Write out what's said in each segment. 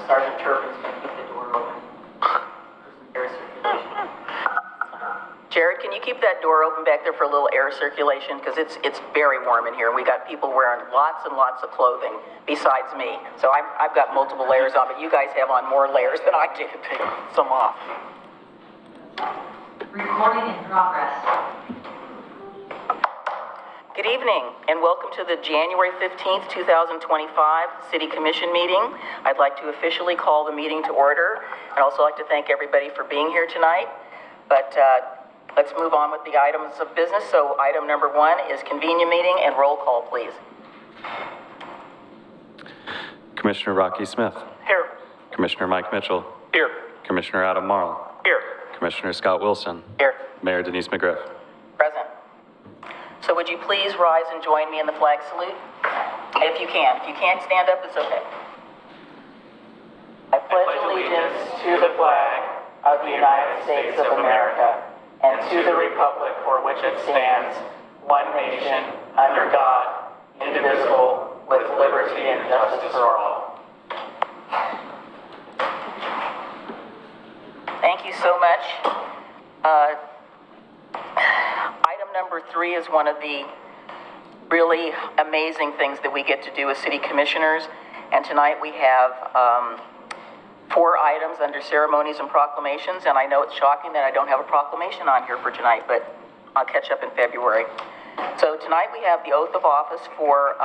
Sergeant Turpin's going to keep the door open for some air circulation. Jared, can you keep that door open back there for a little air circulation? Because it's very warm in here. We got people wearing lots and lots of clothing besides me. So I've got multiple layers on, but you guys have on more layers than I do. Take some off. Recording in progress. Good evening, and welcome to the January 15th, 2025 City Commission meeting. I'd like to officially call the meeting to order. I'd also like to thank everybody for being here tonight. But let's move on with the items of business. So item number 1 is convene a meeting, and roll call, please. Commissioner Rocky Smith. Here. Commissioner Mike Mitchell. Here. Commissioner Adam Marl. Here. Commissioner Scott Wilson. Here. Mayor Denise McGriff. Present. So would you please rise and join me in the flag salute? If you can. If you can't stand up, it's okay. I pledge allegiance to the flag of the United States of America and to the republic for which it stands, one nation, under God, indivisible, with liberty and justice for all. Thank you so much. Item number 3 is one of the really amazing things that we get to do as city commissioners. And tonight we have 4 items under ceremonies and proclamations. And I know it's shocking that I don't have a proclamation on here for tonight, but I'll catch up in February. So tonight we have the oath of office for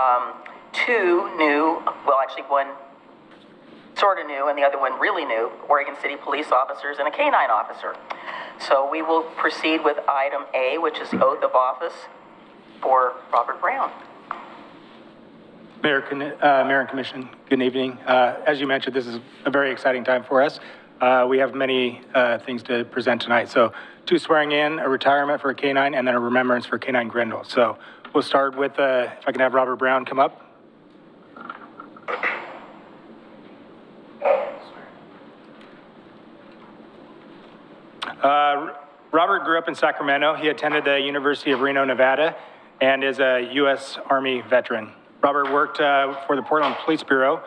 2 new, well, actually one sort of new and the other one really new, Oregon City police officers and a K-9 officer. So we will proceed with item A, which is the oath of office for Robert Brown. Mayor and Commission, good evening. As you mentioned, this is a very exciting time for us. We have many things to present tonight. So 2 swearing in, a retirement for a K-9, and then a remembrance for K-9 Grendel. So we'll start with, if I can have Robert Brown come up. Robert grew up in Sacramento. He attended the University of Reno, Nevada, and is a U.S. Army veteran. Robert worked for the Portland Police Bureau,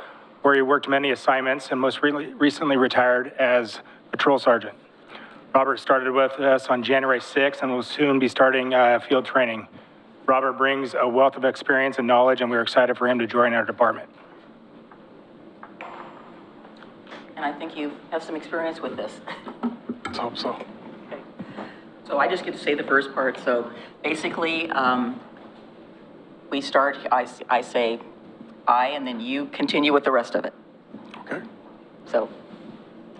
where he worked many assignments and most recently retired as patrol sergeant. Robert started with us on January 6th and will soon be starting field training. Robert brings a wealth of experience and knowledge, and we're excited for him to join our department. And I think you have some experience with this. Let's hope so. Okay. So I just get to say the first part. So basically, we start, I say I, and then you continue with the rest of it. Okay. So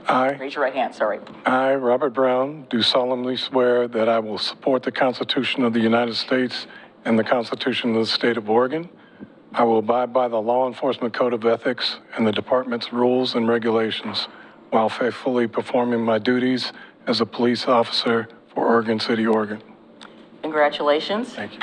I, raise your right hand, sorry. I, Robert Brown, do solemnly swear that I will support the Constitution of the United States and the Constitution of the State of Oregon. I will abide by the Law Enforcement Code of Ethics and the department's rules and regulations while faithfully performing my duties as a police officer for Oregon City, Oregon. Congratulations. Thank you.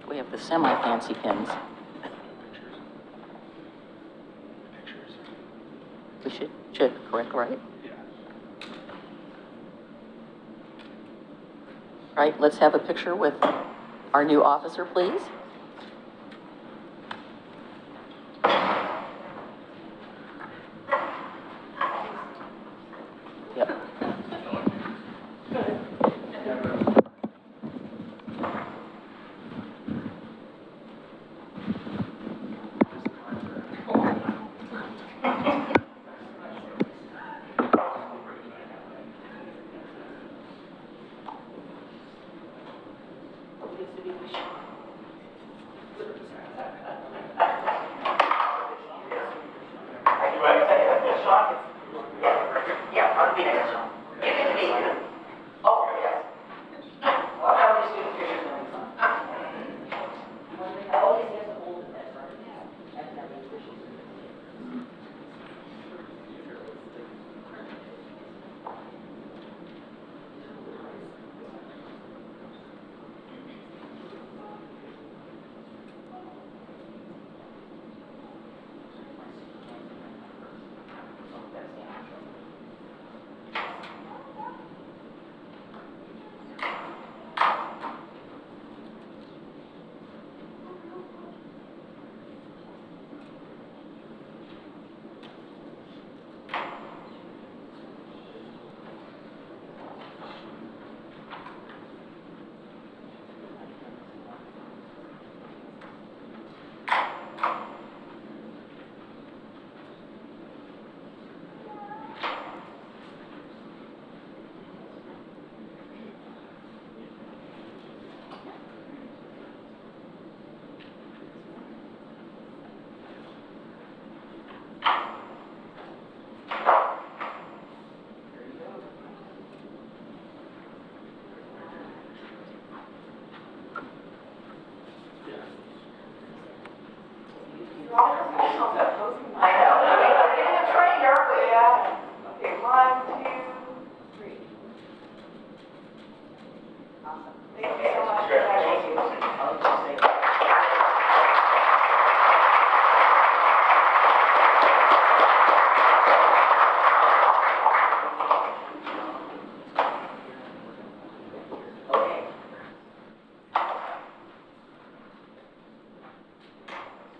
We have the semi-fancy pins. We should, correct, right? Yeah. Right, let's have a picture with our new officer, please. Yep.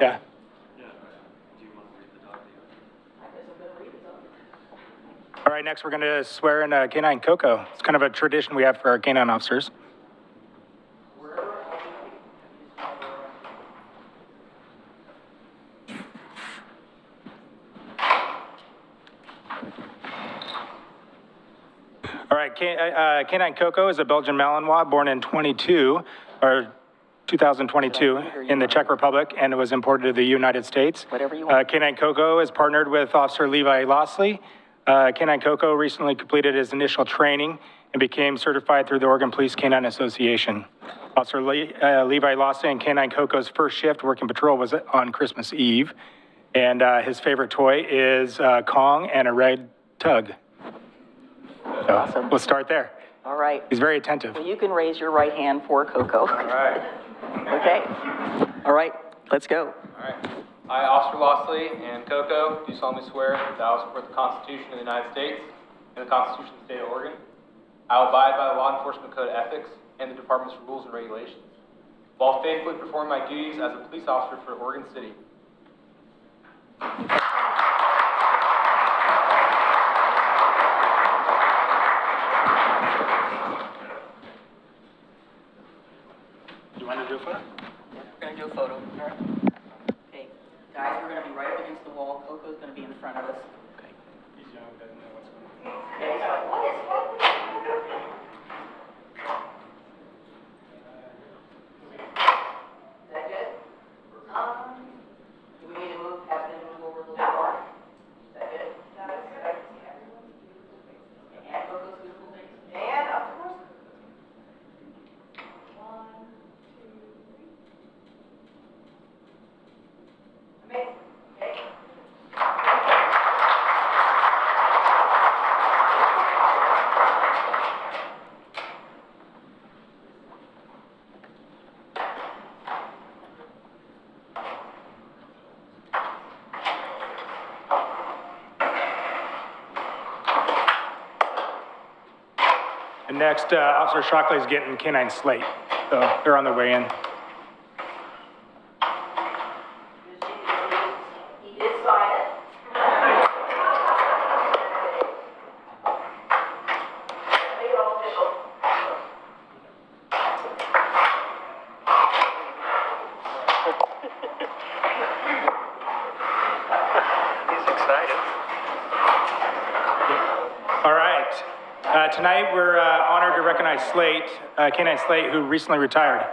Yeah. All right, next we're going to swear in Canine Coco. It's kind of a tradition we have for our canine officers. All right, Canine Coco is a Belgian Malinois born in 2022 in the Czech Republic, and it was imported to the United States. Whatever you want. Canine Coco is partnered with Officer Levi Lossley. Canine Coco recently completed his initial training and became certified through the Oregon Police Canine Association. Officer Levi Lossley and Canine Coco's first shift working patrol was on Christmas Eve, and his favorite toy is Kong and a red tug. So Awesome. we'll start there. All right. He's very attentive. Well, you can raise your right hand for Coco. All right. Okay. All right, let's go. All right. I, Officer Lossley and Coco, do solemnly swear that I will support the Constitution of the United States and the Constitution of the State of Oregon. I will abide by the Law Enforcement Code of Ethics and the Department's rules and regulations, while faithfully performing my duties as a police officer for Oregon City. You want to do a photo? We're going to do a photo. All right. Okay, guys, we're going to be right up against the wall. Coco's going to be in front of us. Okay. He's young, doesn't know what's going on. Okay, so what is Is that good? Do we need to move, have them move over a little bit more? Is that good? And Coco's beautiful face. And up close. 1, 2, 3. Amazing. Okay. And next, Officer Shockley is getting Canine Slate. So they're on their way in. He did sign it. Make it all official. He's excited. All right. Tonight, we're honored to recognize Slate, Canine Slate, who recently retired.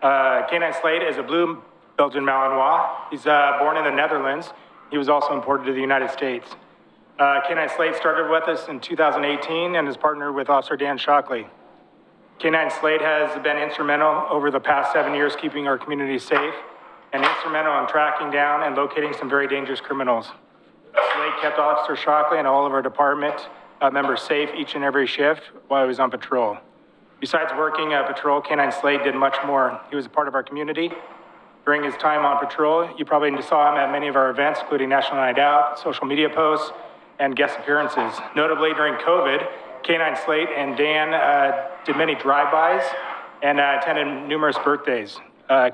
Canine Slate is a blue Belgian Malinois. He's born in the Netherlands. He was also imported to the United States. Canine Slate started with us in 2018 and is partnered with Officer Dan Shockley. Canine Slate has been instrumental over the past 7 years keeping our community safe and instrumental in tracking down and locating some very dangerous criminals. Slate kept Officer Shockley and all of our department members safe each and every shift while he was on patrol. Besides working patrol, Canine Slate did much more. He was a part of our community. During his time on patrol, you probably saw him at many of our events, including National Night Out, social media posts, and guest appearances. Notably, during COVID, Canine Slate and Dan did many drive-bys and attended numerous birthdays.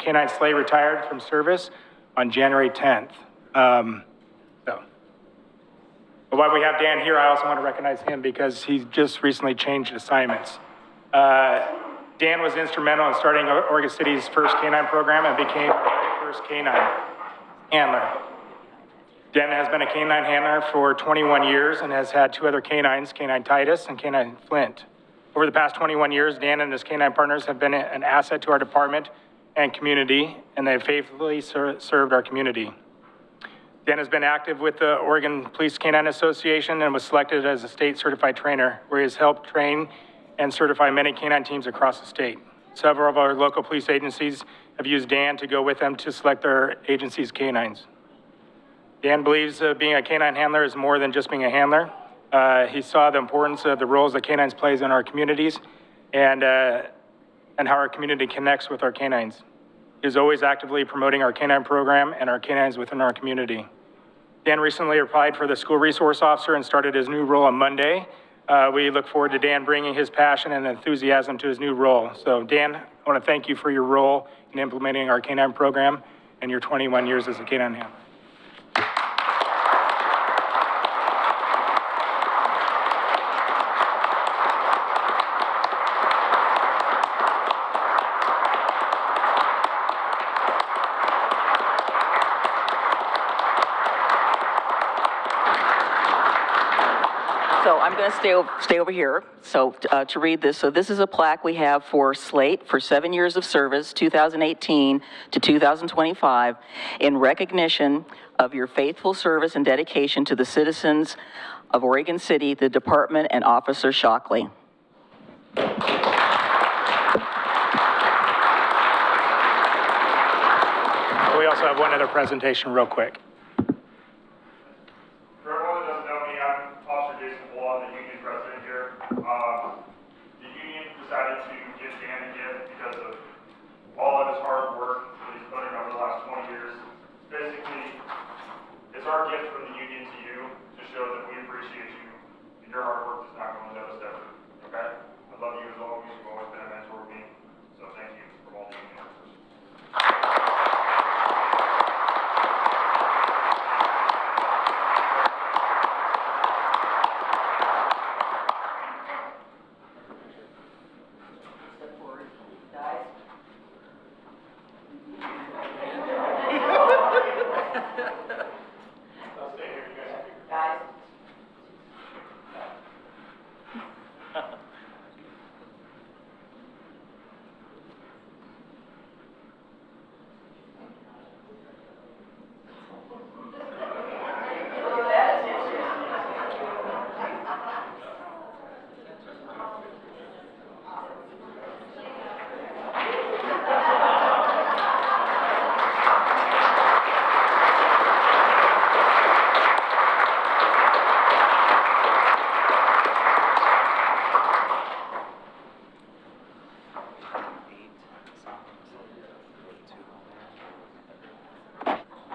Canine Slate retired from service on January 10th. But while we have Dan here, I also want to recognize him because he just recently changed assignments. Dan was instrumental in starting Oregon City's first canine program and became our very first canine handler. Dan has been a canine handler for 21 years and has had 2 other canines, Canine Titus and Canine Flint. Over the past 21 years, Dan and his canine partners have been an asset to our department and community, and they've faithfully served our community. Dan has been active with the Oregon Police Canine Association and was selected as a state certified trainer, where he has helped train and certify many canine teams across the state. Several of our local police agencies have used Dan to go with them to select their agency's canines. Dan believes being a canine handler is more than just being a handler. He saw the importance of the roles that canines plays in our communities and how our community connects with our canines. He is always actively promoting our canine program and our canines within our community. Dan recently applied for the school resource officer and started his new role on Monday. We look forward to Dan bringing his passion and enthusiasm to his new role. So Dan, I want to thank you for your role in implementing our canine program and your 21 years as a canine handler. So I'm going to stay over here, so to read this. So this is a plaque we have for Slate for 7 years of service, 2018 to 2025, in recognition of your faithful service and dedication to the citizens of Oregon City, the department, and Officer Shockley. We also have one other presentation real quick. For everyone that doesn't know me, I'm Officer Jason Bull, I'm the union president here. The union decided to give Dan a gift because of all of his hard work that he's put in over the last 20 years. Basically, it's our gift from the union to you to show that we appreciate you and your hard work is not going to let us ever, okay? I love you as always, you've always been a mentor to me, so thank you from all the union members.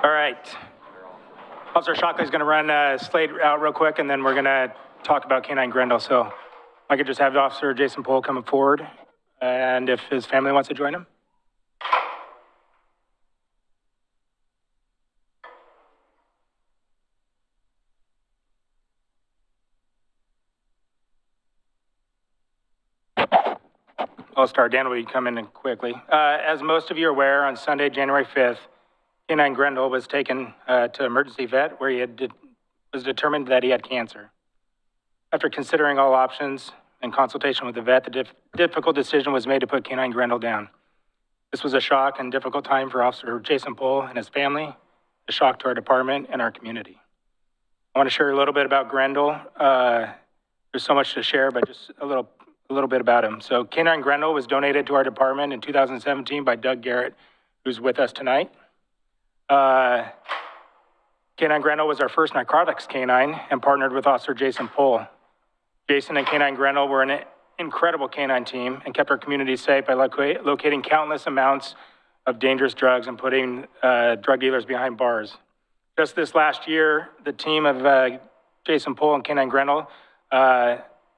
All right. Officer Shockley's going to run Slate out real quick, and then we're going to talk about Canine Grendel. So if I could just have Officer Jason Pohl come forward, and if his family wants to join him. I'll start. Dan will be coming in quickly. As most of you are aware, on Sunday, January 5th, Canine Grendel was taken to emergency vet where was determined that he had cancer. After considering all options and consultation with the vet, the difficult decision was made to put Canine Grendel down. This was a shock and difficult time for Officer Jason Pohl and his family, a shock to our department and our community. I want to share a little bit about Grendel. There's so much to share, but just a little bit about him. So Canine Grendel was donated to our department in 2017 by Doug Garrett, who's with us tonight. Canine Grendel was our first narcotics canine and partnered with Officer Jason Pohl. Jason and Canine Grendel were an incredible canine team and kept our community safe by locating countless amounts of dangerous drugs and putting drug dealers behind bars. Just this last year, the team of Jason Pohl and Canine Grendel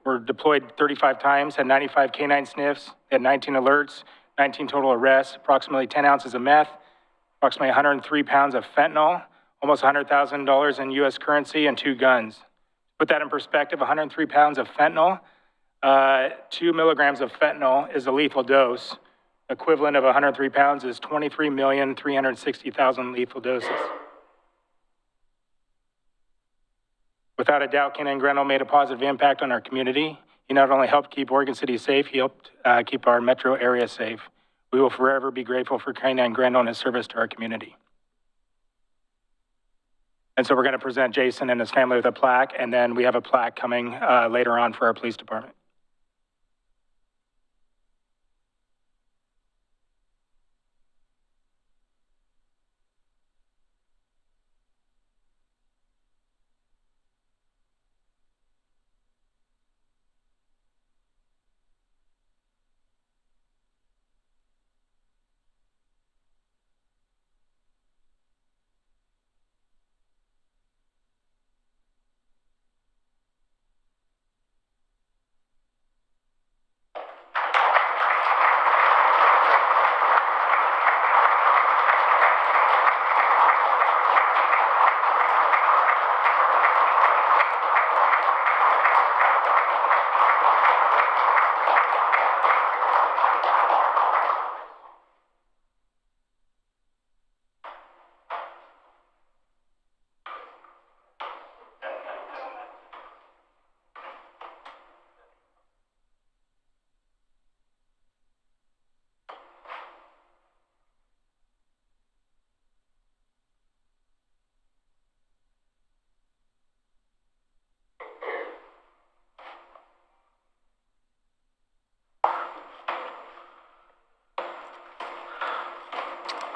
were deployed 35 times, had 95 canine sniffs, had 19 alerts, 19 total arrests, approximately 10 ounces of meth, approximately 103 pounds of fentanyl, almost $100,000 in U.S. currency, and 2 guns. Put that in perspective, 103 pounds of fentanyl, 2 milligrams of fentanyl is a lethal dose. Equivalent of 103 pounds is 23,360,000 lethal doses. Without a doubt, Canine Grendel made a positive impact on our community. He not only helped keep Oregon City safe, he helped keep our metro area safe. We will forever be grateful for Canine Grendel and his service to our community. And so we're going to present Jason and his family with a plaque, and then we have a plaque coming later on for our police department.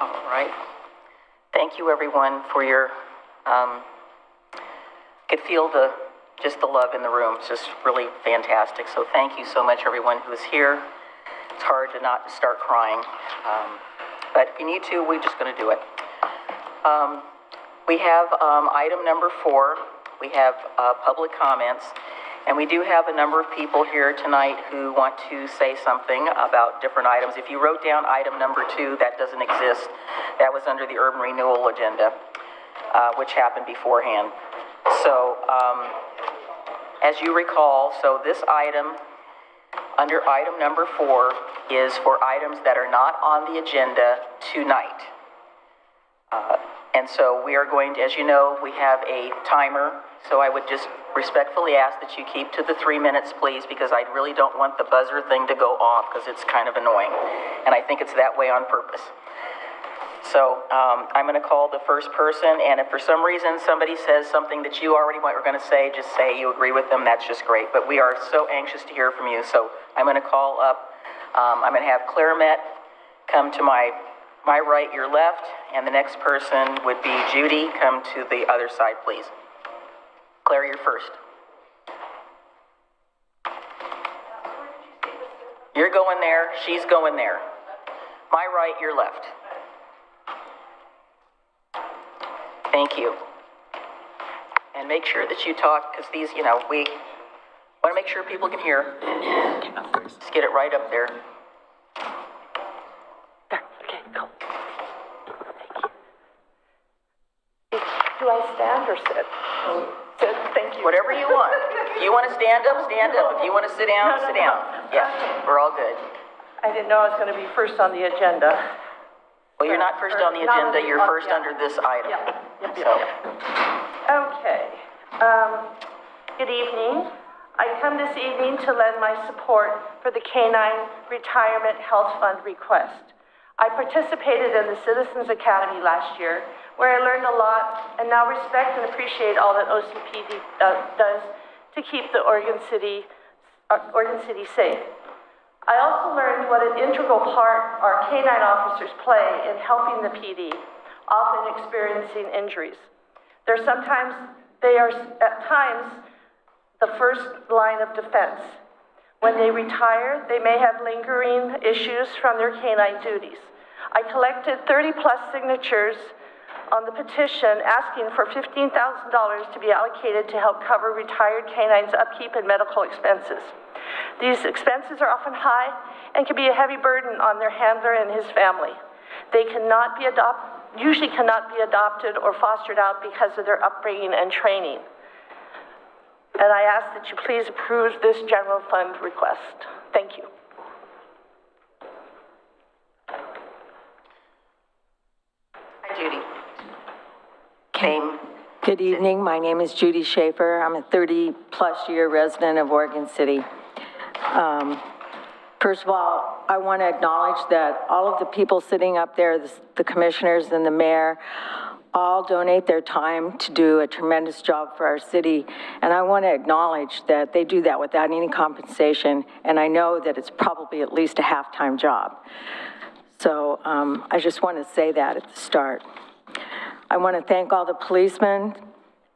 All right. Thank you, everyone, for your, could feel just the love in the room. It's just really fantastic. So thank you so much, everyone who is here. It's hard to not start crying. But if you need to, we're just going to do it. We have item number 4. We have public comments. And we do have a number of people here tonight who want to say something about different items. If you wrote down item number 2, that doesn't exist. That was under the urban renewal agenda, which happened beforehand. So, as you recall, so this item, under item number 4, is for items that are not on the agenda tonight. And so we are going to, as you know, we have a timer. So I would just respectfully ask that you keep to the 3 minutes, please, because I really don't want the buzzer thing to go off because it's kind of annoying. And I think it's that way on purpose. So I'm going to call the first person, and if for some reason somebody says something that you already were going to say, just say you agree with them. That's just great. But we are so anxious to hear from you. So I'm going to call up, I'm going to have Clarinet come to my right, your left, and the next person would be Judy. Come to the other side, please. Claire, you're first. You're going there, she's going there. My right, your left. Thank you. And make sure that you talk, because these, we want to make sure people can hear. Just get it right up there. Okay, go. Do I stand or sit? Sit, thank you. Whatever you want. If you want to stand up, stand up. If you want to sit down, sit down. Yeah, we're all good. I didn't know I was going to be first on the agenda. Well, you're not first on the agenda, you're first under this item. So, Okay. Good evening. I come this evening to lend my support for the Canine Retirement Health Fund request. I participated in the Citizens Academy last year, where I learned a lot and now respect and appreciate all that OCPD does to keep the Oregon City safe. I also learned what an integral part our canine officers play in helping the PD, often experiencing injuries. They are at times the first line of defense. When they retire, they may have lingering issues from their canine duties. I collected 30-plus signatures on the petition asking for $15,000 to be allocated to help cover retired canines' upkeep and medical expenses. These expenses are often high and can be a heavy burden on their handler and his family. They usually cannot be adopted or fostered out because of their upbringing and training. And I ask that you please approve this general fund request. Thank you. hi, Judy. Name? Good evening. My name is Judy Schaefer. I'm a 30-plus year resident of Oregon City. First of all, I want to acknowledge that all of the people sitting up there, the commissioners and the mayor, all donate their time to do a tremendous job for our city. And I want to acknowledge that they do that without any compensation. And I know that it's probably at least a half-time job. So I just want to say that at the start. I want to thank all the policemen,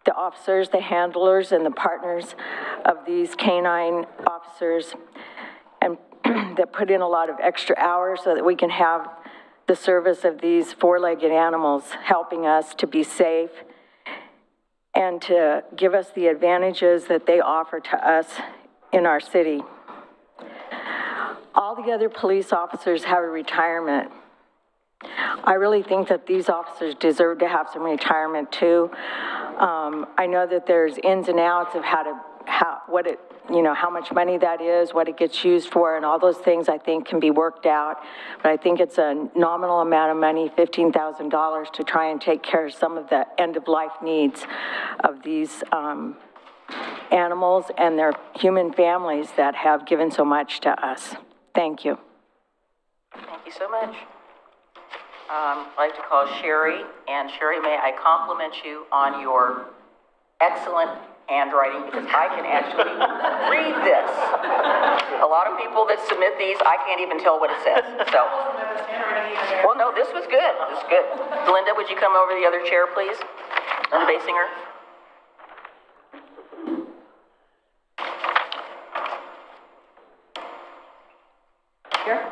the officers, the handlers, and the partners of these canine officers, and that put in a lot of extra hours so that we can have the service of these four-legged animals helping us to be safe and to give us the advantages that they offer to us in our city. All the other police officers have a retirement. I really think that these officers deserve to have some retirement too. I know that there's ins and outs of how much money that is, what it gets used for, and all those things I think can be worked out. But I think it's a nominal amount of money, $15,000, to try and take care of some of the end-of-life needs of these animals and their human families that have given so much to us. Thank you. Thank you so much. I'd like to call Sherry, and Sherry, may I compliment you on your excellent handwriting because I can actually read this. A lot of people that submit these, I can't even tell what it says, so. Well, no, this was good, this was good. Linda, would you come over to the other chair, please? Linda Basinger. Here?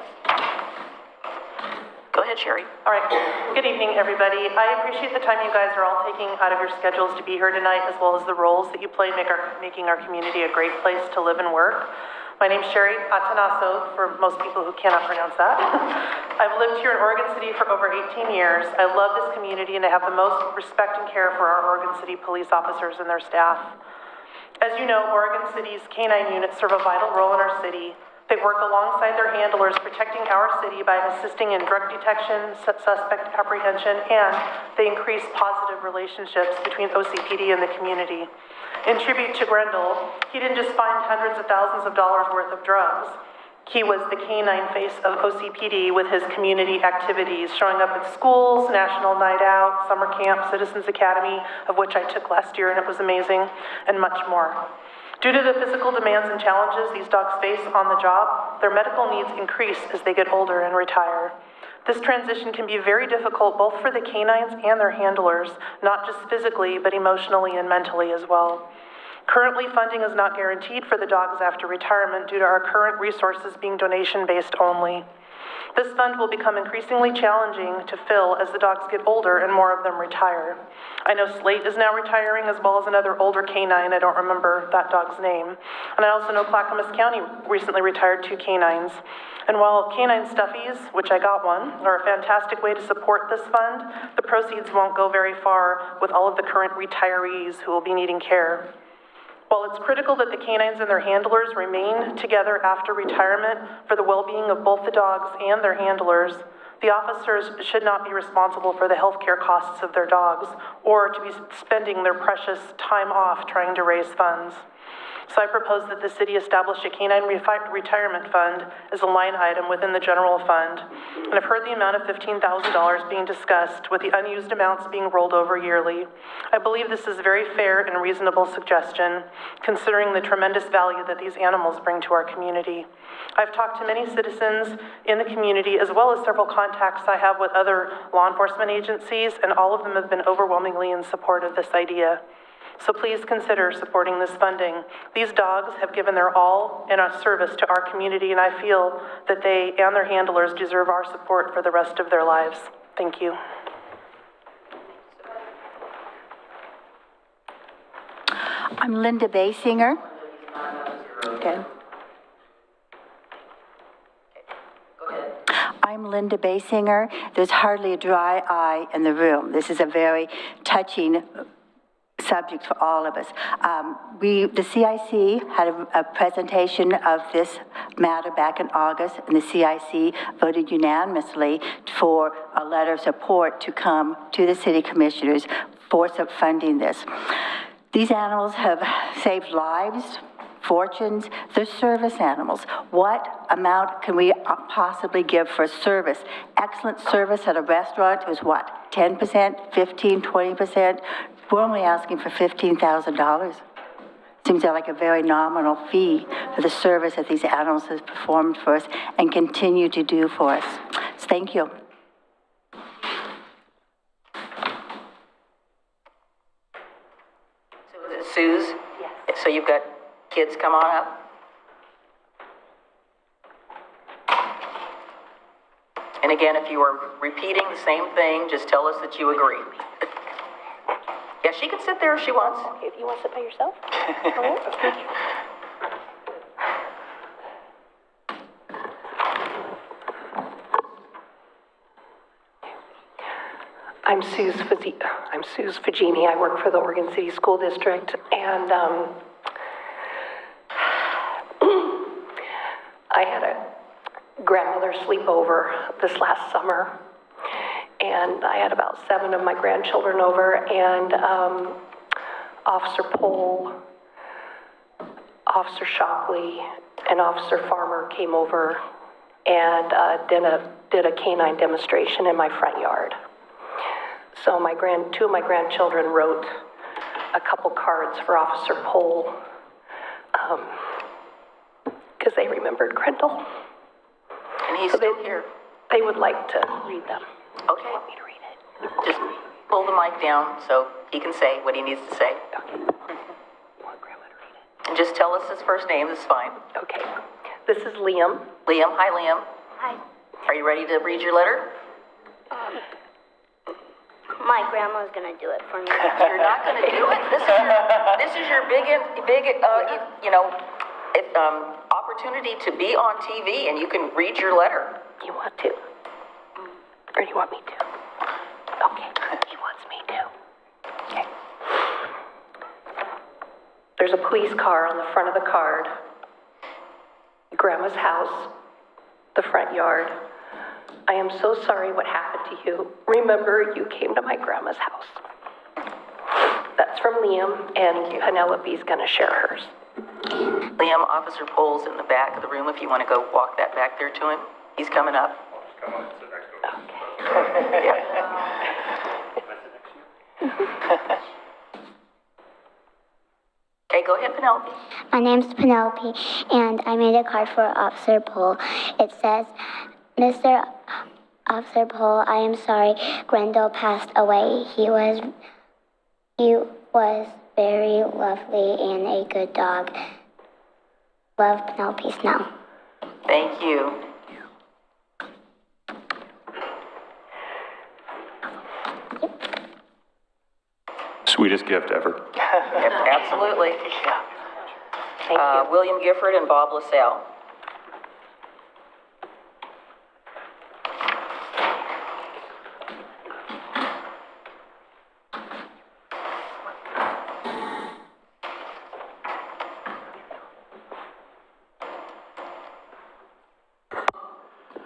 Go ahead, Sherry. All right. Good evening, everybody. I appreciate the time you guys are all taking out of your schedules to be here tonight, as well as the roles that you play making our community a great place to live and work. My name's Sherry Atanaso, for most people who cannot pronounce that. I've lived here in Oregon City for over 18 years. I love this community, and I have the most respect and care for our Oregon City police officers and their staff. As you know, Oregon City's K-9 units serve a vital role in our city. They work alongside their handlers, protecting our city by assisting in drug detection, suspect apprehension, and they increase positive relationships between OCPD and the community. In tribute to Grendel, he didn't just find hundreds of thousands of dollars worth of drugs. He was the K-9 face of OCPD with his community activities, showing up at schools, National Night Out, Summer Camp, Citizens Academy, of which I took last year and it was amazing, and much more. Due to the physical demands and challenges these dogs face on the job, their medical needs increase as they get older and retire. This transition can be very difficult both for the canines and their handlers, not just physically, but emotionally and mentally as well. Currently, funding is not guaranteed for the dogs after retirement due to our current resources being donation-based only. This fund will become increasingly challenging to fill as the dogs get older and more of them retire. I know Slate is now retiring, as well as another older canine. I don't remember that dog's name. And I also know Clackamas County recently retired 2 canines. And while canine stuffies, which I got one, are a fantastic way to support this fund, the proceeds won't go very far with all of the current retirees who will be needing care. While it's critical that the canines and their handlers remain together after retirement for the well-being of both the dogs and their handlers, the officers should not be responsible for the health care costs of their dogs or to be spending their precious time off trying to raise funds. So I propose that the city establish a canine retirement fund as a line item within the general fund. And I've heard the amount of $15,000 being discussed, with the unused amounts being rolled over yearly. I believe this is a very fair and reasonable suggestion, considering the tremendous value that these animals bring to our community. I've talked to many citizens in the community, as well as several contacts I have with other law enforcement agencies, and all of them have been overwhelmingly in support of this idea. So please consider supporting this funding. These dogs have given their all in a service to our community, and I feel that they and their handlers deserve our support for the rest of their lives. Thank you. I'm Linda Basinger. Okay. I'm Linda Basinger. There's hardly a dry eye in the room. This is a very touching subject for all of us. The CIC had a presentation of this matter back in August, and the CIC voted unanimously for a letter of support to come to the city commissioners for funding this. These animals have saved lives, fortunes. They're service animals. What amount can we possibly give for service? Excellent service at a restaurant is what, 10%, 15, 20%? We're only asking for $15,000. Seems like a very nominal fee for the service that these animals have performed for us and continue to do for us. So thank you. So is it Sue's? Yes. So you've got kids, come on up. And again, if you are repeating the same thing, just tell us that you agree. Yeah, she can sit there if she wants. Okay, if you want to sit by yourself. I'm Suze Fagini. I work for the Oregon City School District, and I had a grandmother sleepover this last summer, and I had about 7 of my grandchildren over, and Officer Pohl, Officer Shockley, and Officer Farmer came over and did a canine demonstration in my front yard. So 2 of my grandchildren wrote a couple cards for Officer Pohl, because they remembered Grendel. And he's So still here. They would like to read them. Okay. Want me to read it? Just pull the mic down so he can say what he needs to say. Okay. Want Grandma to read it? And just tell us his first name, it's fine. Okay. This is Liam. Liam, hi Liam. Hi. Are you ready to read your letter? My grandma's gonna do it for me. You're not gonna do it? This is your big, opportunity to be on TV and you can read your letter. You want to? Or do you want me to? Okay. He wants me to. Okay. There's a police car on the front of the card. Grandma's house, the front yard. I am so sorry what happened to you. Remember, you came to my grandma's house. That's from Liam, and Penelope's gonna share hers. Liam, Officer Pohl's in the back of the room if you want to go walk that back there to him. He's coming up. Come on, sit next to him. Okay, go ahead, Penelope. My name's Penelope, and I made a card for Officer Pohl. It says, Mr. Officer Pohl, I am sorry Grendel passed away. He was very lovely and a good dog. Love, Penelope Snow. Thank you. Sweetest gift ever. Absolutely. Thank you. William Gifford and Bob LaSalle.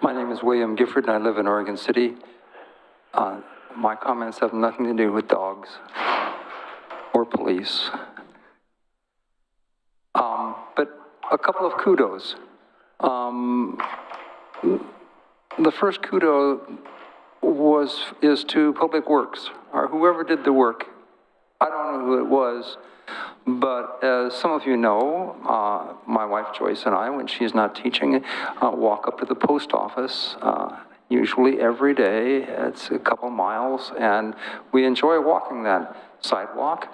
My name is William Gifford, and I live in Oregon City. My comments have nothing to do with dogs or police. But a couple of kudos. The first kudo is to Public Works, or whoever did the work. I don't know who it was, but as some of you know, my wife Joyce and I, when she's not teaching, walk up to the post office, usually every day. It's a couple miles, and we enjoy walking that sidewalk.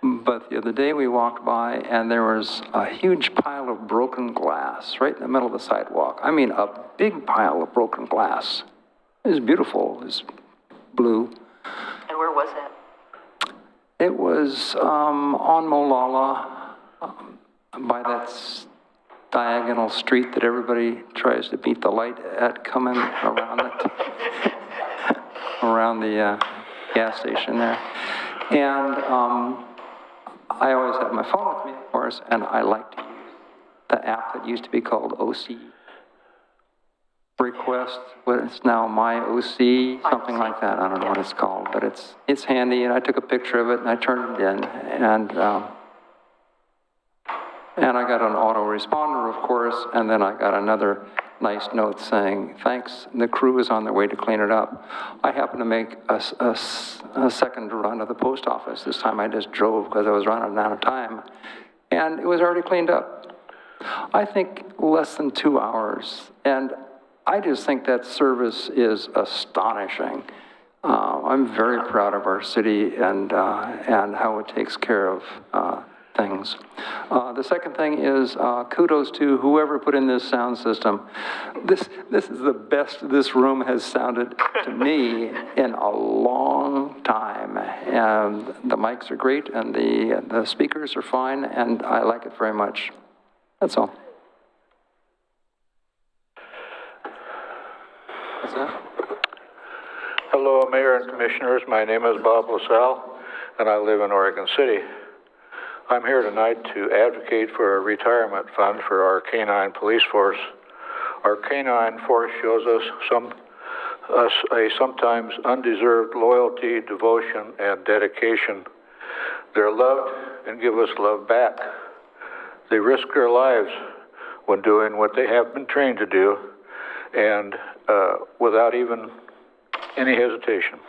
But the other day we walked by, and there was a huge pile of broken glass right in the middle of the sidewalk. I mean, a big pile of broken glass. It was beautiful. It was blue. And where was that? It was on Molalla, by that diagonal street that everybody tries to beat the light at coming around around the gas station there. And I always have my phone with me, of course, and I like to use the app that used to be called OC Request, but it's now My OC, something like that. I don't know what it's called, but it's handy, and I took a picture of it, and I turned it in, and I got an autoresponder, of course, and then I got another nice note saying, thanks, the crew is on their way to clean it up. I happened to make a second run of the post office. This time I just drove because I was running out of time, and it was already cleaned up. I think less than 2 hours, and I just think that service is astonishing. I'm very proud of our city and how it takes care of things. The second thing is kudos to whoever put in this sound system. This is the best this room has sounded to me in a long time. And the mics are great, and the speakers are fine, and I like it very much. That's all. What's that? Hello, Mayor and Commissioners. My name is Bob LaSalle, and I live in Oregon City. I'm here tonight to advocate for a retirement fund for our canine police force. Our canine force shows us a sometimes undeserved loyalty, devotion, and dedication. They're loved and give us love back. They risk their lives when doing what they have been trained to do, and without even any hesitation.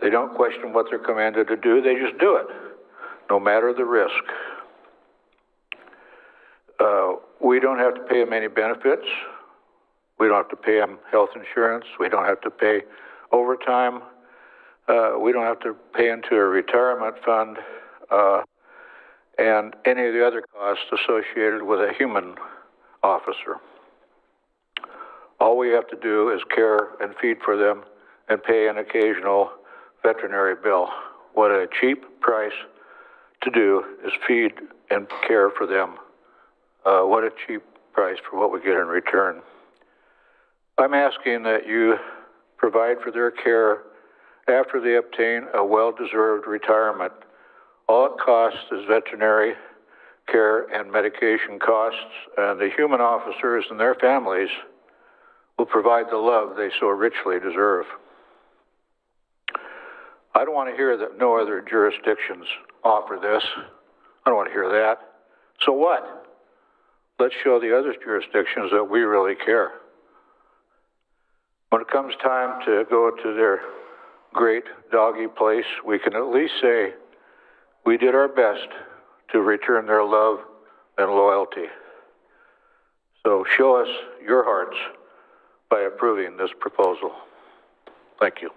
They don't question what they're commanded to do, they just do it. no matter the risk. We don't have to pay them any benefits. We don't have to pay them health insurance. We don't have to pay overtime. We don't have to pay into a retirement fund and any of the other costs associated with a human officer. All we have to do is care and feed for them and pay an occasional veterinary bill. What a cheap price to do is feed and care for them. What a cheap price for what we get in return. I'm asking that you provide for their care after they obtain a well-deserved retirement. All it costs is veterinary care and medication costs, and the human officers and their families will provide the love they so richly deserve. I don't want to hear that no other jurisdictions offer this. I don't want to hear that. So what? Let's show the other jurisdictions that we really care. When it comes time to go to their great doggy place, we can at least say we did our best to return their love and loyalty. So show us your hearts by approving this proposal. Thank you.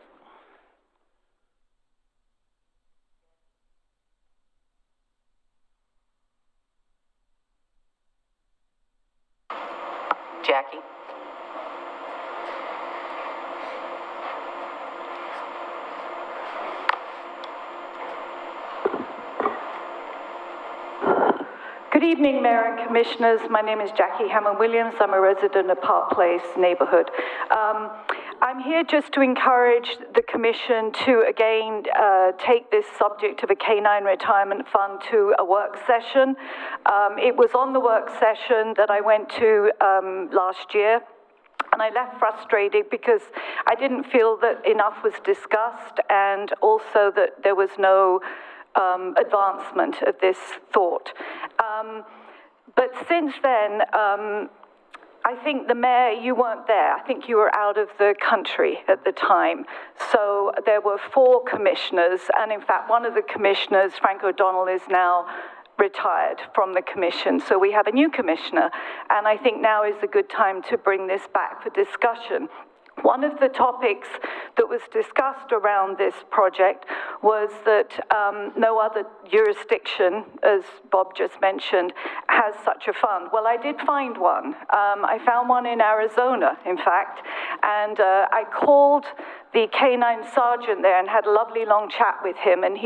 Jackie? Good evening, Mayor and Commissioners. My name is Jackie Hammond-Williams. I'm a resident of Park Place neighborhood. I'm here just to encourage the Commission to, again, take this subject of a canine retirement fund to a work session. It was on the work session that I went to last year. And I left frustrated because I didn't feel that enough was discussed, and also that there was no advancement of this thought. But since then, I think the mayor, you weren't there. I think you were out of the country at the time. So there were 4 commissioners, and in fact, one of the commissioners, Frank O'Donnell, is now retired from the commission. So we have a new commissioner, and I think now is a good time to bring this back for discussion. One of the topics that was discussed around this project was that no other jurisdiction, as Bob just mentioned, has such a fund. Well, I did find one. I found one in Arizona, in fact, and I called the canine sergeant there and had a lovely long chat with him, and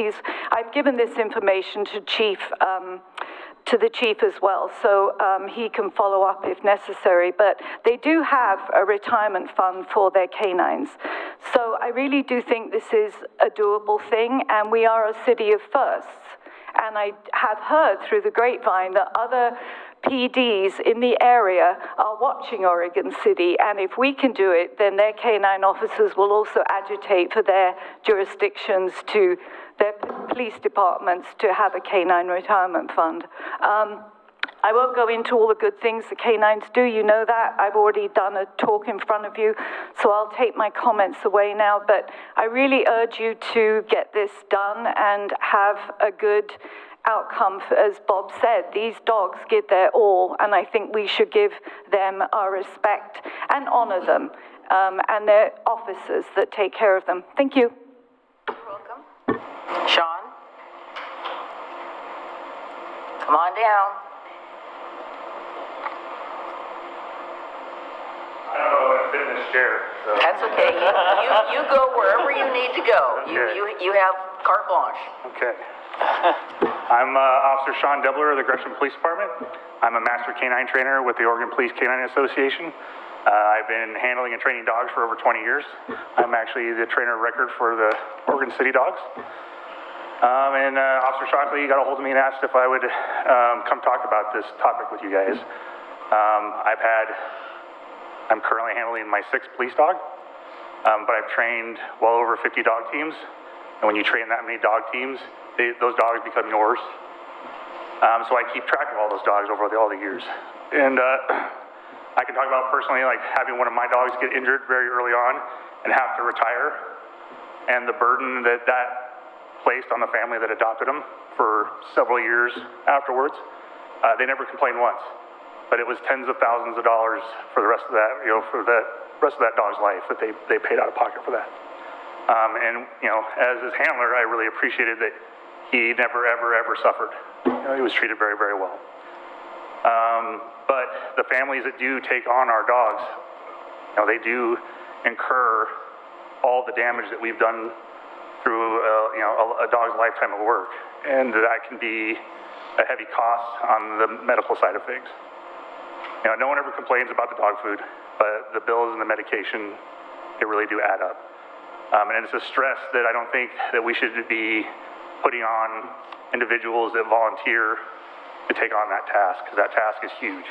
I've given this information to the chief as well, so he can follow up if necessary. But they do have a retirement fund for their canines. So I really do think this is a doable thing, and we are a city of firsts. And I have heard through the grapevine that other PDs in the area are watching Oregon City, and if we can do it, then their canine officers will also agitate for their jurisdictions to their police departments to have a canine retirement fund. I won't go into all the good things the canines do, you know that. I've already done a talk in front of you, so I'll take my comments away now, but I really urge you to get this done and have a good outcome. As Bob said, these dogs give their all, and I think we should give them our respect and honor them, and their officers that take care of them. Thank you. You're welcome. Sean? Come on down. I don't know if I fit in this chair, so. That's okay. You go wherever you need to go. Okay. You have carte blanche. Okay. I'm Officer Sean Debler of the Gresham Police Department. I'm a master canine trainer with the Oregon Police Canine Association. I've been handling and training dogs for over 20 years. I'm actually the trainer of record for the Oregon City dogs. Officer Shockley got a hold of me and asked if I would come talk about this topic with you guys. I'm currently handling my 6th police dog, but I've trained well over 50 dog teams. And when you train that many dog teams, those dogs become yours. So I keep track of all those dogs over all the years. And I can talk about personally, like having one of my dogs get injured very early on and have to retire, and the burden that placed on the family that adopted them for several years afterwards. They never complained once, but it was tens of thousands of dollars for the rest of that, for the rest of that dog's life that they paid out of pocket for that. And, as his handler, I really appreciated that he never, ever suffered. He was treated very, very well. But the families that do take on our dogs, they do incur all the damage that we've done through, a dog's lifetime of work. And that can be a heavy cost on the medical side of things. No one ever complains about the dog food, but the bills and the medication, they really do add up. And it's a stress that I don't think that we should be putting on individuals that volunteer to take on that task, because that task is huge.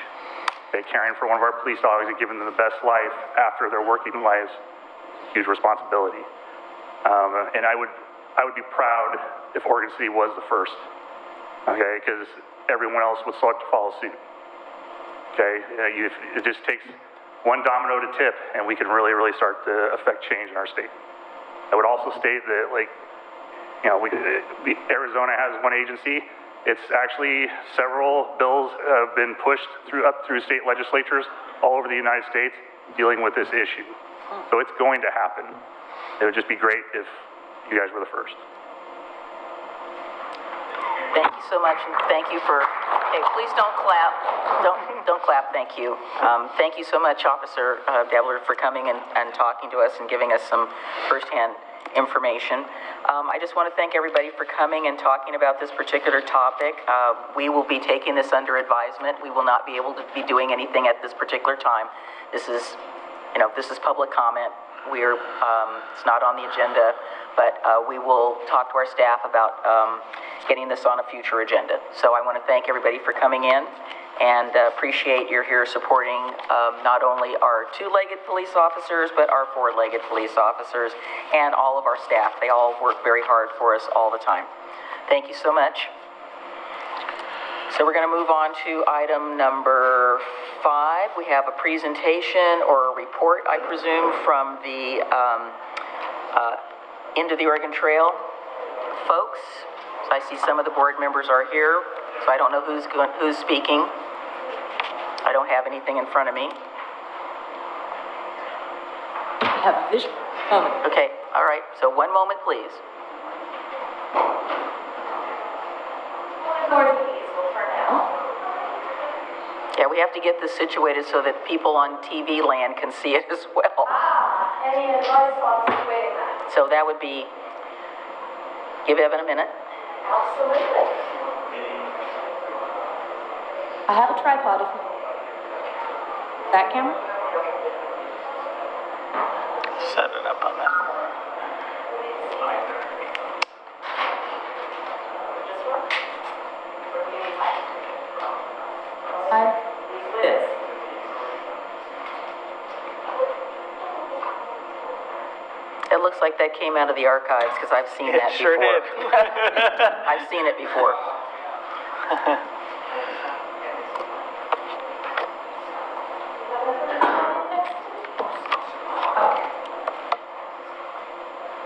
Caring for one of our police dogs and giving them the best life after their working lives, huge responsibility. And I would be proud if Oregon City was the first, okay, because everyone else would start to follow suit. Okay, it just takes one domino to tip, and we can really, really start to affect change in our state. I would also state that, Arizona has one agency. It's actually several bills have been pushed up through state legislatures all over the United States dealing with this issue. So it's going to happen. It would just be great if you guys were the first. Thank you so much, and thank you for, hey, please don't clap. Don't clap, thank you. Thank you so much, Officer Debler, for coming and talking to us and giving us some firsthand information. I just want to thank everybody for coming and talking about this particular topic. We will be taking this under advisement. We will not be able to be doing anything at this particular time. This is public comment. It's not on the agenda, but we will talk to our staff about getting this on a future agenda. So I want to thank everybody for coming in and appreciate you're here supporting not only our two-legged police officers, but our four-legged police officers and all of our staff. They all work very hard for us all the time. Thank you so much. So we're going to move on to item number 5. We have a presentation or a report, I presume, from the Into the Oregon Trail folks. So I see some of the board members are here, so I don't know who's speaking. I don't have anything in front of me. Have a vision. Okay, all right, so one moment, please. Yeah, we have to get this situated so that people on TV land can see it as well. Any advice on situating that? So that would be, give Evan a minute. Absolutely. I have a tripod. That camera? Set it up on that corner. It looks like that came out of the archives because I've seen that before. It sure did. I've seen it before.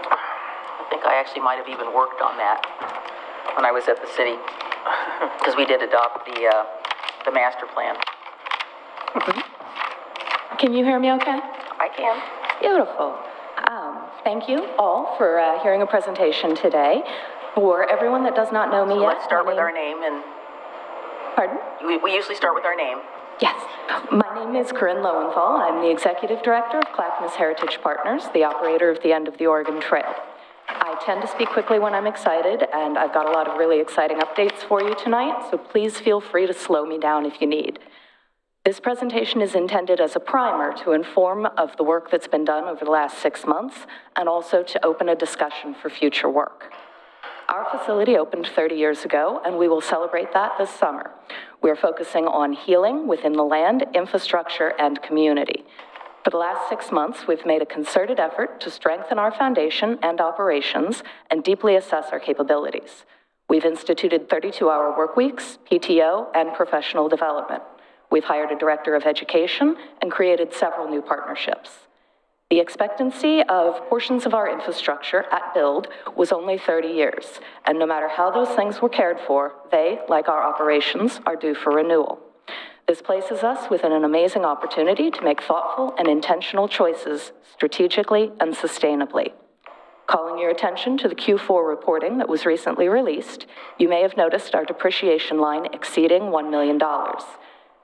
I think I actually might have even worked on that when I was at the city because we did adopt the master plan. Can you hear me okay? I can. Beautiful. Thank you all for hearing a presentation today. For everyone that does not know me yet. Let's start with our name and... Pardon? We usually start with our name. Yes. My name is Corinne Lowenthal. I'm the Executive Director of Clackamas Heritage Partners, the operator of the End of the Oregon Trail. I tend to speak quickly when I'm excited, and I've got a lot of really exciting updates for you tonight, so please feel free to slow me down if you need. This presentation is intended as a primer to inform of the work that's been done over the last 6 months, and also to open a discussion for future work. Our facility opened 30 years ago, and we will celebrate that this summer. We're focusing on healing within the land, infrastructure, and community. For the last 6 months, we've made a concerted effort to strengthen our foundation and operations and deeply assess our capabilities. We've instituted 32-hour work weeks, PTO, and professional development. We've hired a director of education and created several new partnerships. The expectancy of portions of our infrastructure at build was only 30 years, and no matter how those things were cared for, they, like our operations, are due for renewal. This places us within an amazing opportunity to make thoughtful and intentional choices strategically and sustainably. Calling your attention to the Q4 reporting that was recently released, you may have noticed our depreciation line exceeding $1 million.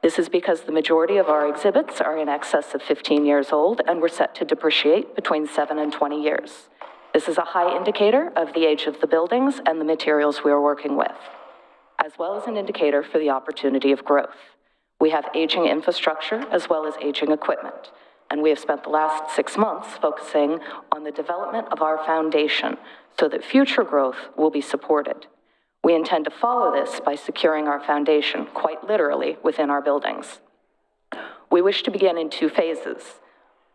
This is because the majority of our exhibits are in excess of 15 years old and were set to depreciate between 7 and 20 years. This is a high indicator of the age of the buildings and the materials we are working with, as well as an indicator for the opportunity of growth. We have aging infrastructure as well as aging equipment, and we have spent the last 6 months focusing on the development of our foundation so that future growth will be supported. We intend to follow this by securing our foundation, quite literally, within our buildings. We wish to begin in 2 phases.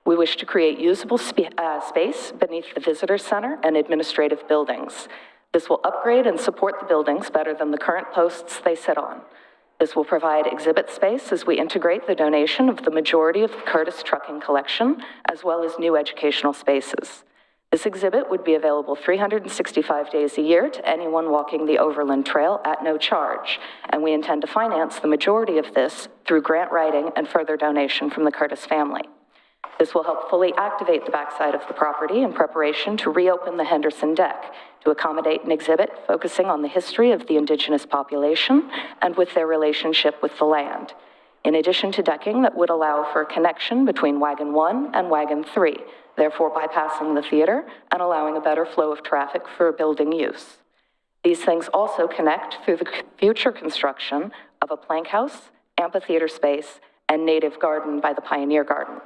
We wish to create usable space beneath the visitor center and administrative buildings. This will upgrade and support the buildings better than the current posts they sit on. This will provide exhibit space as we integrate the donation of the majority of the Curtis Trucking Collection, as well as new educational spaces. This exhibit would be available 365 days a year to anyone walking the Overland Trail at no charge, and we intend to finance the majority of this through grant writing and further donation from the Curtis family. This will help fully activate the backside of the property in preparation to reopen the Henderson deck to accommodate an exhibit focusing on the history of the indigenous population and with their relationship with the land, in addition to decking that would allow for a connection between Wagon 1 and Wagon 3, therefore bypassing the theater and allowing a better flow of traffic for building use. These things also connect through the future construction of a plank house, amphitheater space, and native garden by the Pioneer Garden.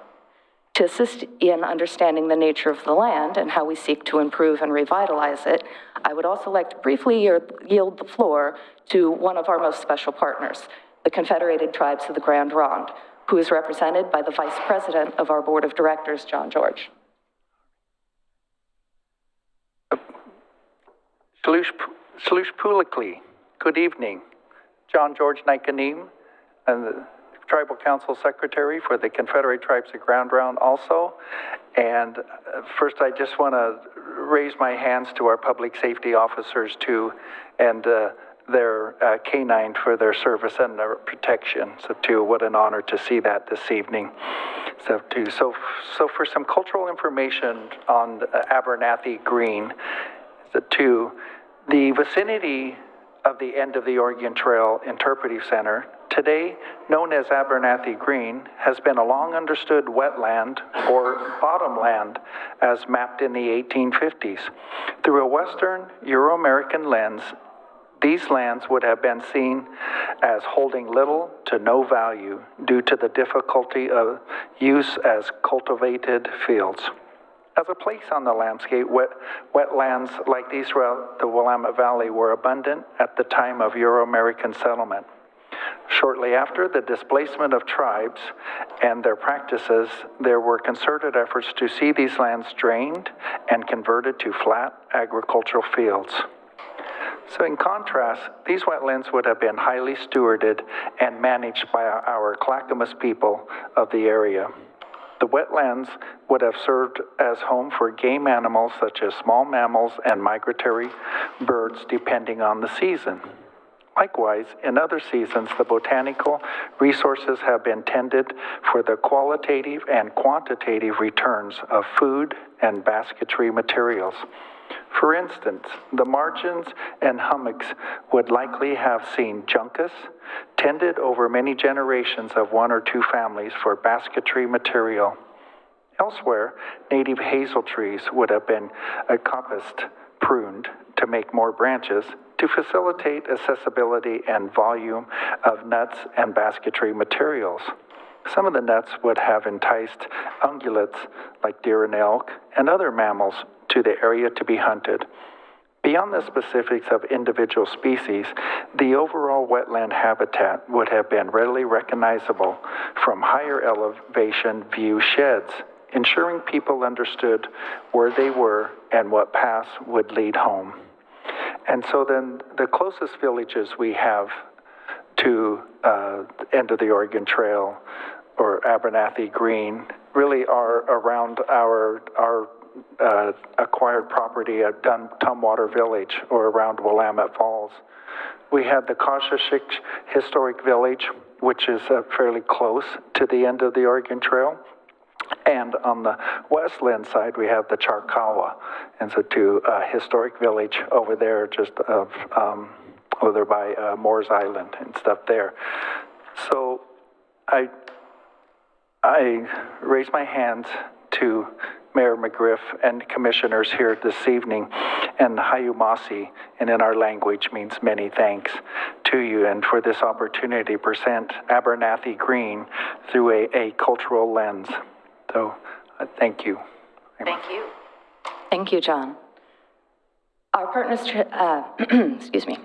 To assist in understanding the nature of the land and how we seek to improve and revitalize it, I would also like to briefly yield the floor to one of our most special partners, the Confederated Tribes of the Grand Ronde, who is represented by the Vice President of our Board of Directors, John George. Shlush Pulikli, good evening. John George Nikanim, and the Tribal Council Secretary for the Confederate Tribes of Grand Ronde also. And first I just want to raise my hands to our public safety officers too, and their canine for their service and their protection. So too, what an honor to see that this evening. So for some cultural information on Abernathy Green, the vicinity of the end of the Oregon Trail Interpretive Center, today known as Abernathy Green, has been a long understood wetland or bottomland as mapped in the 1850s. Through a Western Euro-American lens, these lands would have been seen as holding little to no value due to the difficulty of use as cultivated fields. As a place on the landscape, wetlands like these throughout the Willamette Valley were abundant at the time of Euro-American settlement. Shortly after the displacement of tribes and their practices, there were concerted efforts to see these lands drained and converted to flat agricultural fields. So in contrast, these wetlands would have been highly stewarded and managed by our Clackamas people of the area. The wetlands would have served as home for game animals such as small mammals and migratory birds depending on the season. Likewise, in other seasons, the botanical resources have been tended for the qualitative and quantitative returns of food and basketry materials. For instance, the margins and hummocks would likely have seen juncus, tended over many generations of 1 or 2 families for basketry material. Elsewhere, native hazel trees would have been coppiced, pruned to make more branches to facilitate accessibility and volume of nuts and basketry materials. Some of the nuts would have enticed ungulates like deer and elk and other mammals to the area to be hunted. Beyond the specifics of individual species, the overall wetland habitat would have been readily recognizable from higher elevation view sheds, ensuring people understood where they were and what paths would lead home. And so then the closest villages we have to the end of the Oregon Trail or Abernathy Green really are around our acquired property at Tumwater Village or around Willamette Falls. We had the Kashashik Historic Village, which is fairly close to the end of the Oregon Trail. And on the westland side, we have the Charkawa, and so to historic village over there, just over there by Moores Island and stuff there. So I raise my hands to Mayor McGriff and commissioners here this evening, and Hayumasi, and in our language means many thanks to you, and for this opportunity to present Abernathy Green through a cultural lens. So, thank you. Thank you. Thank you, John. Our excuse me.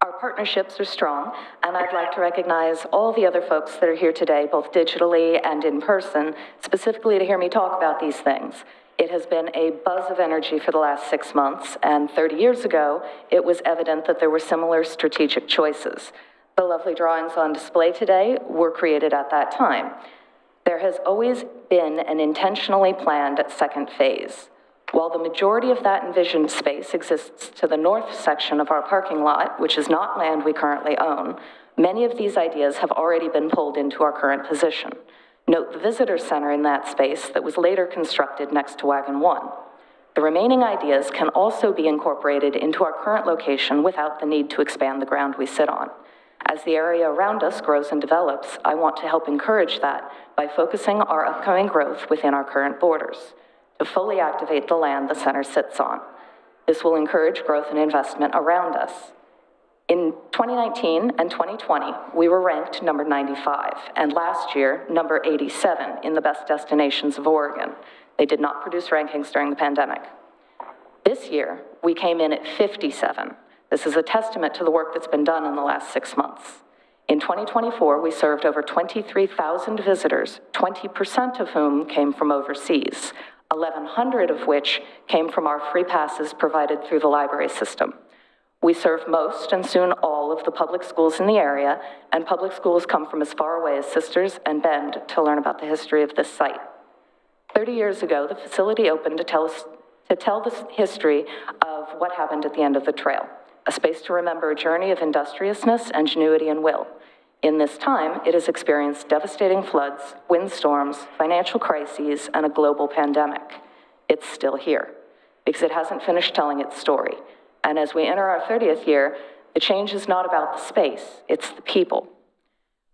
Our partnerships are strong, and I'd like to recognize all the other folks that are here today, both digitally and in person, specifically to hear me talk about these things. It has been a buzz of energy for the last 6 months, and 30 years ago, it was evident that there were similar strategic choices. The lovely drawings on display today were created at that time. There has always been an intentionally planned second phase. While the majority of that envisioned space exists to the north section of our parking lot, which is not land we currently own, many of these ideas have already been pulled into our current position. Note the visitor center in that space that was later constructed next to Wagon 1. The remaining ideas can also be incorporated into our current location without the need to expand the ground we sit on. As the area around us grows and develops, I want to help encourage that by focusing our upcoming growth within our current borders, to fully activate the land the center sits on. This will encourage growth and investment around us. In 2019 and 2020, we were ranked number 95, and last year, number 87 in the best destinations of Oregon. They did not produce rankings during the pandemic. This year, we came in at 57. This is a testament to the work that's been done in the last 6 months. In 2024, we served over 23,000 visitors, 20% of whom came from overseas, 1,100 of which came from our free passes provided through the library system. We serve most and soon all of the public schools in the area, and public schools come from as far away as Sisters and Bend to learn about the history of this site. 30 years ago, the facility opened to tell the history of what happened at the end of the trail. A space to remember a journey of industriousness, ingenuity, and will. In this time, it has experienced devastating floods, windstorms, financial crises, and a global pandemic. It's still here, because it hasn't finished telling its story. And as we enter our 30th year, the change is not about the space, it's the people.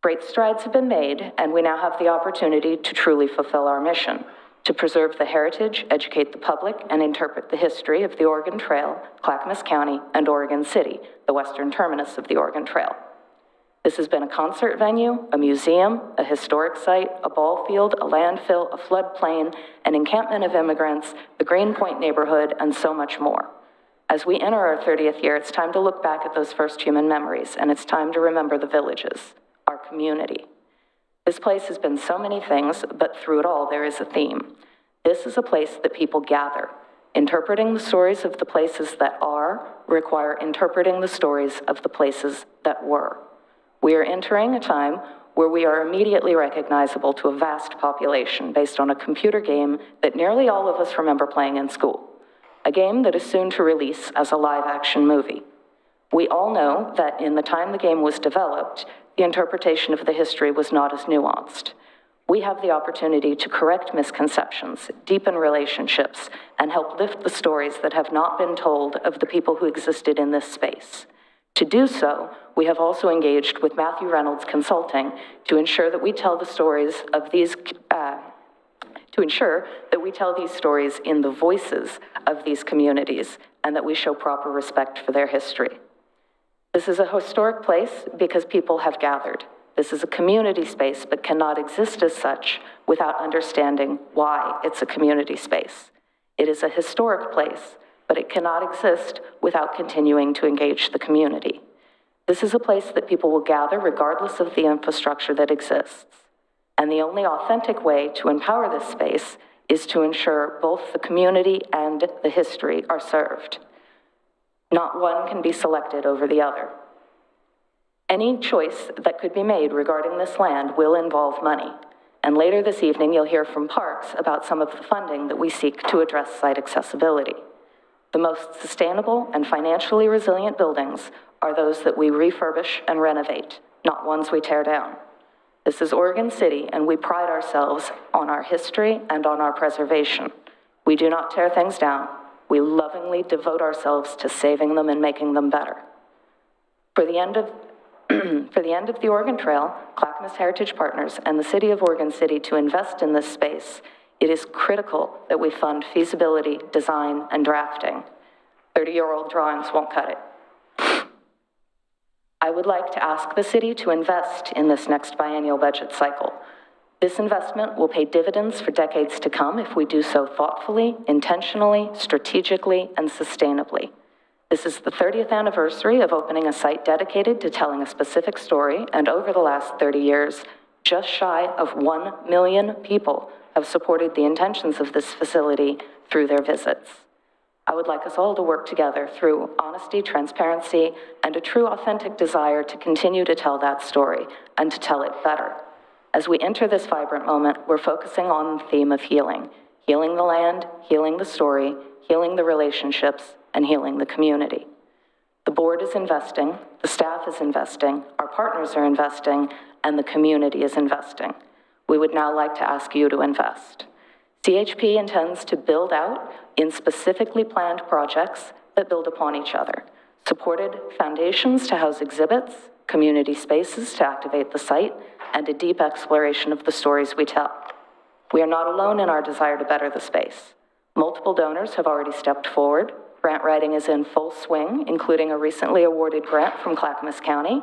Great strides have been made, and we now have the opportunity to truly fulfill our mission, to preserve the heritage, educate the public, and interpret the history of the Oregon Trail, Clackamas County, and Oregon City, the western terminus of the Oregon Trail. This has been a concert venue, a museum, a historic site, a ball field, a landfill, a floodplain, an encampment of immigrants, the Greenpoint neighborhood, and so much more. As we enter our 30th year, it's time to look back at those first human memories, and it's time to remember the villages, our community. This place has been so many things, but through it all, there is a theme. This is a place that people gather. Interpreting the stories of the places that are require interpreting the stories of the places that were. We are entering a time where we are immediately recognizable to a vast population based on a computer game that nearly all of us remember playing in school. A game that is soon to release as a live-action movie. We all know that in the time the game was developed, the interpretation of the history was not as nuanced. We have the opportunity to correct misconceptions, deepen relationships, and help lift the stories that have not been told of the people who existed in this space. To do so, we have also engaged with Matthew Reynolds Consulting to ensure that we tell the stories of these, stories in the voices of these communities, and that we show proper respect for their history. This is a historic place because people have gathered. This is a community space, but cannot exist as such without understanding why it's a community space. It is a historic place, but it cannot exist without continuing to engage the community. This is a place that people will gather regardless of the infrastructure that exists. And the only authentic way to empower this space is to ensure both the community and the history are served. Not one can be selected over the other. Any choice that could be made regarding this land will involve money, And later this evening, you'll hear from Parks about some of the funding that we seek to address site accessibility. The most sustainable and financially resilient buildings are those that we refurbish and renovate, not ones we tear down. This is Oregon City, and we pride ourselves on our history and on our preservation. We do not tear things down. We lovingly devote ourselves to saving them and making them better. For the end of the Oregon Trail, Clackamas Heritage Partners, and the City of Oregon City to invest in this space, it is critical that we fund feasibility, design, and drafting. 30-year-old drawings won't cut it. I would like to ask the city to invest in this next biennial budget cycle. This investment will pay dividends for decades to come if we do so thoughtfully, intentionally, strategically, and sustainably. This is the 30th anniversary of opening a site dedicated to telling a specific story, and over the last 30 years, just shy of 1 million people have supported the intentions of this facility through their visits. I would like us all to work together through honesty, transparency, and a true authentic desire to continue to tell that story and to tell it better. As we enter this vibrant moment, we're focusing on the theme of healing. Healing the land, healing the story, healing the relationships, and healing the community. The board is investing, the staff is investing, our partners are investing, and the community is investing. We would now like to ask you to invest. CHP intends to build out in specifically planned projects that build upon each other, supported foundations to house exhibits, community spaces to activate the site, and a deep exploration of the stories we tell. We are not alone in our desire to better the space. Multiple donors have already stepped forward. Grant writing is in full swing, including a recently awarded grant from Clackamas County,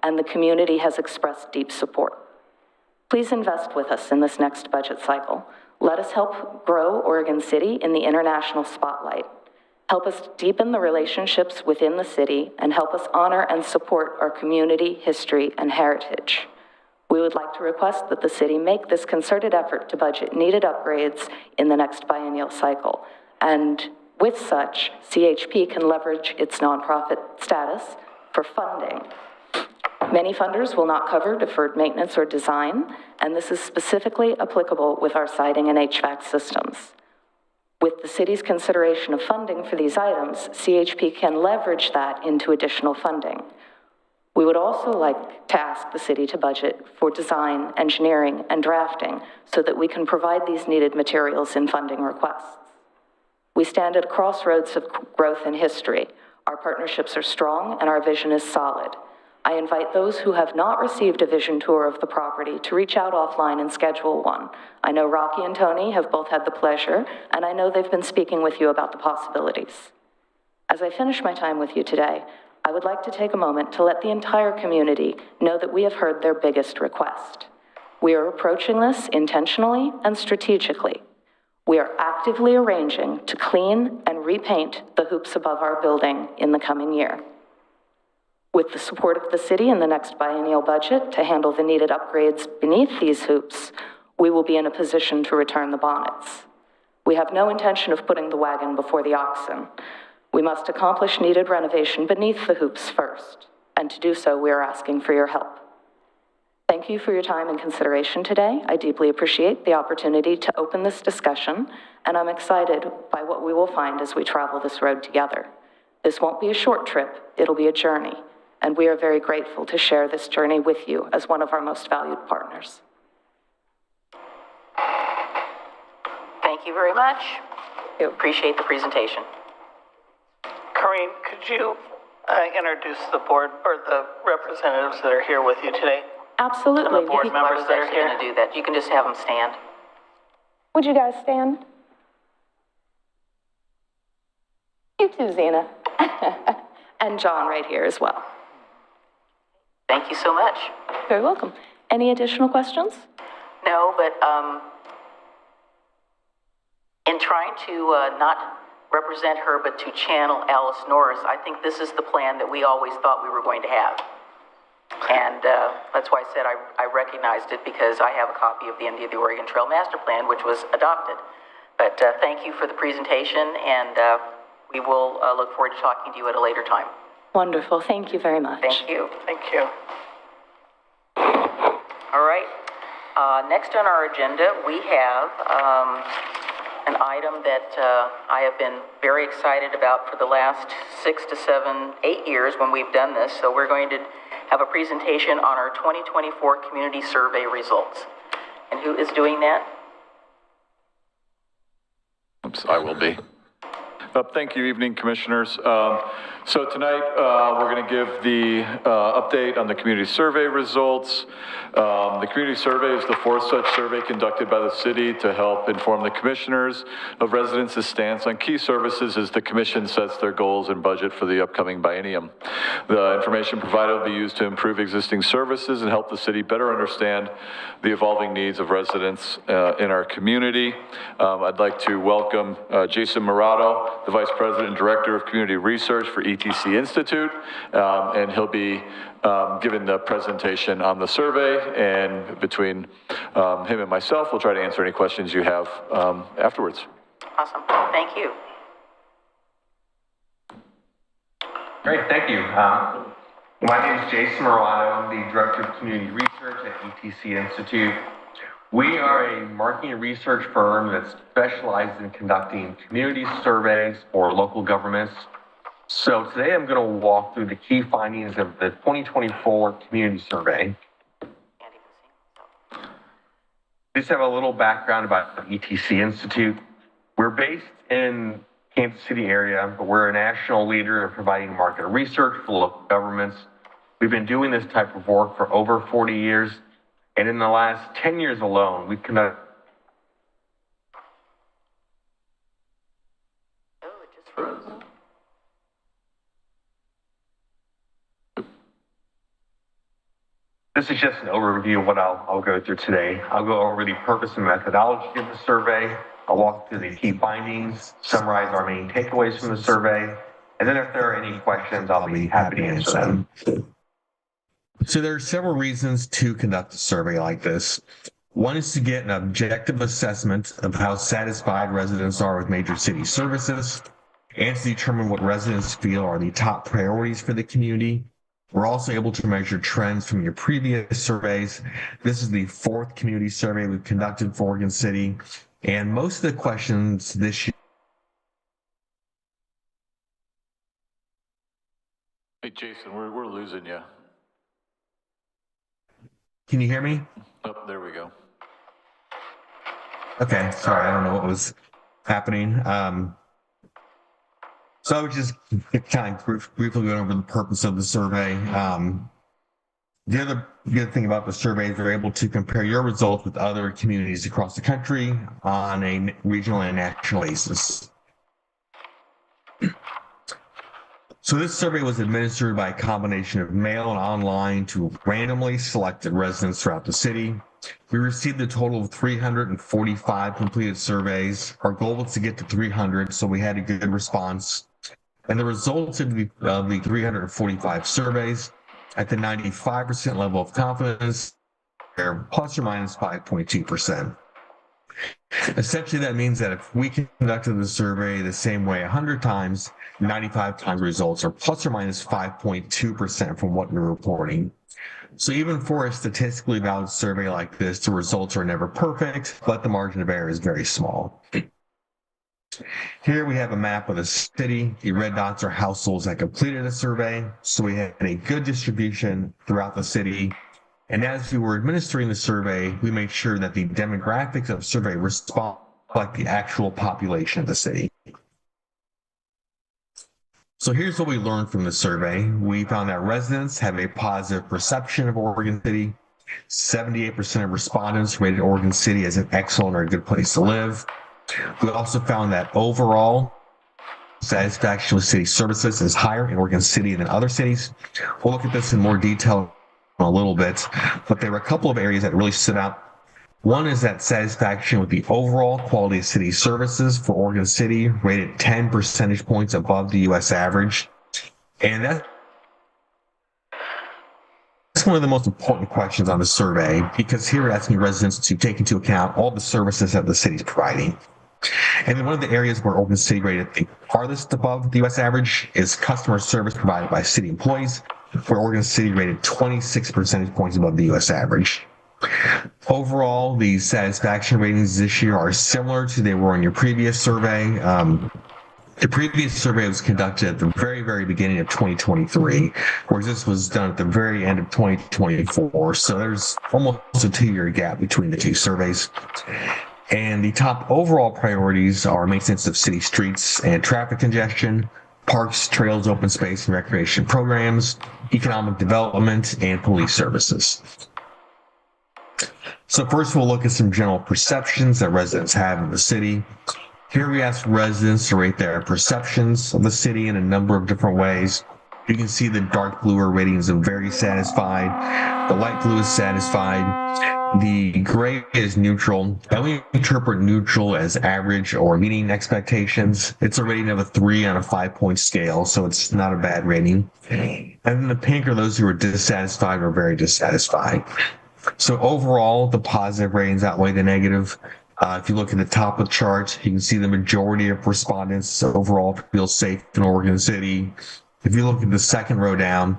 and the community has expressed deep support. Please invest with us in this next budget cycle. Let us help grow Oregon City in the international spotlight. Help us deepen the relationships within the city and help us honor and support our community, history, and heritage. We would like to request that the city make this concerted effort to budget needed upgrades in the next biennial cycle. And with such, CHP can leverage its nonprofit status for funding. Many funders will not cover deferred maintenance or design, and this is specifically applicable with our siding and HVAC systems. With the city's consideration of funding for these items, CHP can leverage that into additional funding. We would also like to ask the city to budget for design, engineering, and drafting so that we can provide these needed materials in funding requests. We stand at a crossroads of growth and history. Our partnerships are strong and our vision is solid. I invite those who have not received a vision tour of the property to reach out offline and schedule one. I know Rocky and Tony have both had the pleasure, and I know they've been speaking with you about the possibilities. As I finish my time with you today, I would like to take a moment to let the entire community know that we have heard their biggest request. We are approaching this intentionally and strategically. We are actively arranging to clean and repaint the hoops above our building in the coming year. With the support of the city in the next biennial budget to handle the needed upgrades beneath these hoops, we will be in a position to return the bonnets. We have no intention of putting the wagon before the oxen. We must accomplish needed renovation beneath the hoops first, and to do so, we are asking for your help. Thank you for your time and consideration today. I deeply appreciate the opportunity to open this discussion, and I'm excited by what we will find as we travel this road together. This won't be a short trip, it'll be a journey, and we are very grateful to share this journey with you as one of our most valued partners. Thank you very much. I appreciate the presentation. Corrine, could you introduce the board or the representatives that are here with you today? Absolutely. And the board members that are here? Going to do that. You can just have them stand. Would you guys stand? You too, Zena. And John right here as well. Thank you so much. Very welcome. Any additional questions? No, but in trying to not represent her, but to channel Alice Norris, I think this is the plan that we always thought we were going to have. And that's why I said I recognized it, because I have a copy of the End of the Oregon Trail Master Plan, which was adopted. But thank you for the presentation, and we will look forward to talking to you at a later time. Wonderful. Thank you very much. Thank you. Thank you. All right. Next on our agenda, we have an item that I have been very excited about for the last 6 to 7, 8 years when we've done this. So we're going to have a presentation on our 2024 community survey results. And who is doing that? Oops, I will be. Thank you, evening commissioners. So tonight we're going to give the update on the community survey results. The community survey is the fourth such survey conducted by the city to help inform the commissioners of residents' stance on key services as the commission sets their goals and budget for the upcoming biennium. The information provided will be used to improve existing services and help the city better understand the evolving needs of residents in our community. I'd like to welcome Jason Morato, the Vice President and Director of Community Research for ETC Institute, and he'll be giving the presentation on the survey, and between him and myself, we'll try to answer any questions you have afterwards. Awesome, thank you. Great, thank you. My name is Jason Morato. I'm the Director of Community Research at ETC Institute. We are a marketing and research firm that specializes in conducting community surveys for local governments. So today I'm going to walk through the key findings of the 2024 community survey. Just have a little background about the ETC Institute. We're based in Kansas City area, but we're a national leader in providing market research for local governments. We've been doing this type of work for over 40 years. And in the last 10 years alone, we've conducted. Oh, it just froze. This is just an overview of what I'll go through today. I'll go over the purpose and methodology of the survey. I'll walk through the key findings, summarize our main takeaways from the survey, and then if there are any questions, I'll be happy to answer them. So there are several reasons to conduct a survey like this. One is to get an objective assessment of how satisfied residents are with major city services, and to determine what residents feel are the top priorities for the community. We're also able to measure trends from your previous surveys. This is the fourth community survey we've conducted for Oregon City, and most of the questions this year. Hey, Jason, we're losing you. Can you hear me? Oh, there we go. Okay, sorry, I don't know what was happening. So I was just kind of briefly going over the purpose of the survey. The other good thing about the survey is we're able to compare your results with other communities across the country on a regional and national basis. So this survey was administered by a combination of mail and online to randomly selected residents throughout the city. We received a total of 345 completed surveys. Our goal was to get to 300, so we had a good response. And the results of the 345 surveys at the 95% level of confidence, they're plus or minus 5.2%. Essentially, that means that if we conducted the survey the same way 100 times, 95 times results are plus or minus 5.2% from what we're reporting. So even for a statistically valid survey like this, the results are never perfect, but the margin of error is very small. Here we have a map of the city. The red dots are households that completed a survey. So we had a good distribution throughout the city. And as we were administering the survey, we made sure that the demographics of survey response reflect the actual population of the city. So here's what we learned from the survey. We found that residents have a positive perception of Oregon City. 78% of respondents rated Oregon City as an excellent or a good place to live. We also found that overall satisfaction with city services is higher in Oregon City than other cities. We'll look at this in more detail in a little bit, but there were a couple of areas that really stood out. One is that satisfaction with the overall quality of city services for Oregon City rated 10 percentage points above the U.S. average. And that's one of the most important questions on the survey, because here we're asking residents to take into account all the services that the city is providing. And then one of the areas where Oregon City rated the farthest above the U.S. average is customer service provided by city employees, where Oregon City rated 26 percentage points above the U.S. average. Overall, the satisfaction ratings this year are similar to they were in your previous survey. The previous survey was conducted at the very, very beginning of 2023, whereas this was done at the very end of 2024. So there's almost a 2-year gap between the two surveys. And the top overall priorities are maintenance of city streets and traffic congestion, parks, trails, open space, and recreation programs, economic development, and police services. So first we'll look at some general perceptions that residents have of the city. Here we ask residents to rate their perceptions of the city in a number of different ways. You can see the dark blue are ratings of very satisfied, the light blue is satisfied, the gray is neutral, and we interpret neutral as average or meeting expectations. It's a rating of a 3 on a 5-point scale, so it's not a bad rating. And then the pink are those who are dissatisfied or very dissatisfied. So overall, the positive ratings outweigh the negative. If you look at the top of the chart, you can see the majority of respondents overall feel safe in Oregon City. If you look at the second row down,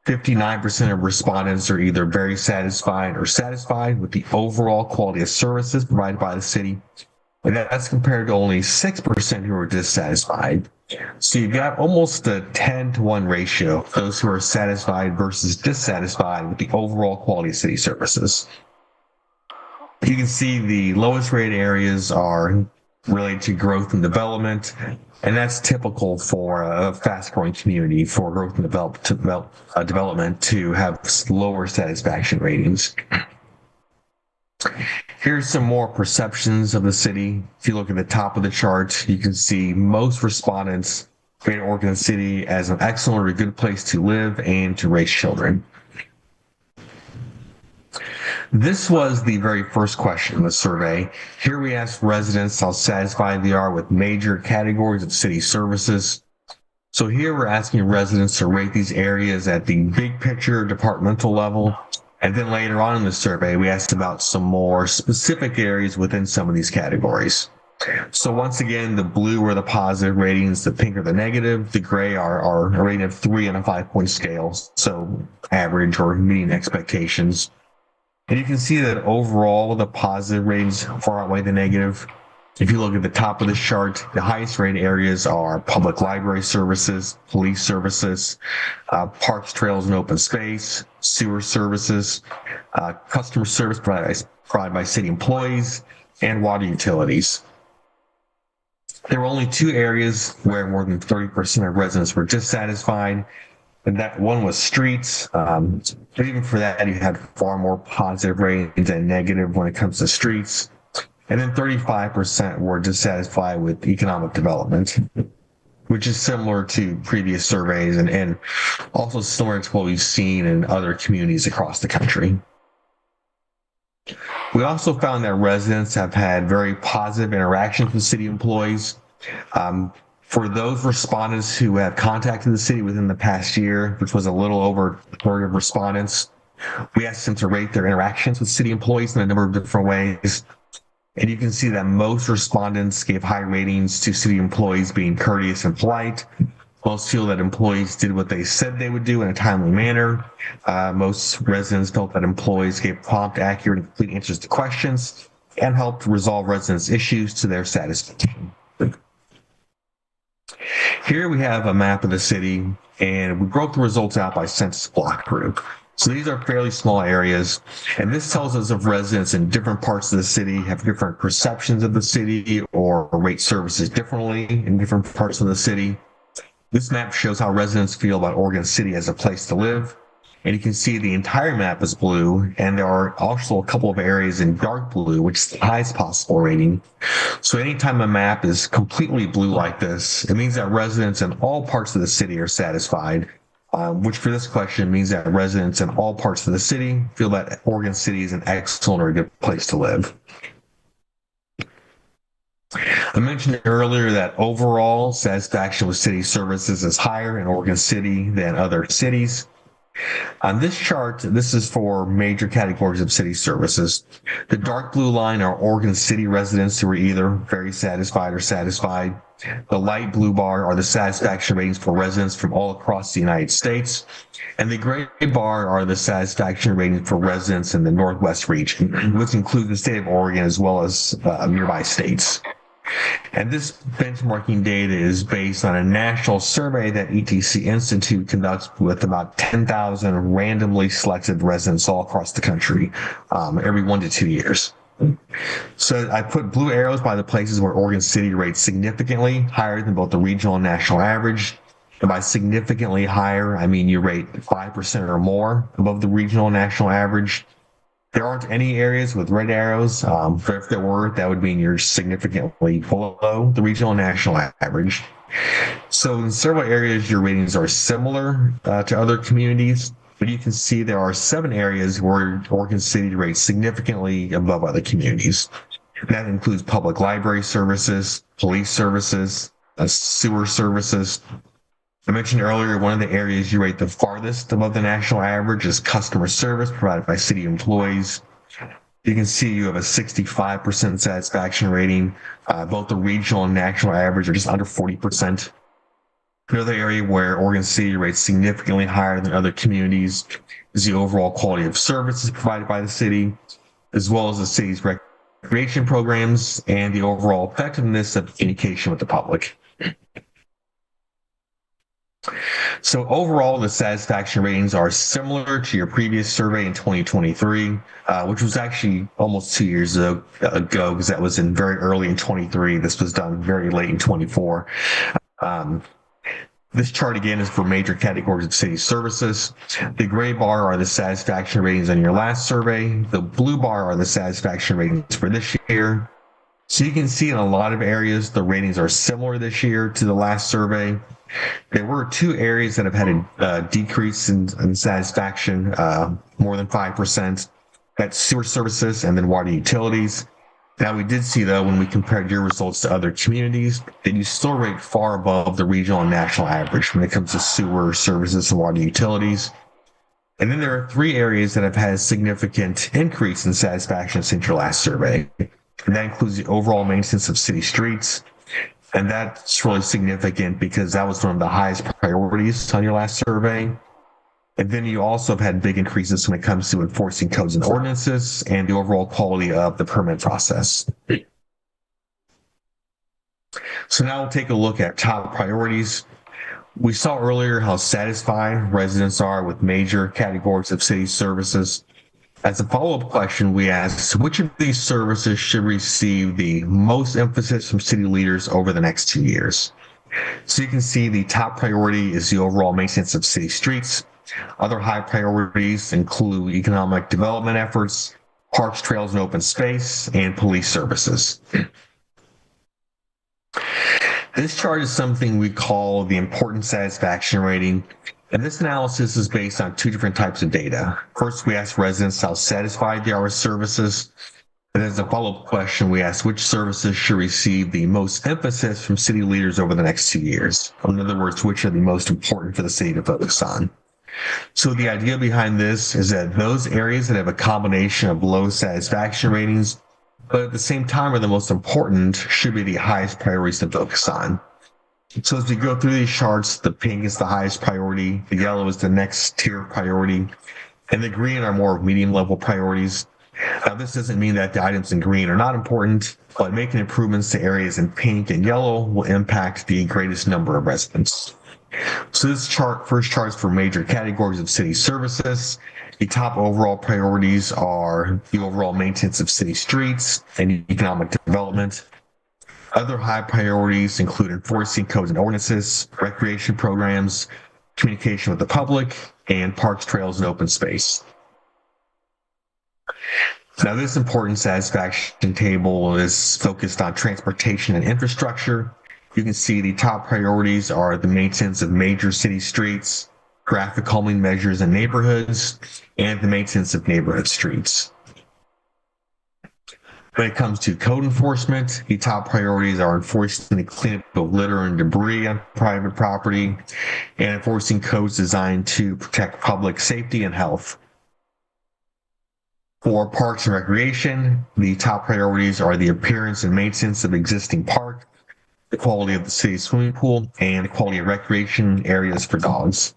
59% of respondents are either very satisfied or satisfied with the overall quality of services provided by the city. And that's compared to only 6% who are dissatisfied. So you've got almost a 10-to-1 ratio of those who are satisfied versus dissatisfied with the overall quality of city services. You can see the lowest rated areas are related to growth and development, and that's typical for a fast-growing community for growth and development to have lower satisfaction ratings. Here's some more perceptions of the city. If you look at the top of the chart, you can see most respondents rate Oregon City as an excellent or a good place to live and to raise children. This was the very first question in the survey. Here we asked residents how satisfied they are with major categories of city services. So here we're asking residents to rate these areas at the big picture departmental level. And then later on in the survey, we asked about some more specific areas within some of these categories. So once again, the blue are the positive ratings, the pink are the negative, the gray are a rating of 3 on a 5-point scale, so average or meeting expectations. And you can see that overall the positive ratings far outweigh the negative. If you look at the top of the chart, the highest rated areas are public library services, police services, parks, trails, and open space, sewer services, customer service provided by city employees, and water utilities. There were only 2 areas where more than 30% of residents were dissatisfied, and that one was streets. But even for that, you had far more positive ratings than negative when it comes to streets. And then 35% were dissatisfied with economic development, which is similar to previous surveys and also similar to what we've seen in other communities across the country. We also found that residents have had very positive interactions with city employees. For those respondents who have contacted the city within the past year, which was a little over a third of respondents, we asked them to rate their interactions with city employees in a number of different ways. And you can see that most respondents gave high ratings to city employees being courteous and polite. Most feel that employees did what they said they would do in a timely manner. Most residents felt that employees gave prompt, accurate, and complete answers to questions and helped resolve residents' issues to their satisfaction. Here we have a map of the city, and we broke the results out by census block group. So these are fairly small areas, and this tells us if residents in different parts of the city have different perceptions of the city or rate services differently in different parts of the city. This map shows how residents feel about Oregon City as a place to live, and you can see the entire map is blue, and there are also a couple of areas in dark blue, which is the highest possible rating. So anytime a map is completely blue like this, it means that residents in all parts of the city are satisfied, which for this question means that residents in all parts of the city feel that Oregon City is an excellent or a good place to live. I mentioned earlier that overall satisfaction with city services is higher in Oregon City than other cities. On this chart, this is for major categories of city services. The dark blue line are Oregon City residents who are either very satisfied or satisfied. The light blue bar are the satisfaction ratings for residents from all across the United States. And the gray bar are the satisfaction ratings for residents in the Northwest region, which includes the state of Oregon as well as nearby states. And this benchmarking data is based on a national survey that ETC Institute conducts with about 10,000 randomly selected residents all across the country every 1 to 2 years. So I put blue arrows by the places where Oregon City rates significantly higher than both the regional and national average. And by significantly higher, I mean you rate 5% or more above the regional and national average. There aren't any areas with red arrows. If there were, that would mean you're significantly below the regional and national average. So in several areas, your ratings are similar to other communities, but you can see there are 7 areas where Oregon City rates significantly above other communities. That includes public library services, police services, sewer services. I mentioned earlier, one of the areas you rate the farthest above the national average is customer service provided by city employees. You can see you have a 65% satisfaction rating. Both the regional and national average are just under 40%. Another area where Oregon City rates significantly higher than other communities is the overall quality of services provided by the city, as well as the city's recreation programs and the overall effectiveness of communication with the public. So overall, the satisfaction ratings are similar to your previous survey in 2023, which was actually almost 2 years ago, because that was in very early in 23. This was done very late in 24. This chart again is for major categories of city services. The gray bar are the satisfaction ratings on your last survey. The blue bar are the satisfaction ratings for this year. So you can see in a lot of areas, the ratings are similar this year to the last survey. There were 2 areas that have had a decrease in satisfaction, more than 5%. That's sewer services and then water utilities. Now, we did see, though, when we compared your results to other communities, that you still rate far above the regional and national average when it comes to sewer services and water utilities. And then there are 3 areas that have had a significant increase in satisfaction since your last survey. And that includes the overall maintenance of city streets. And that's really significant because that was one of the highest priorities on your last survey. And then you also have had big increases when it comes to enforcing codes and ordinances and the overall quality of the permit process. So now we'll take a look at top priorities. We saw earlier how satisfied residents are with major categories of city services. As a follow-up question, we asked, which of these services should receive the most emphasis from city leaders over the next 2 years? So you can see the top priority is the overall maintenance of city streets. Other high priorities include economic development efforts, parks, trails, and open space, and police services. This chart is something we call the important satisfaction rating. And this analysis is based on 2 different types of data. First, we ask residents how satisfied they are with services. And as a follow-up question, we ask which services should receive the most emphasis from city leaders over the next 2 years. In other words, which are the most important for the city to focus on. So the idea behind this is that those areas that have a combination of low satisfaction ratings, but at the same time are the most important, should be the highest priorities to focus on. So as we go through these charts, the pink is the highest priority, the yellow is the next tier priority, and the green are more medium level priorities. Now this doesn't mean that the items in green are not important, but making improvements to areas in pink and yellow will impact the greatest number of residents. So this first chart is for major categories of city services. The top overall priorities are the overall maintenance of city streets and economic development. Other high priorities include enforcing codes and ordinances, recreation programs, communication with the public, and parks, trails, and open space. Now, this important satisfaction table is focused on transportation and infrastructure. You can see the top priorities are the maintenance of major city streets, traffic calming measures in neighborhoods, and the maintenance of neighborhood streets. When it comes to code enforcement, the top priorities are enforcing the cleanup of litter and debris on private property and enforcing codes designed to protect public safety and health. For parks and recreation, the top priorities are the appearance and maintenance of existing parks, the quality of the city's swimming pool, and the quality of recreation areas for dogs.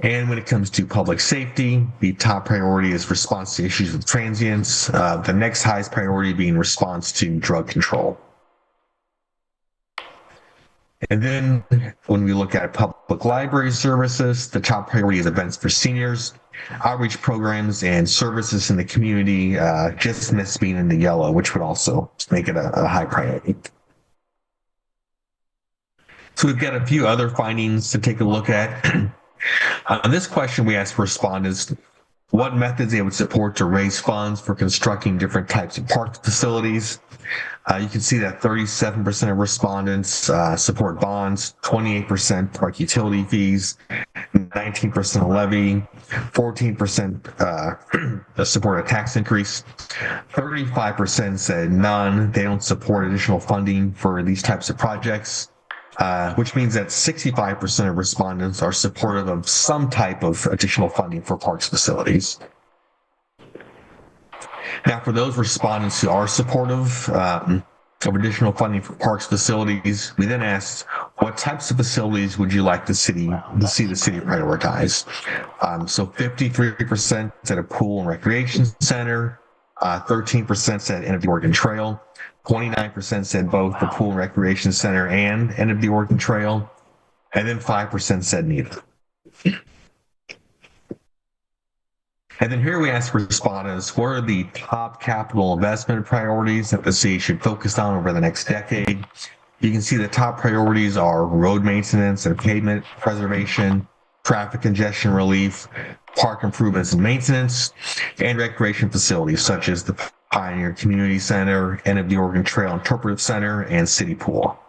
And when it comes to public safety, the top priority is response to issues with transients, the next highest priority being response to drug control. And then when we look at public library services, the top priority is events for seniors, outreach programs, and services in the community just miss being in the yellow, which would also make it a high priority. So we've got a few other findings to take a look at. On this question, we asked respondents what methods they would support to raise funds for constructing different types of park facilities. You can see that 37% of respondents support bonds, 28% park utility fees, 19% levy, 14% support a tax increase, 35% said none, they don't support additional funding for these types of projects. Which means that 65% of respondents are supportive of some type of additional funding for parks facilities. Now, for those respondents who are supportive of additional funding for parks facilities, we then asked, what types of facilities would you like to see the city prioritize? So 53% said a pool and recreation center, 13% said end of the Oregon Trail, 29% said both the pool and recreation center and end of the Oregon Trail, and then 5% said neither. And then here we ask respondents, what are the top capital investment priorities that the city should focus on over the next decade? You can see the top priorities are road maintenance and pavement preservation, traffic congestion relief, park improvements and maintenance, and recreation facilities such as the Pioneer Community Center, end of the Oregon Trail Interpretive Center, and City Pool.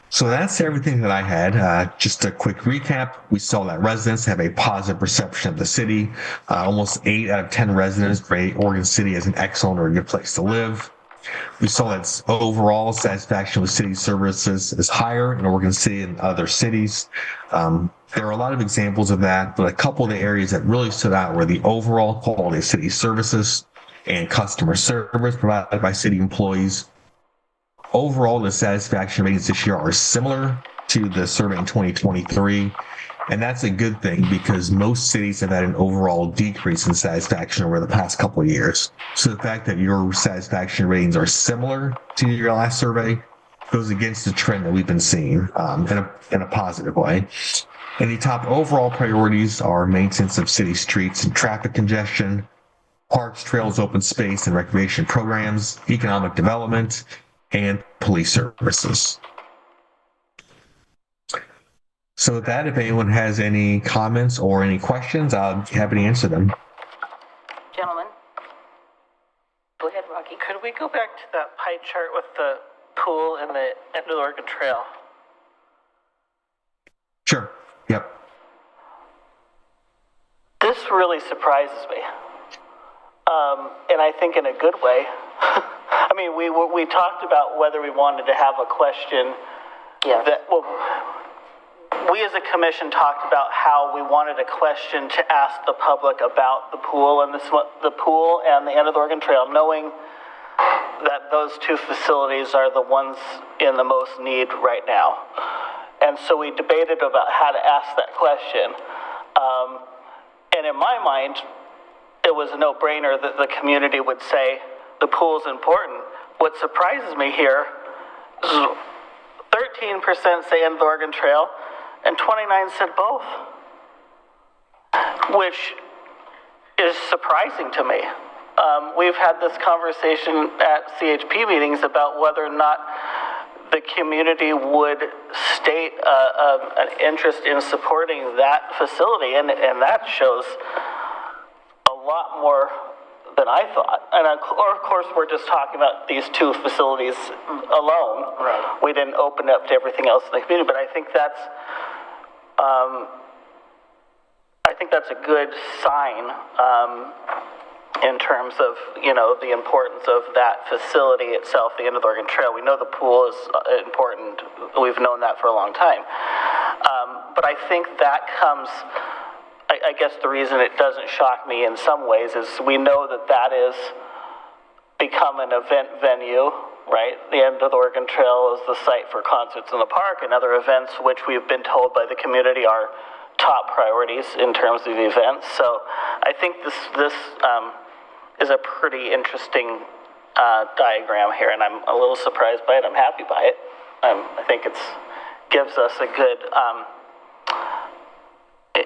So that's everything that I had. Just a quick recap. We saw that residents have a positive perception of the city. Almost 8 out of 10 residents rate Oregon City as an excellent or a good place to live. We saw that overall satisfaction with city services is higher in Oregon City than other cities. There are a lot of examples of that, but a couple of the areas that really stood out were the overall quality of city services and customer service provided by city employees. Overall, the satisfaction ratings this year are similar to the survey in 2023, and that's a good thing because most cities have had an overall decrease in satisfaction over the past couple of years. So the fact that your satisfaction ratings are similar to your last survey goes against the trend that we've been seeing in a positive way. And the top overall priorities are maintenance of city streets and traffic congestion, parks, trails, open space, and recreation programs, economic development, and police services. So with that, if anyone has any comments or any questions, I'll be happy to answer them. Gentlemen? Go ahead, Rocky. Could we go back to that pie chart with the pool and the end of the Oregon Trail? Sure. Yep. This really surprises me. And I think in a good way. I mean, we talked about whether we wanted to have a question. Yes. We as a commission talked about how we wanted a question to ask the public about the pool and the pool and the end of the Oregon Trail, knowing that those two facilities are the ones in the most need right now. And so we debated about how to ask that question. And in my mind, it was a no-brainer that the community would say the pool is important. What surprises me here is 13% say end of the Oregon Trail, and 29 said both, which is surprising to me. We've had this conversation at CHP meetings about whether or not the community would state an interest in supporting that facility, and that shows a lot more than I thought. And of course, we're just talking about these two facilities alone. Right. We didn't open up to everything else in the community, but I think that's a good sign in terms of, the importance of that facility itself, the end of the Oregon Trail. We know the pool is important. We've known that for a long time. But I think that comes, I guess the reason it doesn't shock me in some ways is we know that is become an event venue right? The end of the Oregon Trail is the site for concerts in the park and other events, which we've been told by the community are top priorities in terms of the events. So I think this is a pretty interesting diagram here, and I'm a little surprised by it. I'm happy by it. I think it gives us a good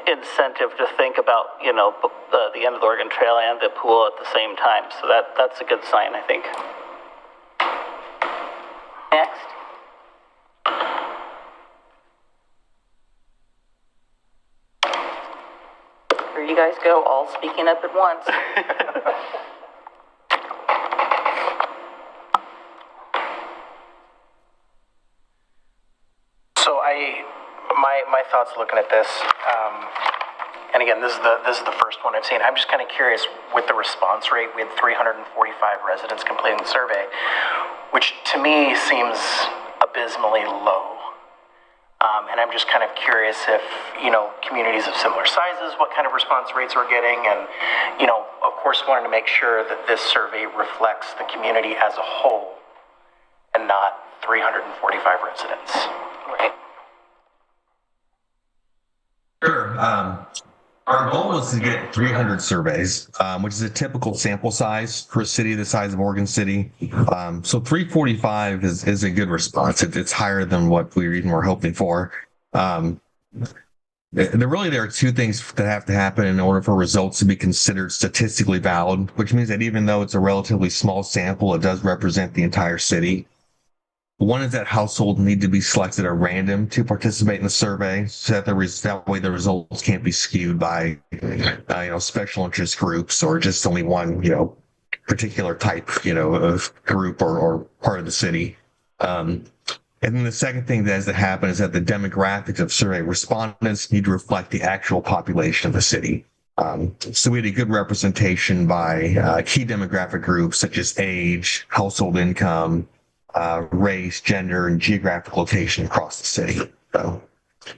incentive to think about, you know, the end of the Oregon Trail and the pool at the same time. So that's a good sign, I think. Next. Here you guys go, all speaking up at once. So my thoughts looking at this, and again, this is the first one I've seen. I'm just kind of curious with the response rate. We had 345 residents completing the survey, which to me seems abysmally low. And I'm just kind of curious if, you know, communities of similar sizes, what kind of response rates we're getting, and, you know, of course, wanting to make sure that this survey reflects the community as a whole and not 345 residents. Right. Sure. Our goal was to get 300 surveys, which is a typical sample size for a city the size of Oregon City. So 345 is a good response. It's higher than what we even were hoping for. There are two things that have to happen in order for results to be considered statistically valid, which means that even though it's a relatively small sample, it does represent the entire city. One is that households need to be selected at random to participate in the survey, so that way the results can't be skewed by, special interest groups or just only one, particular type, of group or part of the city. And then the second thing that has to happen is that the demographics of survey respondents need to reflect the actual population of the city. So we had a good representation by key demographic groups such as age, household income, race, gender, and geographic location across the city. So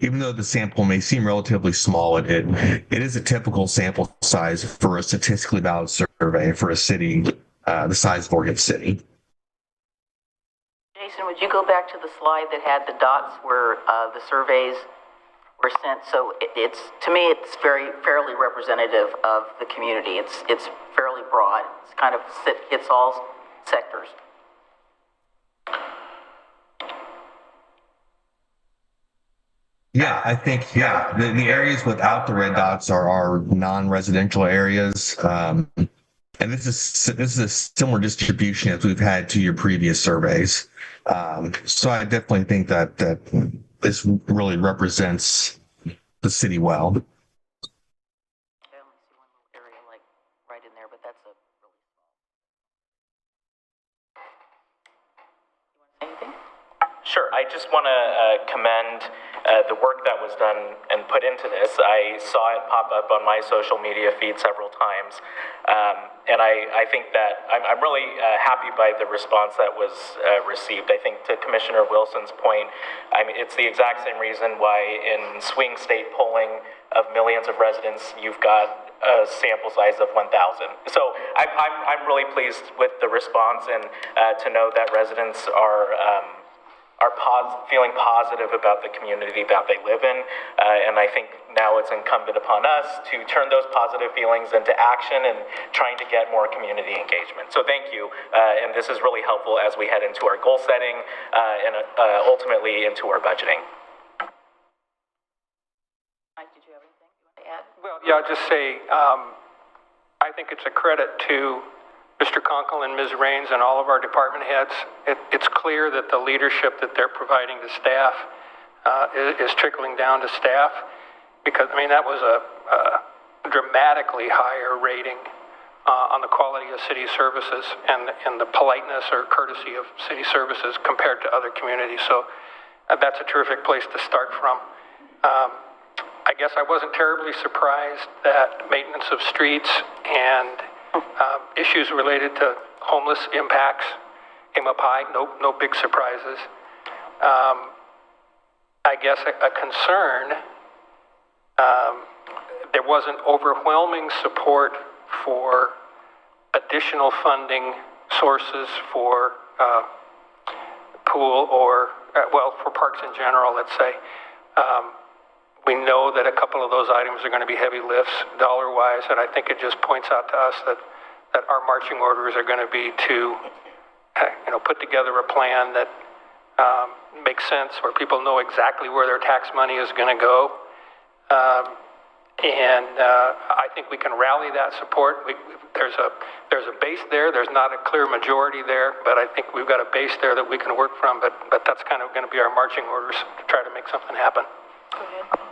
even though the sample may seem relatively small, it is a typical sample size for a statistically valid survey for a city the size of Oregon City. Jason, would you go back to the slide that had the dots where the surveys were sent? So it's to me, it's fairly representative of the community. It's fairly broad. It's kind of hits all sectors. Yeah, I think, the areas without the red dots are non-residential areas. And this is a similar distribution as we've had to your previous surveys. So I definitely think that this really represents the city well. I only see one little area like right in there, but that's a really small. You want to say anything? Sure. I just want to commend the work that was done and put into this. I saw it pop up on my social media feed several times, and I think that I'm really happy by the response that was received. I think to Commissioner Wilson's point, I mean, it's the exact same reason why in swing state polling of millions of residents, you've got a sample size of 1,000. So I'm really pleased with the response, and to know that residents are feeling positive about the community that they live in. And I think now it's incumbent upon us to turn those positive feelings into action and trying to get more community engagement. So thank you. And this is really helpful as we head into our goal setting and ultimately into our budgeting. Mike, did you have anything you want to add? Well, yeah, I'll just say, I think it's a credit to Mr. Kunkel and Ms. Raines and all of our department heads. It's clear that the leadership that they're providing to staff is trickling down to staff, because, I mean, that was a dramatically higher rating on the quality of city services and the politeness or courtesy of city services compared to other communities. So that's a terrific place to start from. I guess I wasn't terribly surprised that maintenance of streets and issues related to homeless impacts came up high. No big surprises. I guess a concern, there wasn't overwhelming support for additional funding sources for pool or, well, for parks in general, let's say. We know that a couple of those items are going to be heavy lifts dollar-wise, and I think it just points out to us that our marching orders are going to be to, put together a plan that makes sense, where people know exactly where their tax money is going to go. I think we can rally that support. There's a base there. There's not a clear majority there, but I think we've got a base there that we can work from. But that's kind of going to be our marching orders to try to make something happen. Go ahead.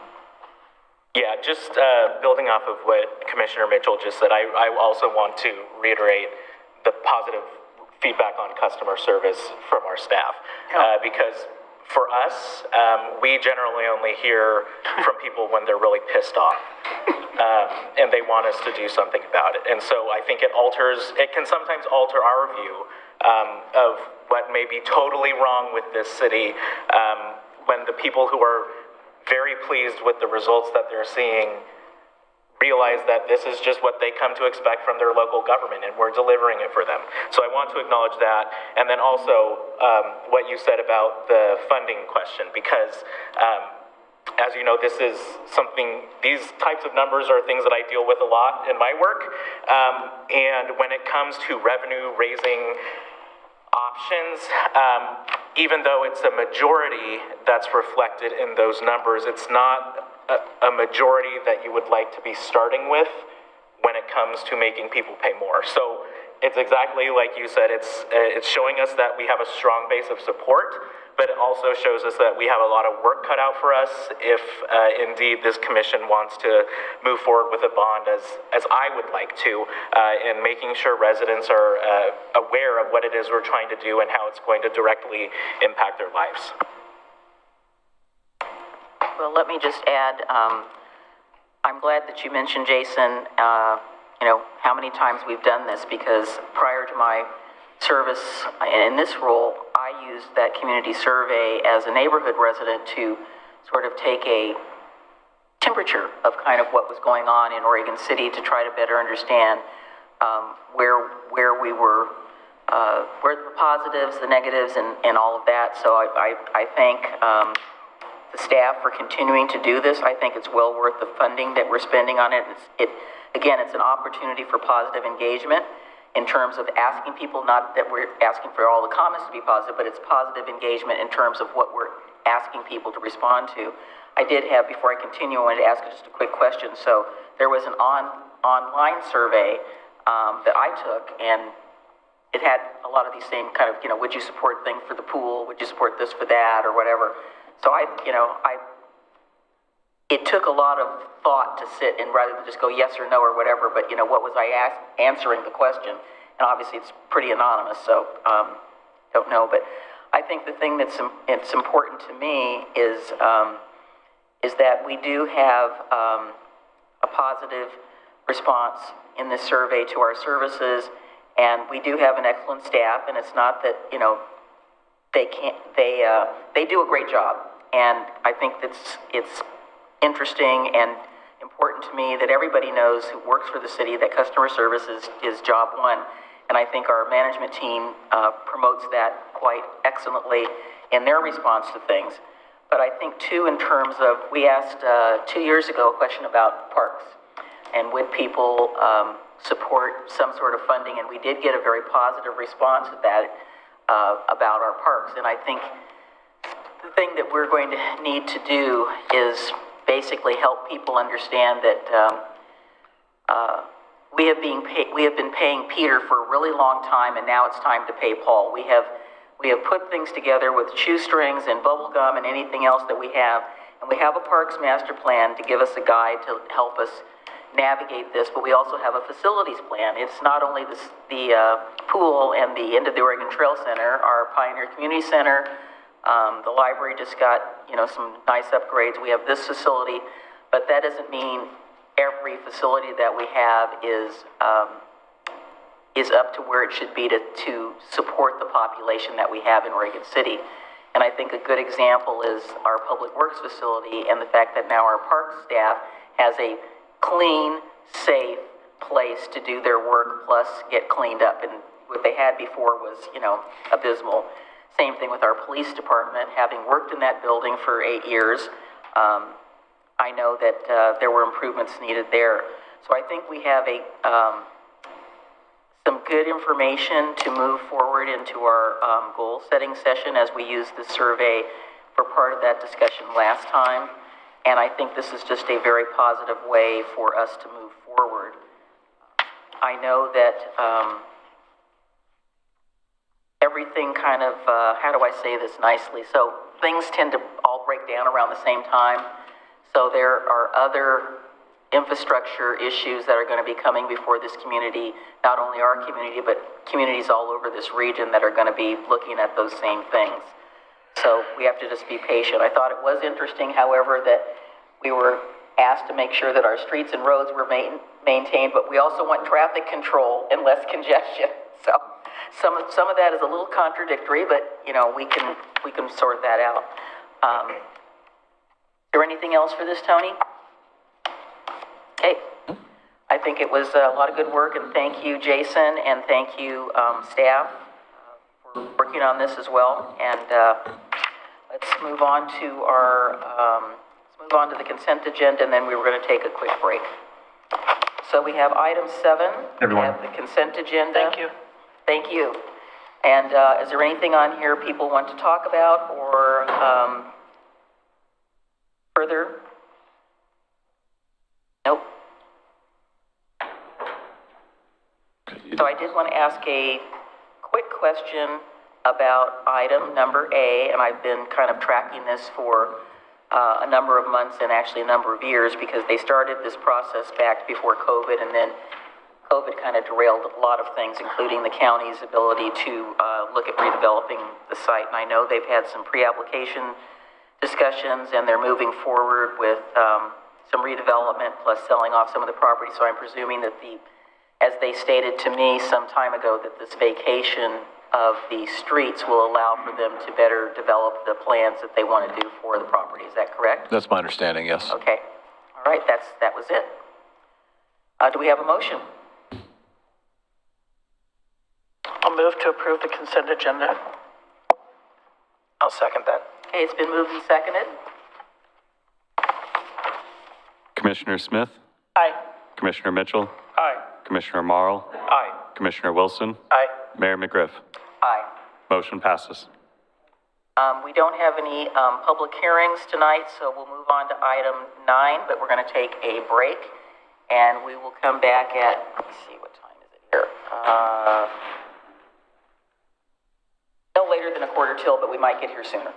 Yeah, just building off of what Commissioner Mitchell just said, I also want to reiterate the positive feedback on customer service from our staff, because for us, we generally only hear from people when they're really pissed off, and they want us to do something about it. And so I think it can sometimes alter our view of what may be totally wrong with this city, when the people who are very pleased with the results that they're seeing realize that this is just what they come to expect from their local government, and we're delivering it for them. So I want to acknowledge that. And then also what you said about the funding question, because as you know, this is something, these types of numbers are things that I deal with a lot in my work. And when it comes to revenue raising options, even though it's a majority that's reflected in those numbers, it's not a majority that you would like to be starting with when it comes to making people pay more. So it's exactly like you said, it's showing us that we have a strong base of support, but it also shows us that we have a lot of work cut out for us if indeed this commission wants to move forward with a bond as I would like to, in making sure residents are aware of what it is we're trying to do and how it's going to directly impact their lives. Well, let me just add, I'm glad that you mentioned, Jason, how many times we've done this, because prior to my service in this role, I used that community survey as a neighborhood resident to sort of take a temperature of kind of what was going on in Oregon City to try to better understand where we were, where the positives, the negatives, and all of that. So I thank the staff for continuing to do this. I think it's well worth the funding that we're spending on it. Again, it's an opportunity for positive engagement in terms of asking people, not that we're asking for all the comments to be positive, but it's positive engagement in terms of what we're asking people to respond to. I did have, before I continue, I wanted to ask just a quick question. So there was an online survey that I took, and it had a lot of these same kind of, would you support thing for the pool? Would you support this for that, or whatever? So it took a lot of thought to sit and rather than just go yes or no or whatever, but what was I answering the question? And obviously it's pretty anonymous, so don't know. But I think the thing it's important to me is that we do have a positive response in this survey to our services, and we do have an excellent staff. And it's not that they do a great job, and I think it's interesting and important to me that everybody knows who works for the city that customer service is job one. And I think our management team promotes that quite excellently in their response to things. But I think too, in terms of, we asked 2 years ago a question about parks and would people support some sort of funding, and we did get a very positive response to that about our parks. And I think the thing that we're going to need to do is basically help people understand that we have been paying Peter for a really long time, and now it's time to pay Paul. We have put things together with shoestrings and bubble gum and anything else that we have, and we have a parks master plan to give us a guide to help us navigate this, but we also have a facilities plan. It's not only the pool and the end of the Oregon Trail Center, our Pioneer Community Center. The library just got, some nice upgrades. We have this facility, but that doesn't mean every facility that we have is up to where it should be to support the population that we have in Oregon City. And I think a good example is our Public Works facility and the fact that now our parks staff has a clean, safe place to do their work plus get cleaned up. And what they had before was, abysmal. Same thing with our police department. Having worked in that building for 8 years, I know that there were improvements needed there. So I think we have some good information to move forward into our goal-setting session as we use the survey for part of that discussion last time. And I think this is just a very positive way for us to move forward. I know that everything kind of, how do I say this nicely? So things tend to all break down around the same time. So there are other infrastructure issues that are going to be coming before this community, not only our community, but communities all over this region that are going to be looking at those same things. So we have to just be patient. I thought it was interesting, however, that we were asked to make sure that our streets and roads were maintained, but we also want traffic control and less congestion. So some of that is a little contradictory, but you know, we can sort that out. Is there anything else for this, Tony? Okay. I think it was a lot of good work, and thank you, Jason, and thank you, staff, for working on this as well. And let's move on to the consent agenda, and then we were going to take a quick break. So we have item 7. Everyone. We have the consent agenda. Thank you. Thank you. And is there anything on here people want to talk about or further? Nope. So I did want to ask a quick question about item number A, and I've been kind of tracking this for a number of months and actually a number of years because they started this process back before COVID, and then COVID kind of derailed a lot of things, including the county's ability to look at redeveloping the site. And I know they've had some pre-application discussions, and they're moving forward with some redevelopment plus selling off some of the property. So I'm presuming that as they stated to me some time ago, that this vacation of the streets will allow for them to better develop the plans that they want to do for the property. Is that correct? That's my understanding, yes. Okay. All right, that was it. Do we have a motion? I'll move to approve the consent agenda. I'll second that. Okay, it's been moved and seconded. Commissioner Smith? Aye. Commissioner Mitchell? Aye. Commissioner Marl? Aye. Commissioner Wilson? Aye. Mayor McGriff? Aye. Motion passes. We don't have any public hearings tonight, so we'll move on to item 9, but we're going to take a break, and we will come back at, let me see, what time is it here? No later than a 1:45, but we might get here sooner.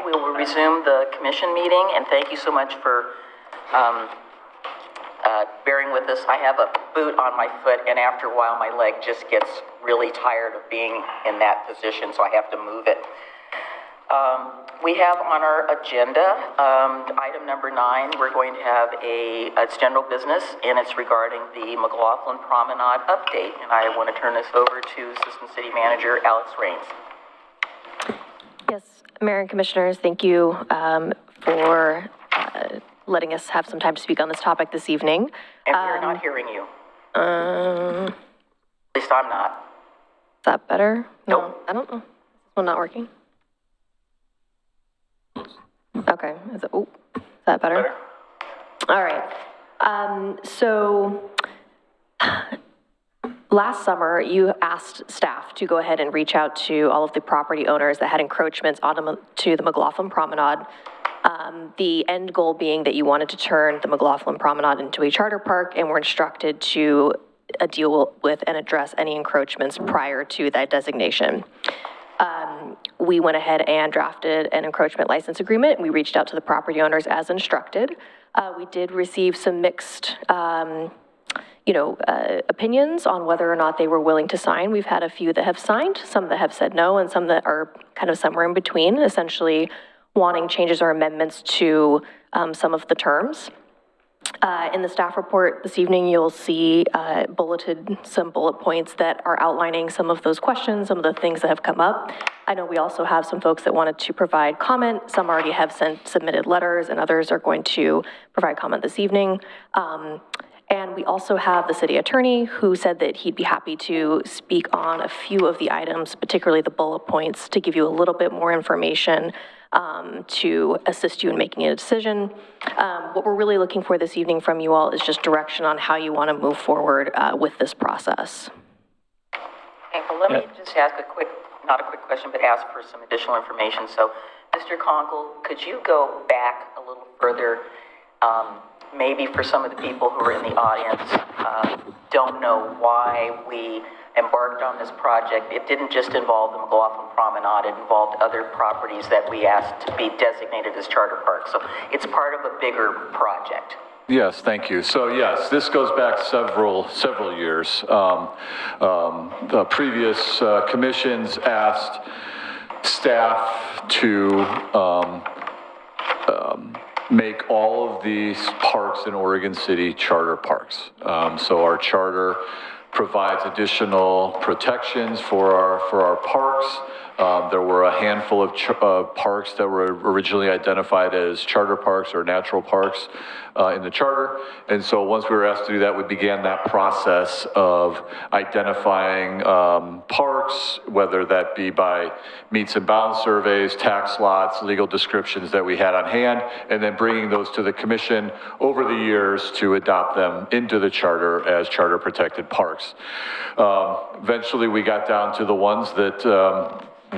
we will resume the commission meeting, and thank you so much for bearing with us. I have a boot on my foot, and after a while, my leg just gets really tired of being in that position, so I have to move it. We have on our agenda, item number 9, we're going to have it's general business, and it's regarding the McLoughlin Promenade update, and I want to turn this over to Assistant City Manager Alex Rains. Yes, Mayor and Commissioners, thank you for letting us have some time to speak on this topic this evening. And we're not hearing you. At least I'm not. Is that better? Nope. No, I don't know. Is this one not working? Okay, is that better? All right. So last summer, you asked staff to go ahead and reach out to all of the property owners that had encroachments onto the McLoughlin Promenade. The end goal being that you wanted to turn the McLoughlin Promenade into a charter park, and were instructed to deal with and address any encroachments prior to that designation. We went ahead and drafted an encroachment license agreement. We reached out to the property owners as instructed. We did receive some mixed opinions on whether or not they were willing to sign. We've had a few that have signed, some that have said no, and some that are kind of somewhere in between, essentially wanting changes or amendments to some of the terms. In the staff report this evening, you'll see bulleted some bullet points that are outlining some of those questions, some of the things that have come up. I know we also have some folks that wanted to provide comment. Some already have submitted letters, and others are going to provide comment this evening. And we also have the city attorney who said that he'd be happy to speak on a few of the items, particularly the bullet points, to give you a little bit more information to assist you in making a decision. What we're really looking for this evening from you all is just direction on how you want to move forward with this process. Okay, well, let me just ask not a quick question, but ask for some additional information. So, Mr. Conkle, could you go back a little further? Maybe for some of the people who are in the audience don't know why we embarked on this project. It didn't just involve the McLoughlin Promenade, it involved other properties that we asked to be designated as charter parks. So it's part of a bigger project. Yes, thank you. So yes, this goes back several years. The previous commissions asked staff to make all of these parks in Oregon City charter parks. So our charter provides additional protections for our parks. There were a handful of parks that were originally identified as charter parks or natural parks in the charter. And so once we were asked to do that, we began that process of identifying parks, whether that be by meets and bounds surveys, tax lots, legal descriptions that we had on hand, and then bringing those to the commission over the years to adopt them into the charter as charter protected parks. Eventually we got down to the ones that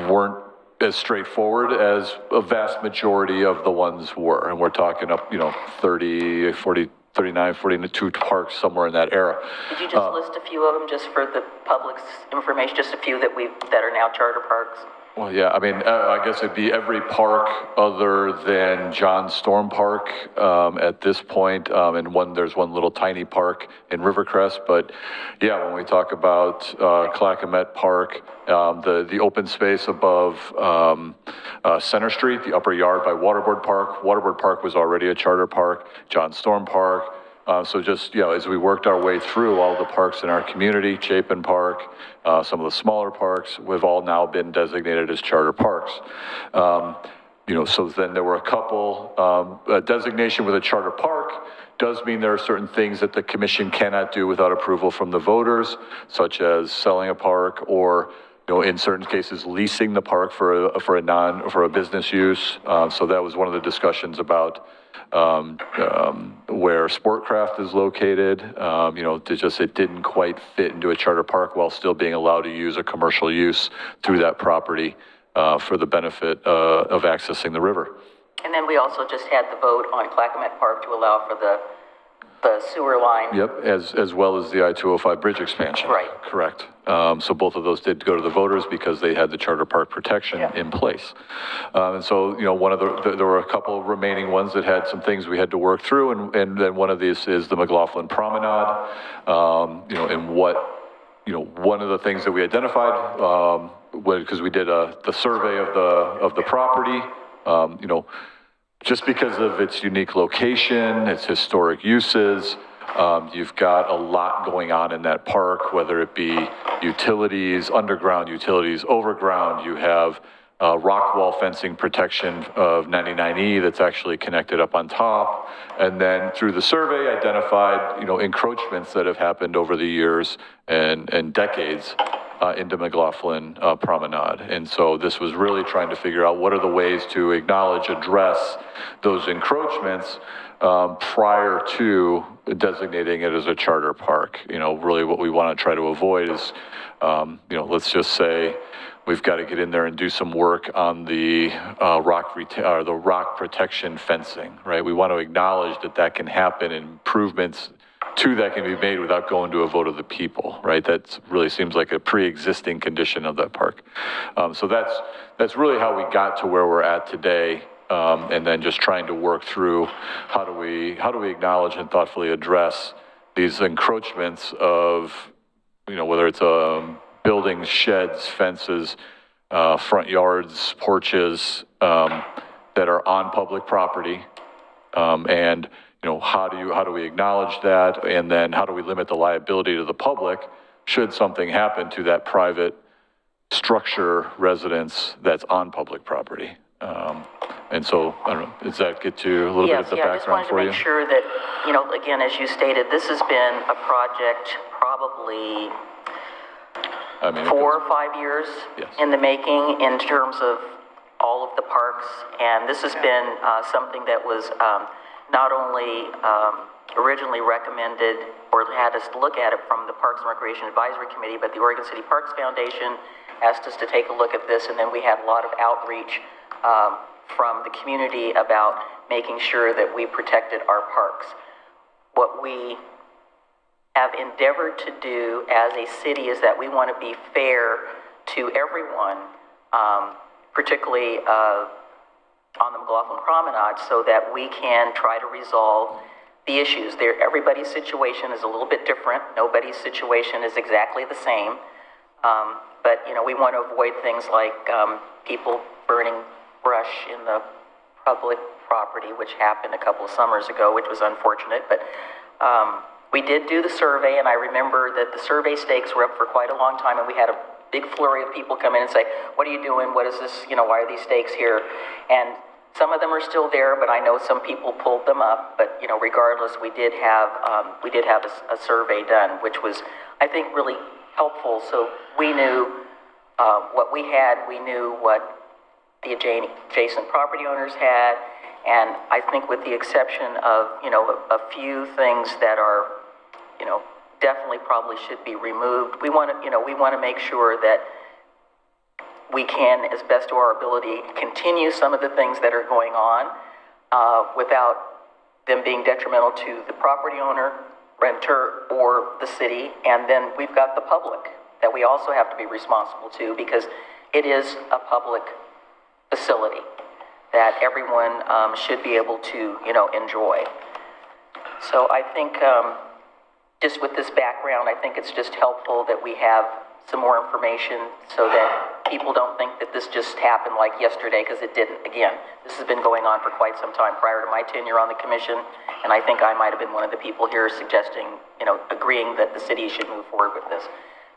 weren't as straightforward as a vast majority of the ones were. And we're talking up, 30, 40, 39, 42 parks, somewhere in that era. Could you just list a few of them just for the public's information, just a few that are now charter parks? Well, yeah, I mean, I guess it'd be every park other than John Storm Park at this point, and there's one little tiny park in Rivercrest. But yeah, when we talk about Clackamas Park, the open space above Center Street, the upper yard by Waterboard Park. Waterboard Park was already a charter park. John Storm Park. So just, as we worked our way through all the parks in our community, Chapin Park, some of the smaller parks, we've all now been designated as charter parks. So then there were a couple, a designation with a charter park does mean there are certain things that the commission cannot do without approval from the voters, such as selling a park or in certain cases, leasing the park for a business use. So that was one of the discussions about where Sportcraft is located. It didn't quite fit into a charter park while still being allowed to use a commercial use through that property for the benefit of accessing the river. And then we also just had the vote on Clackamas Park to allow for the sewer line. Yep, as well as the I-205 bridge expansion. Right. Correct. So both of those did go to the voters because they had the charter park protection in place. And so, there were a couple of remaining ones that had some things we had to work through, and then one of these is the McLoughlin Promenade, and one of the things that we identified, because we did the survey of the property, just because of its unique location, its historic uses, you've got a lot going on in that park, whether it be utilities, underground utilities, overground. You have rock wall fencing protection of 99E that's actually connected up on top. And then through the survey identified, encroachments that have happened over the years and decades into McLoughlin Promenade. And so this was really trying to figure out what are the ways to address those encroachments prior to designating it as a charter park. Really what we want to try to avoid is, let's just say we've got to get in there and do some work on the rock protection fencing, right? We want to acknowledge that can happen, and improvements to that can be made without going to a vote of the people, right? That really seems like a pre-existing condition of that park. So that's really how we got to where we're at today. And then just trying to work through how do we acknowledge and thoughtfully address these encroachments of, whether it's buildings, sheds, fences, front yards, porches that are on public property, and how do we acknowledge that, and then how do we limit the liability to the public should something happen to that private structure residence that's on public property. And so, I don't know, does that get to a little bit of the background for you? I just wanted to make sure that, again, as you stated, this has been a project probably 4 or 5 years in the making in terms of all of the parks. And this has been something that was not only originally recommended or had us look at it from the Parks and Recreation Advisory Committee, but the Oregon City Parks Foundation asked us to take a look at this, and then we had a lot of outreach from the community about making sure that we protected our parks. What we have endeavored to do as a city is that we want to be fair to everyone, particularly on the McLoughlin Promenade, so that we can try to resolve the issues. Everybody's situation is a little bit different. Nobody's situation is exactly the same. But we want to avoid things like people burning brush in the public property, which happened a couple of summers ago, which was unfortunate. But we did do the survey, and I remember that the survey stakes were up for quite a long time, and we had a big flurry of people come in and say, what are you doing? What is this? Why are these stakes here? And some of them are still there, but I know some people pulled them up. But regardless, we did have a survey done, which was, I think, really helpful. So we knew what we had. We knew what the adjacent property owners had, and I think with the exception of a few things that are definitely probably should be removed, we want to make sure that we can, as best to our ability, continue some of the things that are going on without them being detrimental to the property owner, renter, or the city. And then we've got the public that we also have to be responsible to, because it is a public facility that everyone should be able to, enjoy. So I think just with this background, I think it's just helpful that we have some more information so that people don't think that this just happened like yesterday, because it didn't. Again, this has been going on for quite some time prior to my tenure on the commission, and I think I might have been one of the people here suggesting, agreeing that the city should move forward with this.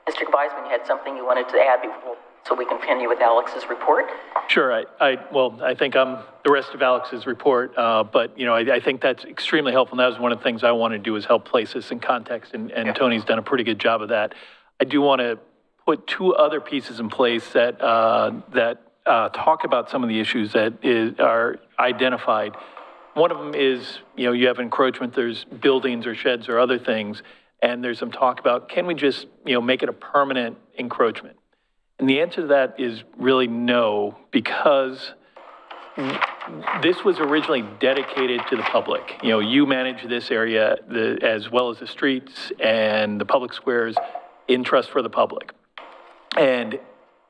Mr. Weisman, you had something you wanted to add before, so we can continue with Alex's report? Sure. I think I'm the rest of Alex's report, but I think that's extremely helpful. And that was one of the things I want to do, is help place this in context, and Tony's done a pretty good job of that. I do want to put 2 other pieces in place that talk about some of the issues that are identified. One of them is, you have encroachment, there's buildings or sheds or other things, and there's some talk about, can we just, make it a permanent encroachment? And the answer to that is really no, because this was originally dedicated to the public. You manage this area as well as the streets and the public squares. in trust for the public. And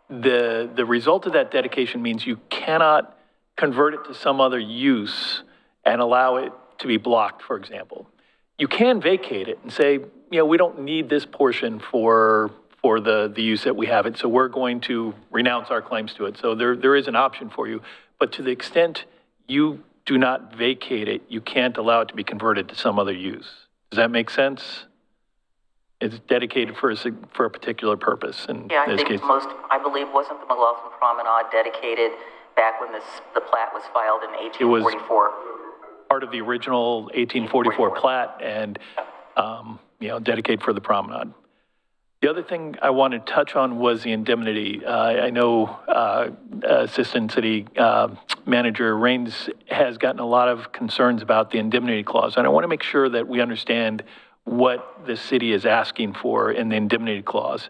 the result of that dedication means you cannot convert it to some other use and allow it to be blocked, for example. You can vacate it and say, we don't need this portion for the use that we have it, so we're going to renounce our claims to it. So there is an option for you. But to the extent you do not vacate it, you can't allow it to be converted to some other use. Does that make sense? It's dedicated for a particular purpose. And yeah, I think I believe, wasn't the McLoughlin Promenade dedicated back when the plat was filed in 1844? It was part of the original 1844 plat and, dedicated for the promenade. The other thing I wanted to touch on was the indemnity. I know Assistant City Manager Rains has gotten a lot of concerns about the indemnity clause, and I want to make sure that we understand what the city is asking for in the indemnity clause.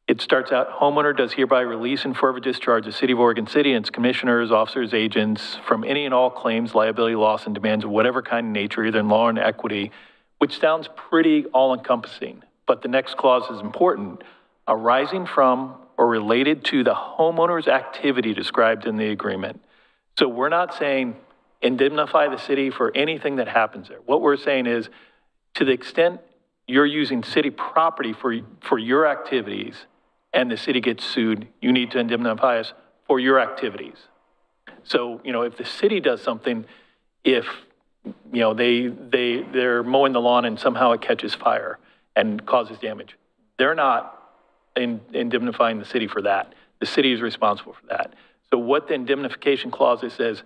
It starts out, homeowner does hereby release and forever discharge the City of Oregon City and its commissioners, officers, agents from any and all claims, liability, loss, and demands of whatever kind of nature, either in law or in equity, which sounds pretty all-encompassing. But the next clause is important, arising from or related to the homeowner's activity described in the agreement. So we're not saying indemnify the city for anything that happens there. What we're saying is, to the extent you're using city property for your activities and the city gets sued, you need to indemnify us for your activities. So, if the city does something, if, they're mowing the lawn and somehow it catches fire and causes damage, they're not indemnifying the city for that. The city is responsible for that. So what the indemnification clause says,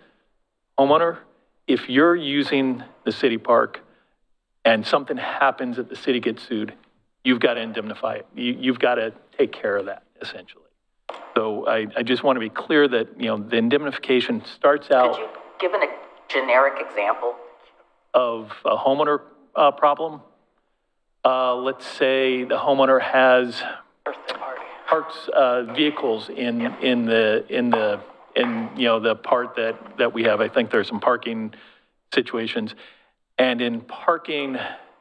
homeowner, if you're using the city park and something happens that the city gets sued, you've got to indemnify it. You've got to take care of that, essentially. So I just want to be clear that, the indemnification starts out... Could you give a generic example? Of a homeowner problem? Let's say the homeowner has parks vehicles in the part that we have. I think there's some parking situations. And in parking,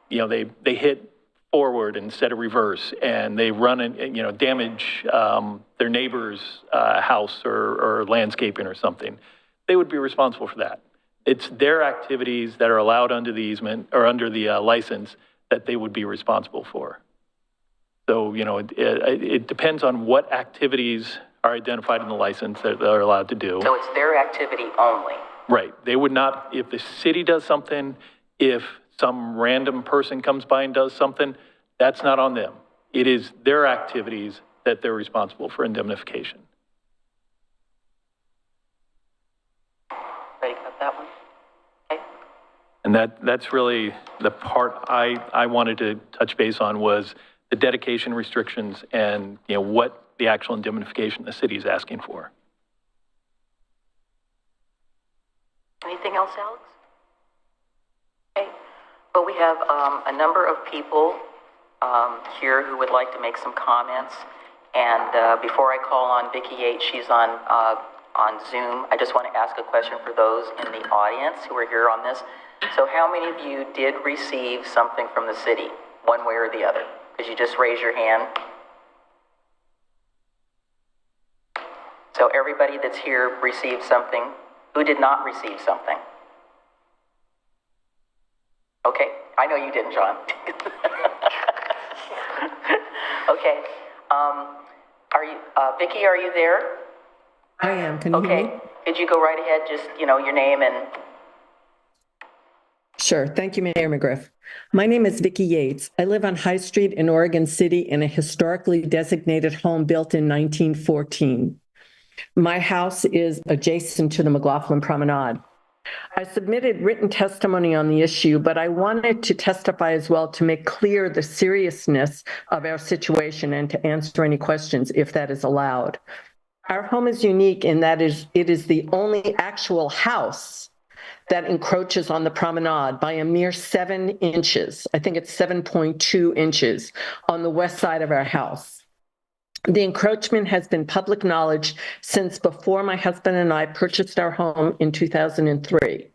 they hit forward instead of reverse, and they run and, damage their neighbor's house or landscaping or something. They would be responsible for that. It's their activities that are allowed under the easement or under the license that they would be responsible for. So, it depends on what activities are identified in the license that they're allowed to do. So it's their activity only? Right. They would not, if the city does something, if some random person comes by and does something, that's not on them. It is their activities that they're responsible for indemnification. Ready to cut that one? Okay. And that's really the part I wanted to touch base on, was the dedication restrictions and, what the actual indemnification the city is asking for. Anything else, Alex? Okay. Well, we have a number of people here who would like to make some comments. And before I call on Vicki Yates, she's on Zoom. I just want to ask a question for those in the audience who are here on this. So how many of you did receive something from the city, one way or the other? Could you just raise your hand? So everybody that's here received something. Who did not receive something? Okay, I know you didn't, John. Okay, are you, Vicki, are you there? I am, can you hear me? Could you go right ahead, just, your name and... Sure, thank you, Mayor McGriff. My name is Vicki Yates. I live on High Street in Oregon City in a historically designated home built in 1914. My house is adjacent to the McLoughlin Promenade. I submitted written testimony on the issue, but I wanted to testify as well to make clear the seriousness of our situation and to answer any questions if that is allowed. Our home is unique in that it is the only actual house that encroaches on the promenade by a mere 7 inches. I think it's 7.2 inches on the west side of our house. The encroachment has been public knowledge since before my husband and I purchased our home in 2003.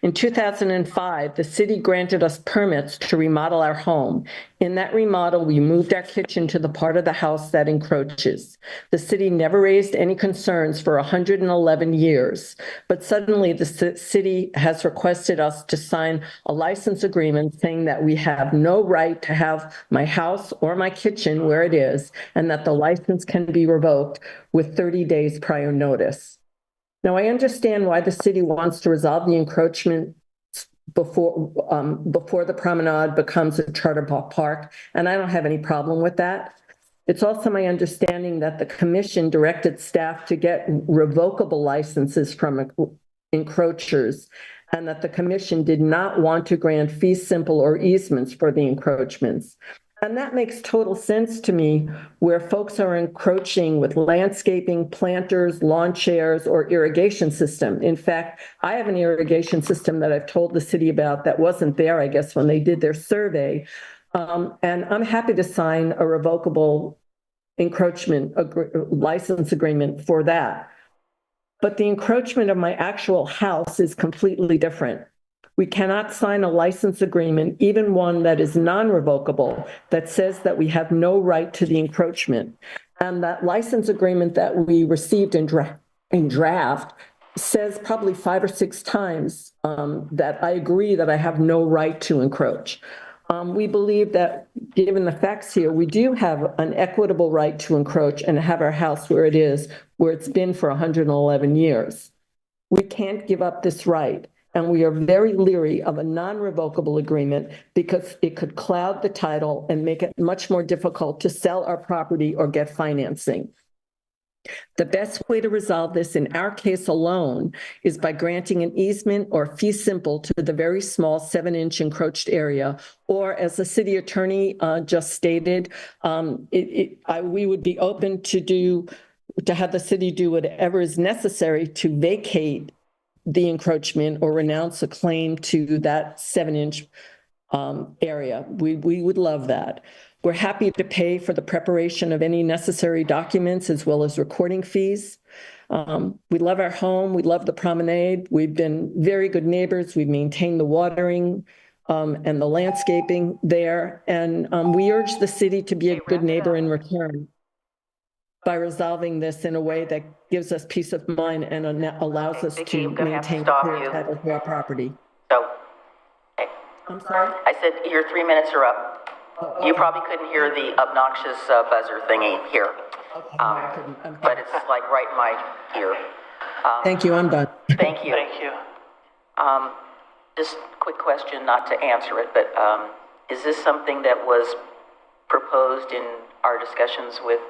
In 2005, the city granted us permits to remodel our home. In that remodel, we moved our kitchen to the part of the house that encroaches. The city never raised any concerns for 111 years, but suddenly the city has requested us to sign a license agreement saying that we have no right to have my house or my kitchen where it is, and that the license can be revoked with 30 days prior notice. Now, I understand why the city wants to resolve the encroachment before the promenade becomes a charter park, and I don't have any problem with that. It's also my understanding that the commission directed staff to get revocable licenses from encroachers, and that the commission did not want to grant fee simple or easements for the encroachments. And that makes total sense to me, where folks are encroaching with landscaping, planters, lawn chairs, or irrigation system. In fact, I have an irrigation system that I've told the city about that wasn't there, I guess, when they did their survey. And I'm happy to sign a revocable encroachment license agreement for that. But the encroachment of my actual house is completely different. We cannot sign a license agreement, even one that is non-revocable, that says that we have no right to the encroachment. And that license agreement that we received in draft says probably 5 or 6 times that I agree that I have no right to encroach. We believe that, given the facts here, we do have an equitable right to encroach and have our house where it is, where it's been for 111 years. We can't give up this right. And we are very leery of a non-revocable agreement because it could cloud the title and make it much more difficult to sell our property or get financing. The best way to resolve this in our case alone is by granting an easement or fee simple to the very small 7-inch encroached area, or as the city attorney just stated, we would be open to have the city do whatever is necessary to vacate the encroachment or renounce a claim to that 7-inch area. We would love that. We're happy to pay for the preparation of any necessary documents as well as recording fees. We love our home. We love the promenade. We've been very good neighbors. We've maintained the watering and the landscaping there. And we urge the city to be a good neighbor in return by resolving this in a way that gives us peace of mind and allows us to maintain clear title to our property. So, okay. I'm sorry? I said your 3 minutes are up. Oh, okay. You probably couldn't hear the obnoxious buzzer thingy here. Okay, no, I couldn't. But it's like right in my ear. Thank you, I'm done. Thank you. Thank you. Just quick question, not to answer it, but is this something that was proposed in our discussions with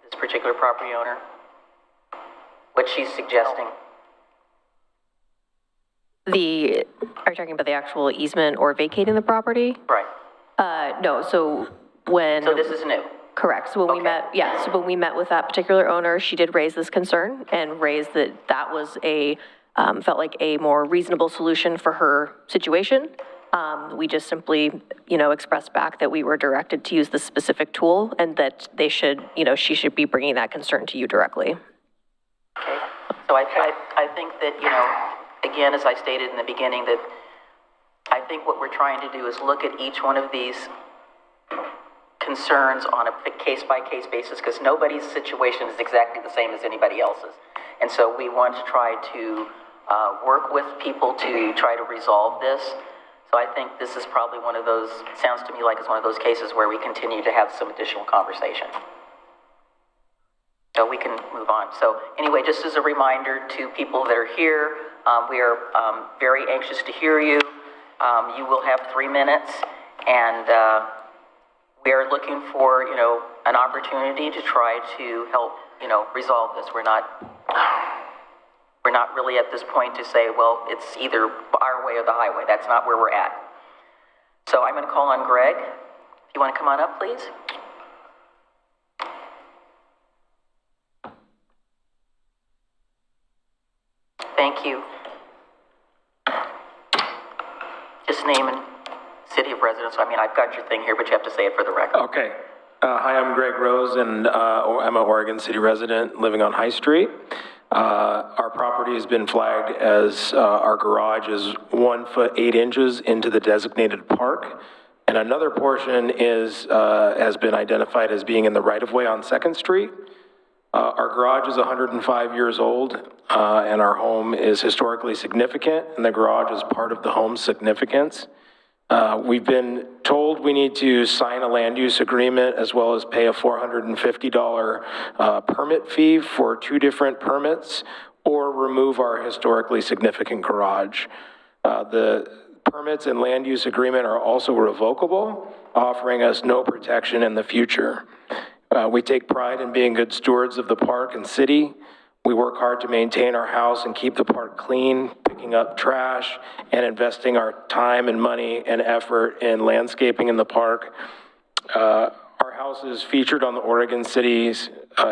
this particular property owner? What she's suggesting? Are you talking about the actual easement or vacating the property? Right. No, so this is new? Correct. So when when we met with that particular owner, she did raise this concern and raised that was felt like a more reasonable solution for her situation. We just simply, expressed back that we were directed to use this specific tool and that they should, she should be bringing that concern to you directly. Okay. So I think that, again, as I stated in the beginning, that I think what we're trying to do is look at each one of these concerns on a case-by-case basis, because nobody's situation is exactly the same as anybody else's. And so we want to try to work with people to try to resolve this. So I think this is probably one of those, sounds to me like it's one of those cases where we continue to have some additional conversation. So we can move on. So anyway, just as a reminder to people that are here, we are very anxious to hear you. You will have 3 minutes, and we are looking for, an opportunity to try to help, resolve this. We're not really at this point to say, well, it's either our way or the highway. That's not where we're at. So I'm going to call on Greg. If you want to come on up, please. Thank you. Just name and city of residence. I mean, I've got your thing here, but you have to say it for the record. Okay. Hi, I'm Greg Rose, and I'm an Oregon City resident living on High Street. Our property has been flagged as our garage is 1 foot 8 inches into the designated park. And another portion has been identified as being in the right-of-way on 2nd Street. Our garage is 105 years old, and our home is historically significant, and the garage is part of the home's significance. We've been told we need to sign a land use agreement as well as pay a $450 permit fee for 2 different permits or remove our historically significant garage. The permits and land use agreement are also revocable, offering us no protection in the future. We take pride in being good stewards of the park and city. We work hard to maintain our house and keep the park clean, picking up trash, and investing our time and money and effort in landscaping in the park. Our house is featured on the Oregon City's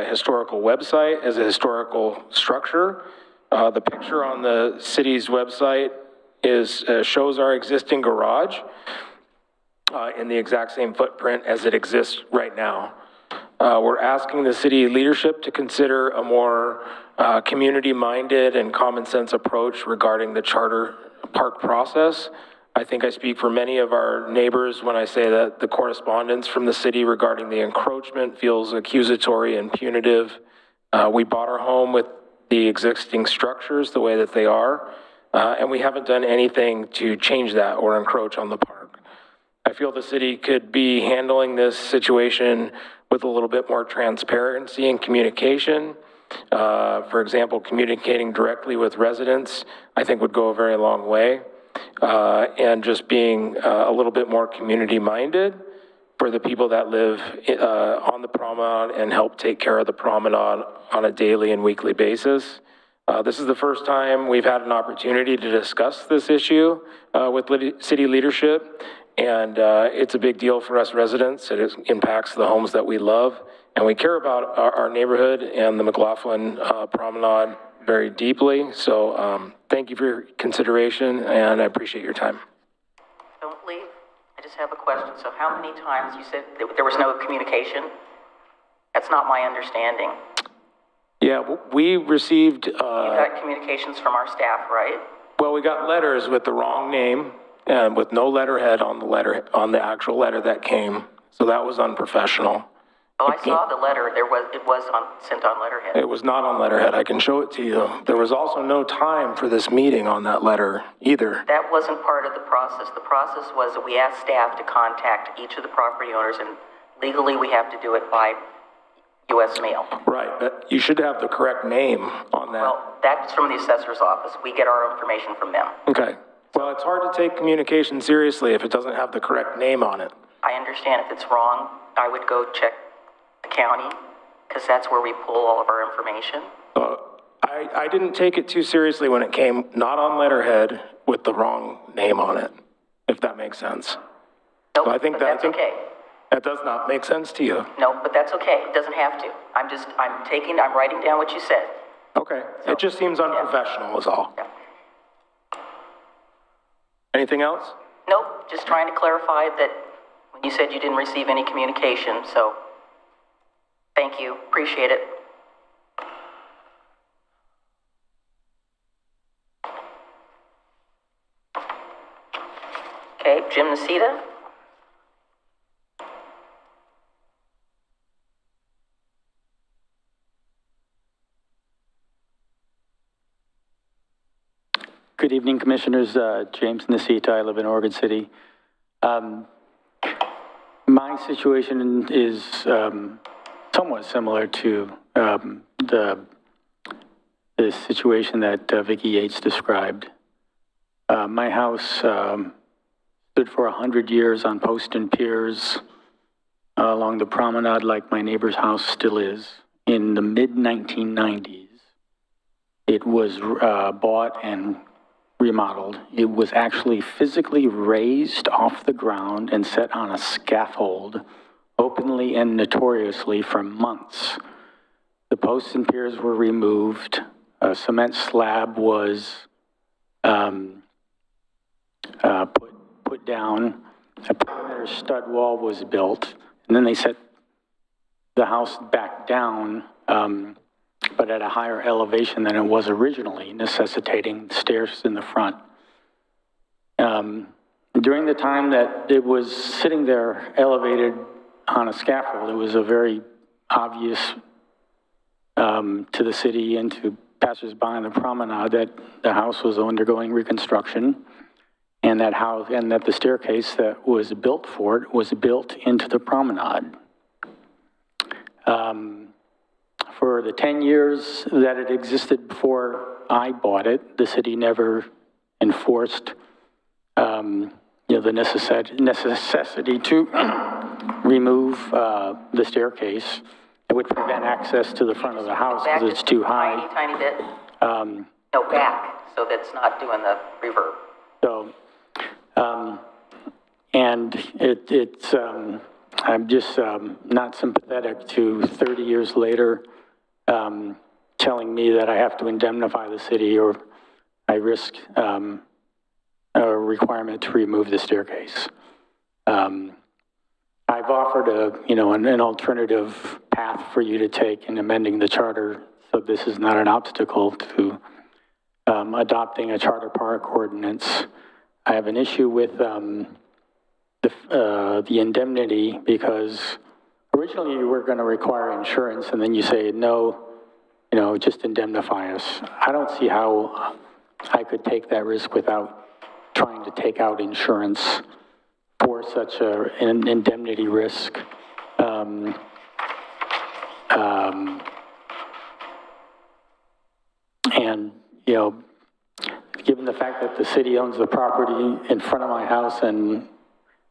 historical website as a historical structure. The picture on the city's website shows our existing garage in the exact same footprint as it exists right now. We're asking the city leadership to consider a more community-minded and common-sense approach regarding the charter park process. I think I speak for many of our neighbors when I say that the correspondence from the city regarding the encroachment feels accusatory and punitive. We bought our home with the existing structures the way that they are, and we haven't done anything to change that or encroach on the park. I feel the city could be handling this situation with a little bit more transparency and communication. For example, communicating directly with residents, I think would go a very long way. And just being a little bit more community-minded for the people that live on the promenade and help take care of the promenade on a daily and weekly basis. This is the first time we've had an opportunity to discuss this issue with city leadership. And it's a big deal for us residents. It impacts the homes that we love. And we care about our neighborhood and the McLoughlin Promenade very deeply. So thank you for your consideration, and I appreciate your time. Don't leave. I just have a question. So how many times you said that there was no communication? That's not my understanding. Yeah, we received... You got communications from our staff, right? Well, we got letters with the wrong name and with no letterhead on the actual letter that came. So that was unprofessional. Oh, I saw the letter. It was sent on letterhead. It was not on letterhead. I can show it to you. There was also no time for this meeting on that letter either. That wasn't part of the process. The process was that we asked staff to contact each of the property owners, and legally we have to do it by U.S. mail. Right, but you should have the correct name on that. Well, that's from the assessor's office. We get our information from them. Okay. Well, it's hard to take communication seriously if it doesn't have the correct name on it. I understand if it's wrong, I would go check the county, because that's where we pull all of our information. I didn't take it too seriously when it came not on letterhead with the wrong name on it, if that makes sense. Nope, so I think that's okay. That does not make sense to you. No, but that's okay. It doesn't have to. I'm writing down what you said. Okay. So, it just seems unprofessional is all. Yeah. Anything else? Nope, just trying to clarify that when you said you didn't receive any communication, so thank you, appreciate it. Okay, Jim Nacita. Good evening, Commissioners. James Nacita. I live in Oregon City. My situation is somewhat similar to the situation that Vicki Yates described. My house stood for 100 years on posts and piers along the promenade like my neighbor's house still is. In the mid-1990s, it was bought and remodeled. It was actually physically raised off the ground and set on a scaffold openly and notoriously for months. The posts and piers were removed. A cement slab was put down. A perimeter stud wall was built, and then they set the house back down but at a higher elevation than it was originally, necessitating stairs in the front. During the time that it was sitting there elevated on a scaffold, it was a very obvious to the city and to passersby on the promenade that the house was undergoing reconstruction, and that the staircase that was built for it was built into the promenade. For the 10 years that it existed before I bought it, the city never enforced the necessity to remove the staircase. It would prevent access to the front of the house because it's too high. Tiny bit. No, back, so that's not doing the reverb. So, and it's I'm just not sympathetic to 30 years later telling me that I have to indemnify the city or I risk a requirement to remove the staircase. I've offered an alternative path for you to take in amending the charter, so this is not an obstacle to adopting a charter park ordinance. I have an issue with the indemnity because originally you were going to require insurance, and then you say no, just indemnify us. I don't see how I could take that risk without trying to take out insurance for such an indemnity risk. And, given the fact that the city owns the property in front of my house, and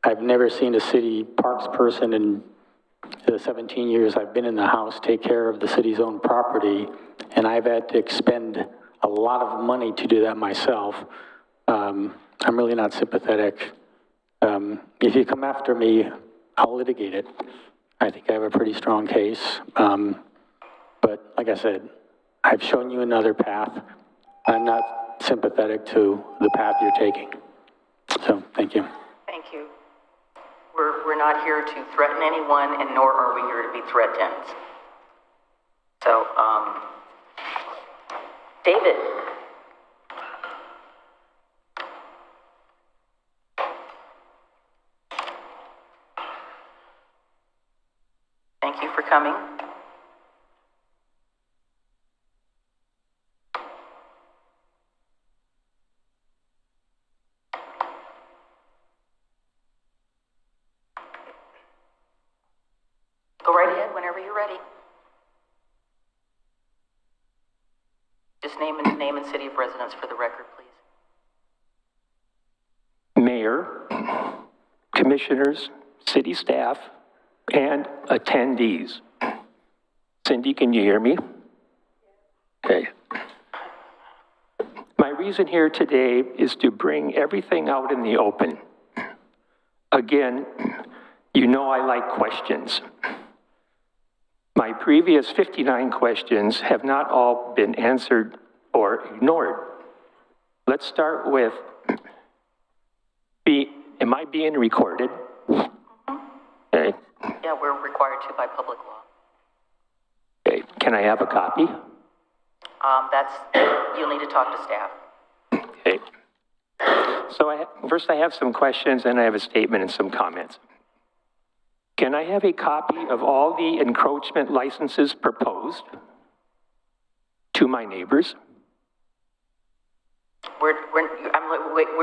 I've never seen a city parks person in the 17 years I've been in the house take care of the city's own property, and I've had to expend a lot of money to do that myself, I'm really not sympathetic. If you come after me, I'll litigate it. I think I have a pretty strong case. But like I said, I've shown you another path. I'm not sympathetic to the path you're taking. So, thank you. Thank you. We're not here to threaten anyone, and nor are we here to be threatened. So, David. Thank you for coming. Go right ahead whenever you're ready. Just name and city of residence for the record, please. Mayor, commissioners, city staff, and attendees. Cindy, can you hear me? Okay. My reason here today is to bring everything out in the open. Again, I like questions. My previous 59 questions have not all been answered or ignored. Let's start with, am I being recorded? Okay. Yeah, we're required to by public law. Okay, can I have a copy? You'll need to talk to staff. Okay. So first I have some questions and I have a statement and some comments. Can I have a copy of all the encroachment licenses proposed to my neighbors? We're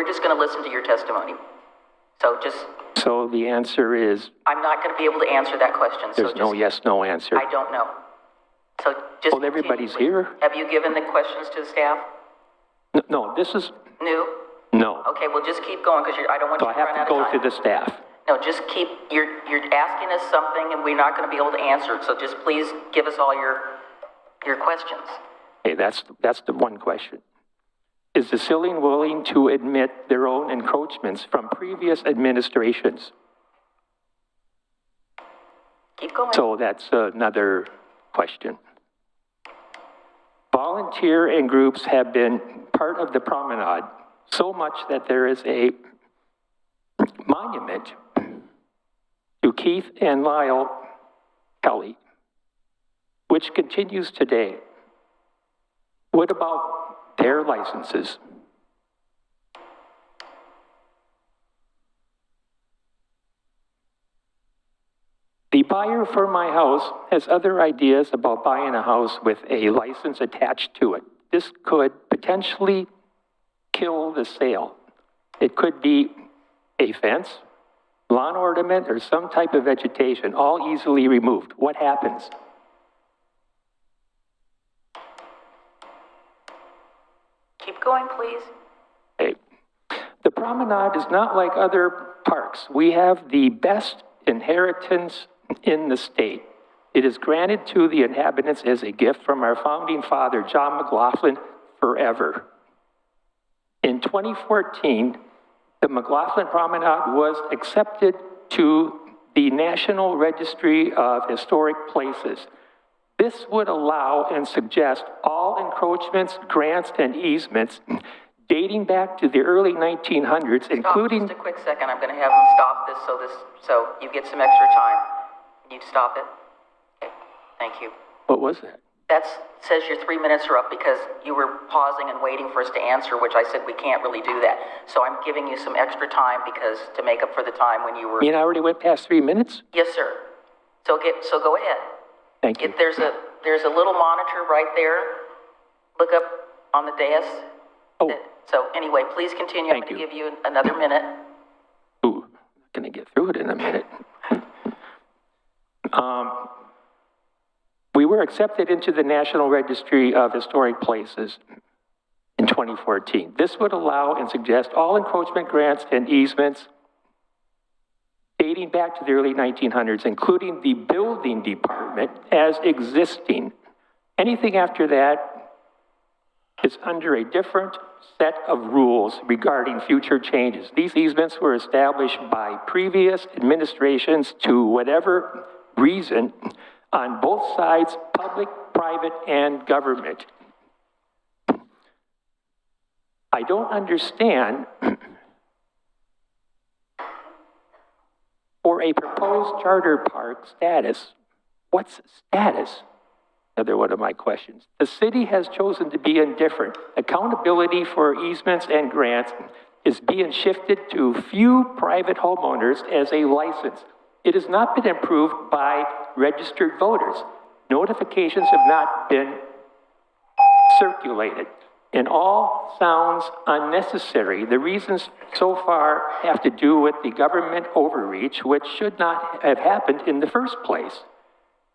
just going to listen to your testimony. So the answer is? I'm not going to be able to answer that question. There's no yes, no answer. I don't know. So just. Well, everybody's here. Have you given the questions to the staff? No, this is. New? No. Okay, well, just keep going because I don't want you to run out of time. So I have to go to the staff. No, just keep, you're asking us something and we're not going to be able to answer it. So just please give us all your questions. Okay, that's the one question. Is the city willing to admit their own encroachments from previous administrations? Keep going. So that's another question. Volunteer and groups have been part of the promenade so much that there is a monument to Keith and Lyle Kelly, which continues today. What about their licenses? The buyer for my house has other ideas about buying a house with a license attached to it. This could potentially kill the sale. It could be a fence, lawn ornament, or some type of vegetation, all easily removed. What happens? Keep going, please. Okay. The promenade is not like other parks. We have the best inheritance in the state. It is granted to the inhabitants as a gift from our founding father, John McLoughlin, forever. In 2014, the McLoughlin Promenade was accepted to the National Registry of Historic Places. This would allow and suggest all encroachments, grants, and easements dating back to the early 1900s, including... Just a quick second, I'm gonna have them stop this so you get some extra time. Can you stop it? Okay, thank you. What was that? That says your 3 minutes are up because you were pausing and waiting for us to answer, which I said we can't really do that. So I'm giving you some extra time because to make up for the time when you were... You mean I already went past 3 minutes? Yes, sir. So go ahead. Thank you. There's a little monitor right there. Look up on the dais. Oh. So anyway, please continue. I'm going to give you another minute. Ooh, I'm going to get through it in a minute. We were accepted into the National Registry of Historic Places in 2014. This would allow and suggest all encroachment grants and easements dating back to the early 1900s, including the building department as existing. Anything after that is under a different set of rules regarding future changes. These easements were established by previous administrations to whatever reason on both sides, public, private, and government. I don't understand for a proposed charter park status, what's status? Another one of my questions. The city has chosen to be indifferent. Accountability for easements and grants is being shifted to few private homeowners as a license. It has not been approved by registered voters. Notifications have not been circulated. And all sounds unnecessary. The reasons so far have to do with the government overreach, which should not have happened in the first place.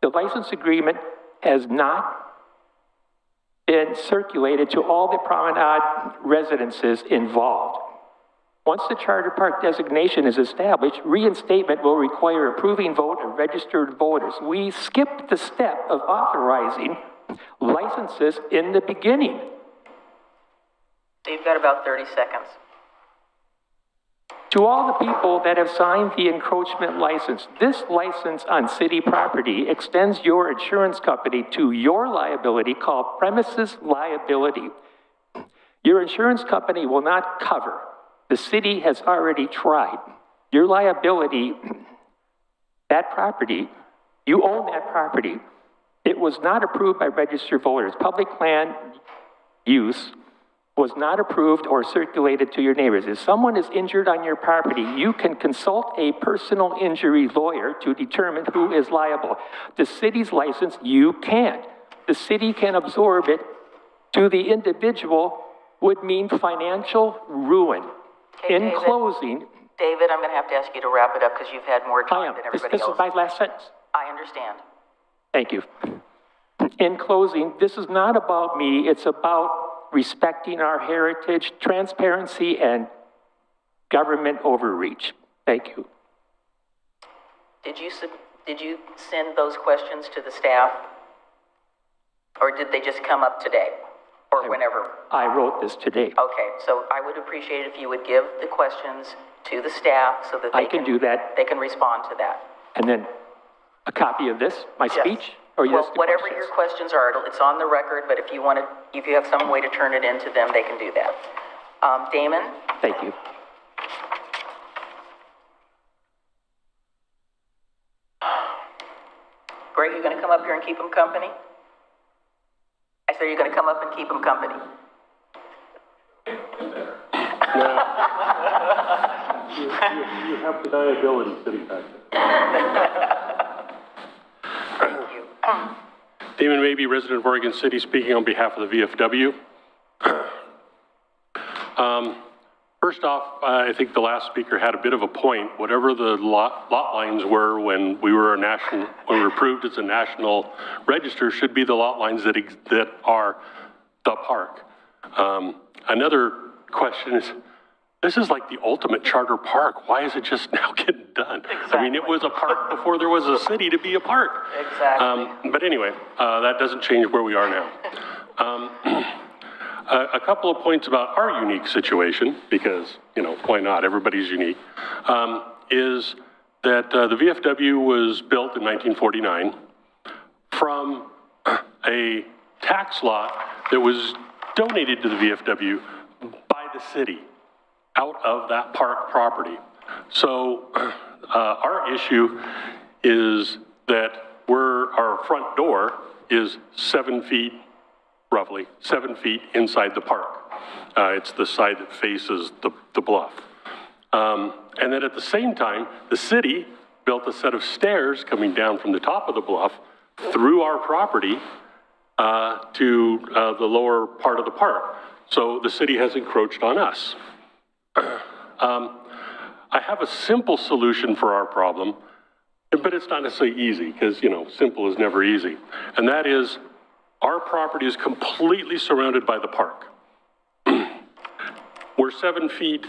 The license agreement has not been circulated to all the promenade residences involved. Once the charter park designation is established, reinstatement will require approving vote of registered voters. We skipped the step of authorizing licenses in the beginning. So you've got about 30 seconds. To all the people that have signed the encroachment license, this license on city property extends your insurance company to your liability called premises liability. Your insurance company will not cover. The city has already tried. Your liability, that property, you own that property. It was not approved by registered voters. Public land use was not approved or circulated to your neighbors. If someone is injured on your property, you can consult a personal injury lawyer to determine who is liable. The city's license, you can't. The city can absorb it. To the individual would mean financial ruin. Okay, In closing... David, I'm going to have to ask you to wrap it up because you've had more time than everybody This else. is my last sentence. I understand. Thank you. In closing, this is not about me. It's about respecting our heritage, transparency, and government overreach. Thank you. Did you send those questions to the staff? Or did they just come up today? Or whenever? I wrote this today. Okay, so I would appreciate it if you would give the questions to the staff so that I can do that. They can respond to that. And then a copy of this, my speech? Or Well, just the whatever questions? your questions are, it's on the record, but if you have some way to turn it into them, they can do that. Damon? Thank you. Greg, you gonna come up here and keep them company? I so you're going to come up and keep them company. You have deniability sitting back there. Thank you. Damon Mabee, resident of Oregon City, speaking on behalf of the VFW. First off, I think the last speaker had a bit of a point. Whatever the lot lines were when we were when we were approved as a national register, should be the lot lines that are the park. Another question is, this is like the ultimate charter park. Why is it just now getting done? Exactly. I mean, it was a park before there was a city to be a park. Exactly. But anyway, that doesn't change where we are now. A couple of points about our unique situation, because, you know, why not? Everybody's unique, is that the VFW was built in 1949 from a tax lot that was donated to the VFW by the city out of that park property. So our issue is that our front door is 7 feet, roughly 7 feet inside the park. It's the side that faces the bluff. And then at the same time, the city built a set of stairs coming down from the top of the bluff through our property to the lower part of the park. So the city has encroached on us. I have a simple solution for our problem, but it's not necessarily easy because, you know, simple is never easy. And that is, our property is completely surrounded by the park. We're 7 feet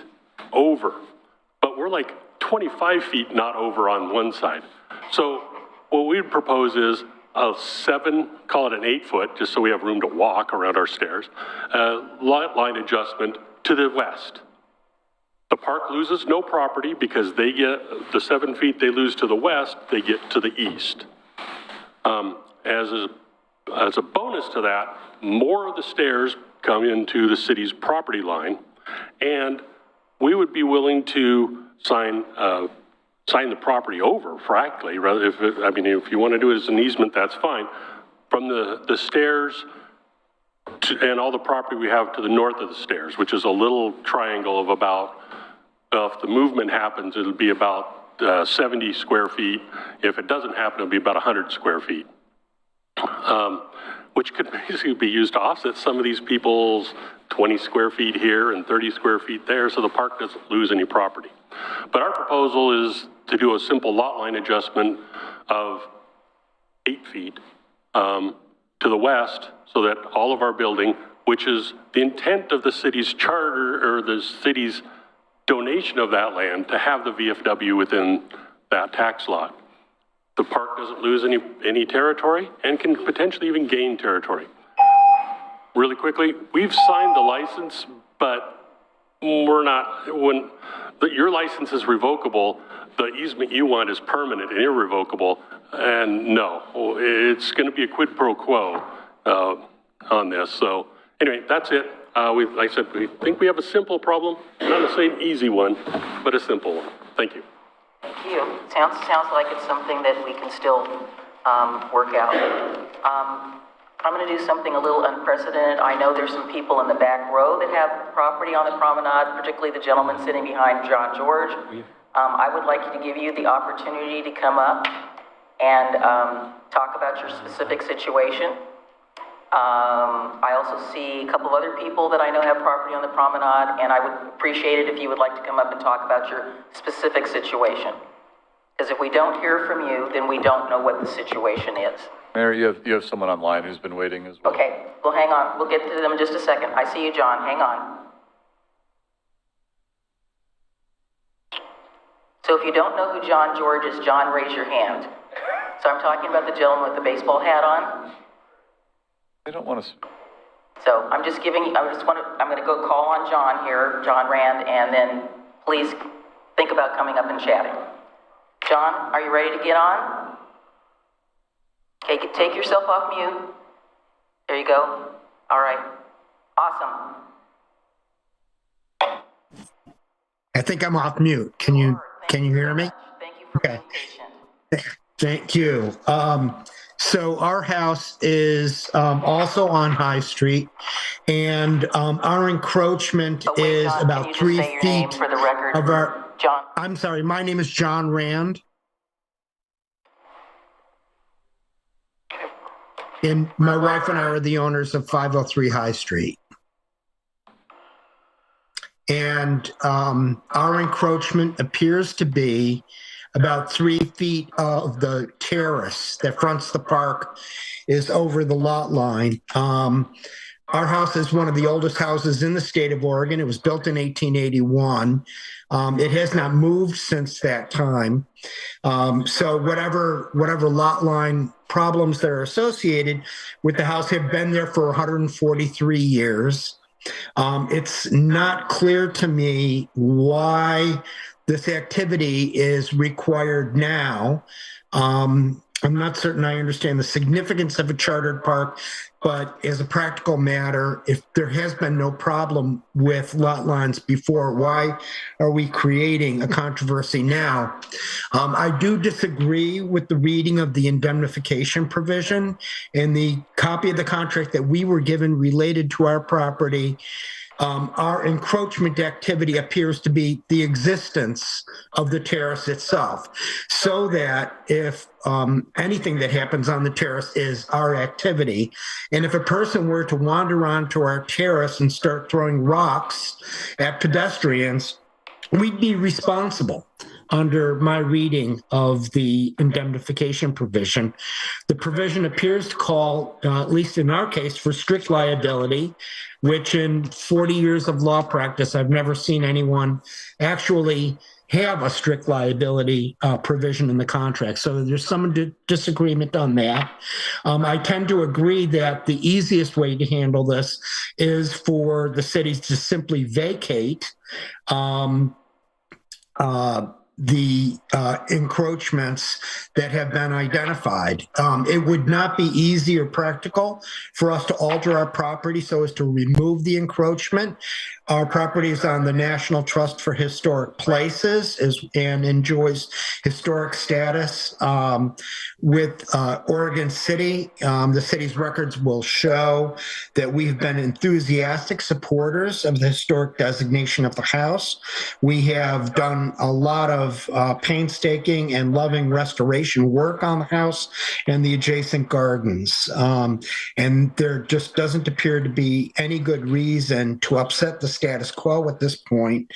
over, but we're like 25 feet not over on one side. So what we'd propose is a 7, call it an 8 foot, just so we have room to walk around our stairs, lot line adjustment to the west. The park loses no property because they get the 7 feet they lose to the west, they get to the east. As a bonus to that, more of the stairs come into the city's property line, and we would be willing to sign the property over, frankly. Rather, if you want to do it as an easement, that's fine. From the stairs and all the property we have to the north of the stairs, which is a little triangle of about, if the movement happens, it'll be about 70 square feet. If it doesn't happen, it'll be about 100 square feet. Which could basically be used to offset some of these people's 20 square feet here and 30 square feet there, so the park doesn't lose any property. But our proposal is to do a simple lot line adjustment of 8 feet to the west, so that all of our building, which is the intent of the city's charter, or the city's donation of that land, to have the VFW within that tax lot. The park doesn't lose any territory and can potentially even gain territory. Really quickly, we've signed the license, but we're not, your license is revocable, the easement you want is permanent and irrevocable, and no, it's going to be a quid pro quo on this. So anyway, that's it. Like I said, we think we have a simple problem, not necessarily an easy one, but a simple one. Thank you. Thank you. Sounds like it's something that we can still work out. I'm going to do something a little unprecedented. I know there's some people in the back row that have property on the promenade, particularly the gentleman sitting behind John George. I would like to give you the opportunity to come up and talk about your specific situation. I also see a couple of other people that I know have property on the promenade, and I would appreciate it if you would like to come up and talk about your specific situation. Because if we don't hear from you, then we don't know what the situation is. Mayor, you have someone online who's been waiting as well. Okay, well, hang on. We'll get to them in just a second. I see you, John. Hang on. So if you don't know who John George is, John, raise your hand. So I'm talking about the gentleman with the baseball hat on. I don't want to. So I'm just giving you, I'm going to go call on John here, John Rand, and then please think about coming up and chatting. John, are you ready to get on? Okay, take yourself off mute. There you go. All right. Awesome. I think I'm off mute. Can you hear me? Thank you for being patient. Thank you. So our house is also on High Street, and our encroachment is John, can about you just 3 say your name feet for the record? of our. John. I'm sorry, my name is John Rand. And my wife and I are the owners of 503 High Street. And our encroachment appears to be about 3 feet of the terrace that fronts the park is over the lot line. Our house is one of the oldest houses in the state of Oregon. It was built in 1881. It has not moved since that time. So whatever lot line problems that are associated with the house have been there for 143 years. It's not clear to me why this activity is required now. I'm not certain I understand the significance of a chartered park, but as a practical matter, if there has been no problem with lot lines before, why are we creating a controversy now? I do disagree with the reading of the indemnification provision, and the copy of the contract that we were given related to our property. Our encroachment activity appears to be the existence of the terrace itself, so that if anything that happens on the terrace is our activity, and if a person were to wander onto our terrace and start throwing rocks at pedestrians, we'd be responsible under my reading of the indemnification provision. The provision appears to call, at least in our case, for strict liability, which in 40 years of law practice, I've never seen anyone actually have a strict liability provision in the contract. So there's some disagreement on that. I tend to agree that the easiest way to handle this is for the cities to simply vacate the encroachments that have been identified. It would not be easy or practical for us to alter our property so as to remove the encroachment. Our property is on the National Trust for Historic Places and enjoys historic status with Oregon City. The city's records will show that we've been enthusiastic supporters of the historic designation of the house. We have done a lot of painstaking and loving restoration work on the house and the adjacent gardens. And there just doesn't appear to be any good reason to upset the status quo at this point.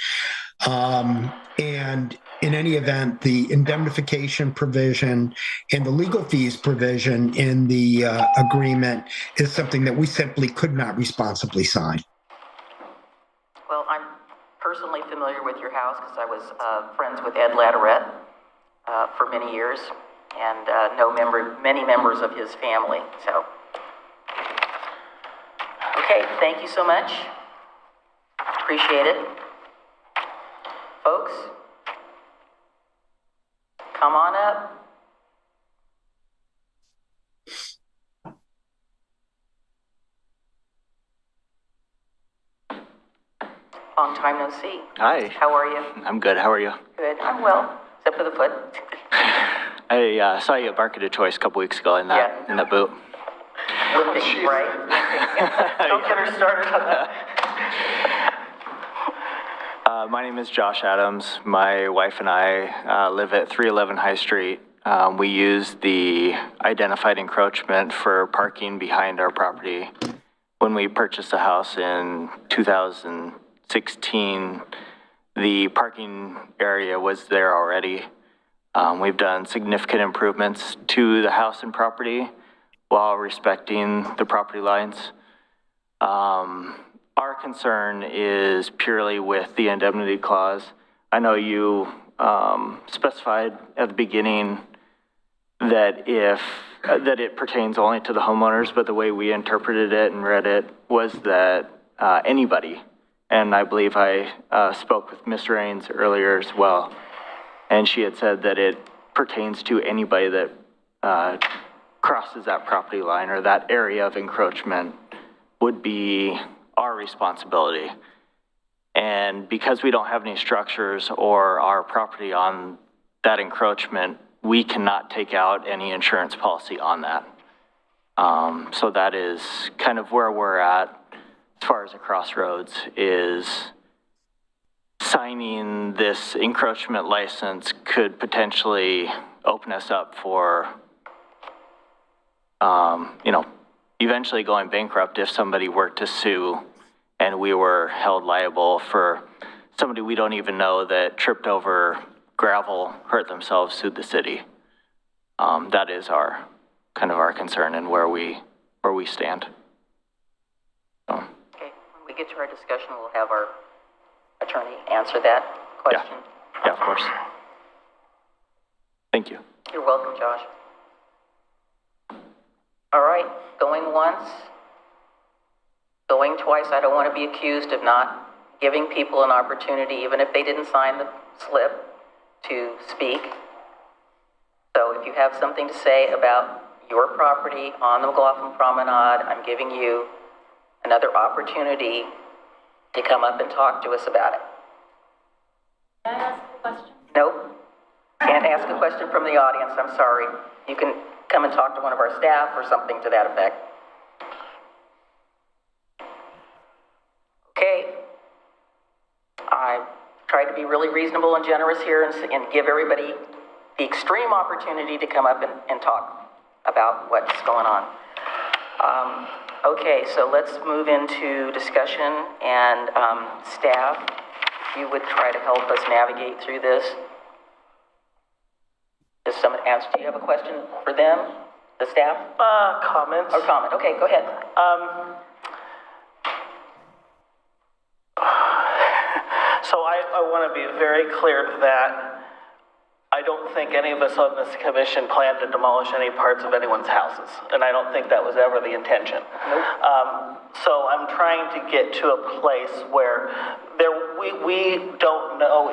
And in any event, the indemnification provision and the legal fees provision in the agreement is something that we simply could not responsibly sign. Well, I'm personally familiar with your house because I was friends with Ed Latterette for many years and know many members of his family. So, okay, thank you so much. Appreciate it. Folks, come on up. Long time no see. Hi. How are you? I'm good. How are you? Good. I'm well, except for the foot. I saw you at Market of Choice a couple weeks ago in that boot. Limping, right? Don't get her started on that. My name is Josh Adams. My wife and I live at 311 High Street. We use the identified encroachment for parking behind our property. When we purchased the house in 2016, the parking area was there already. We've done significant improvements to the house and property while respecting the property lines. Our concern is purely with the indemnity clause. I know you specified at the beginning that that it pertains only to the homeowners, but the way we interpreted it and read it was that anybody, and I believe I spoke with Ms. Raines earlier as well, and she had said that it pertains to anybody that crosses that property line or that area of encroachment would be our responsibility. And because we don't have any structures or our property on that encroachment, we cannot take out any insurance policy on that. So that is kind of where we're at as far as a crossroads, is signing this encroachment license could potentially open us up for, eventually going bankrupt if somebody were to sue and we were held liable for somebody we don't even know that tripped over gravel, hurt themselves, sued the city. That is our concern and where we stand. So. Okay, when we get to our discussion, we'll have our attorney answer that question. Yeah, of course. Thank you. You're welcome, Josh. All right, going once, going twice. I don't want to be accused of not giving people an opportunity, even if they didn't sign the slip, to speak. So if you have something to say about your property on the McLoughlin Promenade, I'm giving you another opportunity to come up and talk to us about it. Can I ask a question? Nope. Can't ask a question from the audience, I'm sorry. You can come and talk to one of our staff or something to that effect. Okay. I tried to be really reasonable and generous here and give everybody the extreme opportunity to come up and talk about what's going on. Okay, so let's move into discussion, and staff, if you would try to help us navigate through this. Does someone ask, do you have a question for them, the staff? Comments. Or comment, okay, go ahead. So I want to be very clear that I don't think any of us on this commission plan to demolish any parts of anyone's houses, and I don't think that was ever the intention. Nope. So I'm trying to get to a place where we don't know.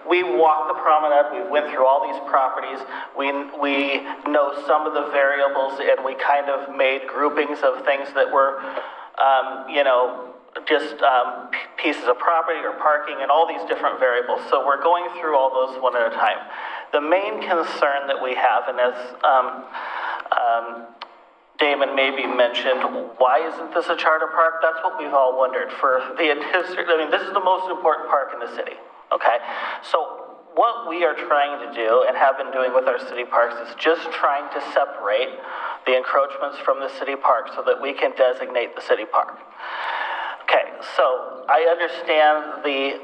We walked the promenade. We went through all these properties. We know some of the variables, and we kind of made groupings of things that were, just pieces of property or parking and all these different variables. So we're going through all those one at a time. The main concern that we have, and as Damon maybe mentioned, why isn't this a charter park? That's what we've all wondered for the district. This is the most important park in the city, okay? So what we are trying to do and have been doing with our city parks is just trying to separate the encroachments from the city park so that we can designate the city park. Okay, so I understand the,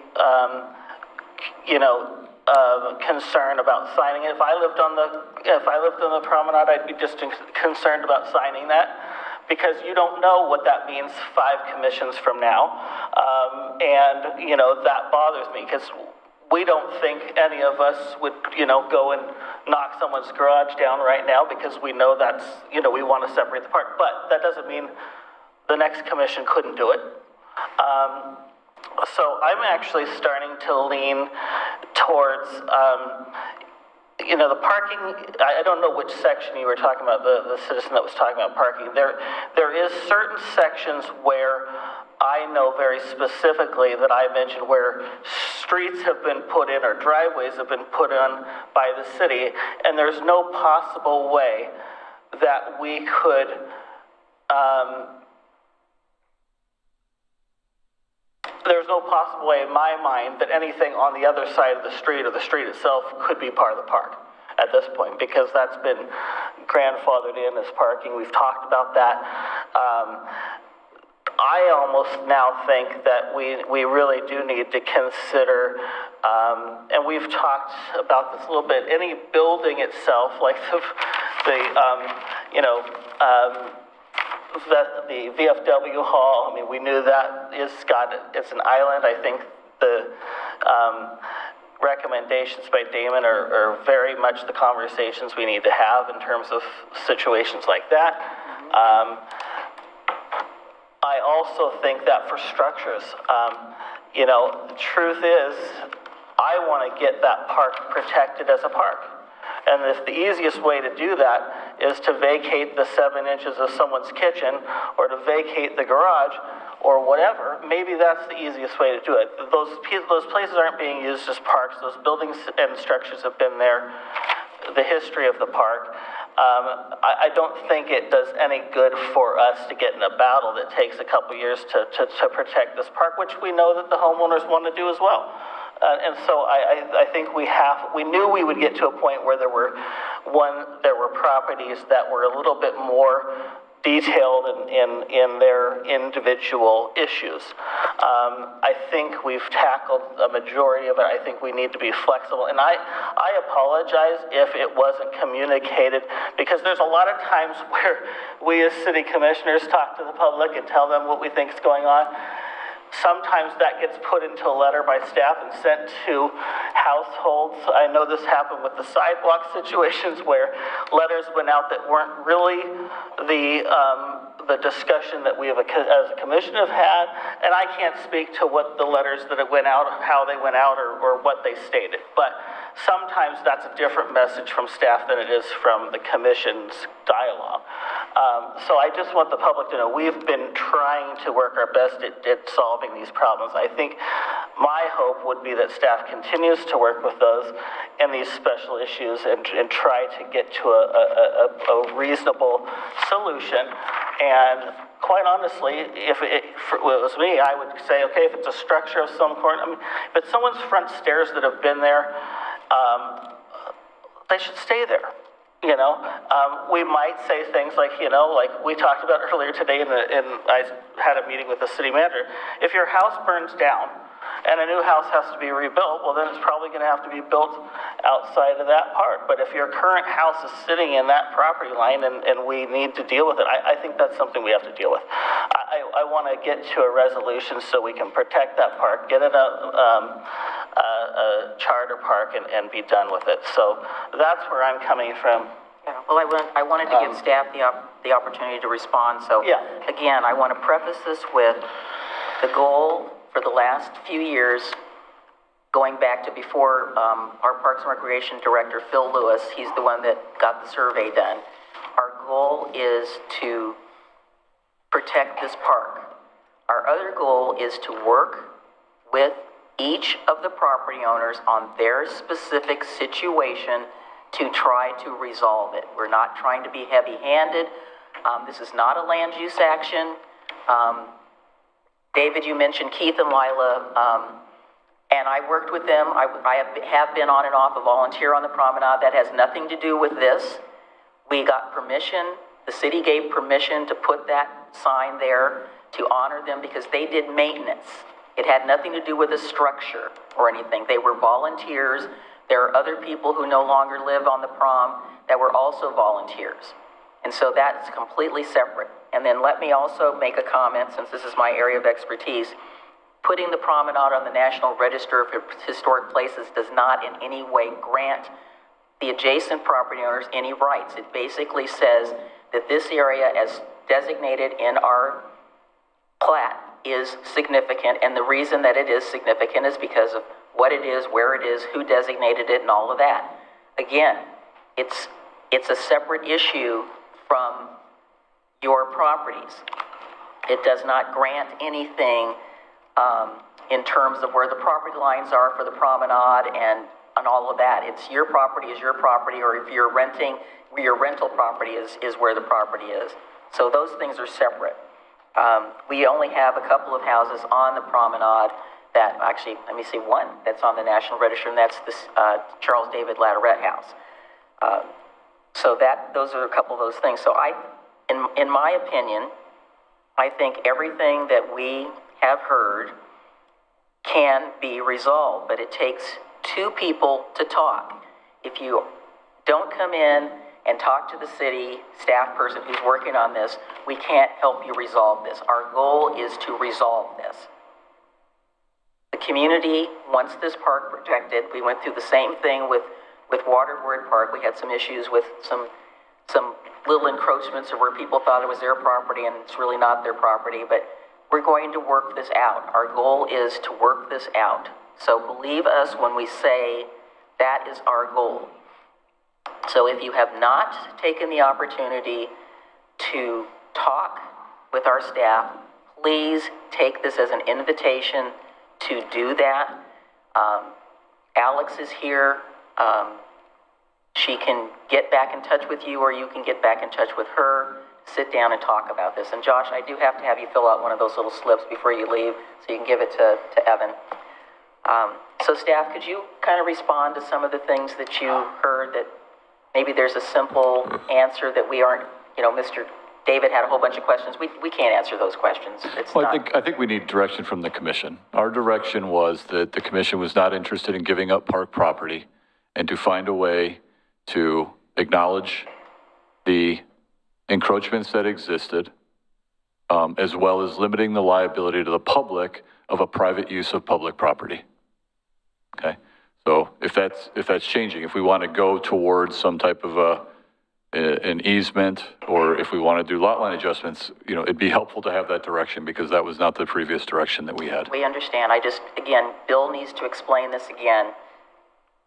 concern about signing it. If I lived on the promenade, I'd be just concerned about signing that, because you don't know what that means 5 commissions from now, and that bothers me, because we don't think any of us would, go and knock someone's garage down right now, because we know that's, we want to separate the park. But that doesn't mean the next commission couldn't do it. So I'm actually starting to lean towards, the parking. I don't know which section you were talking about, the citizen that was talking about parking. There is certain sections where I know very specifically that I mentioned where streets have been put in or driveways have been put in by the city, and there's no possible way that we could there's no possible way in my mind that anything on the other side of the street or the street itself could be part of the park at this point, because that's been grandfathered in as parking. We've talked about that. I almost now think that we really do need to consider, and we've talked about this a little bit, any building itself, like the VFW hall. We knew that it's an island. I think the recommendations by Damon are very much the conversations we need to have in terms of situations like that. I also think that for structures, the truth is, I want to get that park protected as a park. And if the easiest way to do that is to vacate the 7 inches of someone's kitchen, or to vacate the garage, or whatever, maybe that's the easiest way to do it. Those places aren't being used as parks. Those buildings and structures have been there, the history of the park. I don't think it does any good for us to get in a battle that takes a couple years to protect this park, which we know that the homeowners want to do as well. And so I think we knew we would get to a point where there were properties that were a little bit more detailed in their individual issues. I think we've tackled a majority of it. I think we need to be flexible. And I apologize if it wasn't communicated, because there's a lot of times where we as city commissioners talk to the public and tell them what we think is going on. Sometimes that gets put into a letter by staff and sent to households. I know this happened with the sidewalk situations where letters went out that weren't really the discussion that we have as a commission have had, and I can't speak to what the letters that it went out, how they went out, or what they stated. But sometimes that's a different message from staff than it is from the commission's dialogue. So I just want the public to know we've been trying to work our best at solving these problems. I think my hope would be that staff continues to work with those and these special issues and try to get to a reasonable solution. And quite honestly, if it was me, I would say, okay, if it's a structure of some sort, I mean, if it's someone's front stairs that have been there, they should stay there. You know, we might say things like, you know, like we talked about earlier today, and I had a meeting with the city manager. If your house burns down and a new house has to be rebuilt, well, then it's probably going to have to be built outside of that park. But if your current house is sitting in that property line and we need to deal with it, I think that's something we have to deal with. I want to get to a resolution so we can protect that park, get it a charter park, and be done with it. So that's where I'm coming from. Yeah, well, I wanted to give staff the opportunity to respond. So again, I want to preface this with the goal for the last few years, going back to before our Parks and Recreation Director, Phil Lewis, he's the one that got the survey done. Our goal is to protect this park. Our other goal is to work with each of the property owners on their specific situation to try to resolve it. We're not trying to be heavy-handed. This is not a land use action. David, you mentioned Keith and Lila, and I worked with them. I have been on and off a volunteer on the promenade. That has nothing to do with this. We got permission. The city gave permission to put that sign there to honor them because they did maintenance. It had nothing to do with a structure or anything. They were volunteers. There are other people who no longer live on the prom that were also volunteers. And so that's completely separate. And then let me also make a comment, since this is my area of expertise. Putting the promenade on the National Register of Historic Places does not in any way grant the adjacent property owners any rights. It basically says that this area, as designated in our plat, is significant, and the reason that it is significant is because of what it is, where it is, who designated it, and all of that. Again, it's a separate issue from your properties. It does not grant anything in terms of where the property lines are for the promenade and all of that. It's your property is your property, or if you're renting, your rental property is where the property is. So those things are separate. We only have a couple of houses on the promenade that actually, let me see, one that's on the National Register, and that's this Charles David Latterette house. So those are a couple of those things. So in my opinion, I think everything that we have heard can be resolved, but it takes two people to talk. If you don't come in and talk to the city staff person who's working on this, we can't help you resolve this. Our goal is to resolve this. The community wants this park protected. We went through the same thing with Waterward Park. We had some issues with some little encroachments of where people thought it was their property and it's really not their property, but we're going to work this out. Our goal is to work this out. So believe us when we say that is our goal. So if you have not taken the opportunity to talk with our staff, please take this as an invitation to do that. Alex is here. she can get back in touch with you, or you can get back in touch with her, sit down and talk about this. And Josh, I do have to have you fill out one of those little slips before you leave, so you can give it to Evan. So staff, could you kind of respond to some of the things that you heard, that maybe there's a simple answer that we aren't, Mr. David had a whole bunch of questions. We can't answer those questions. It's Well, not. I think we need direction from the commission. Our direction was that the commission was not interested in giving up park property, and to find a way to acknowledge the encroachments that existed, as well as limiting the liability to the public of a private use of public property. Okay, so if that's changing, if we want to go towards some type of an easement, or if we want to do lot line adjustments, it'd be helpful to have that direction, because that was not the previous direction that we had. We understand. Again, Bill needs to explain this again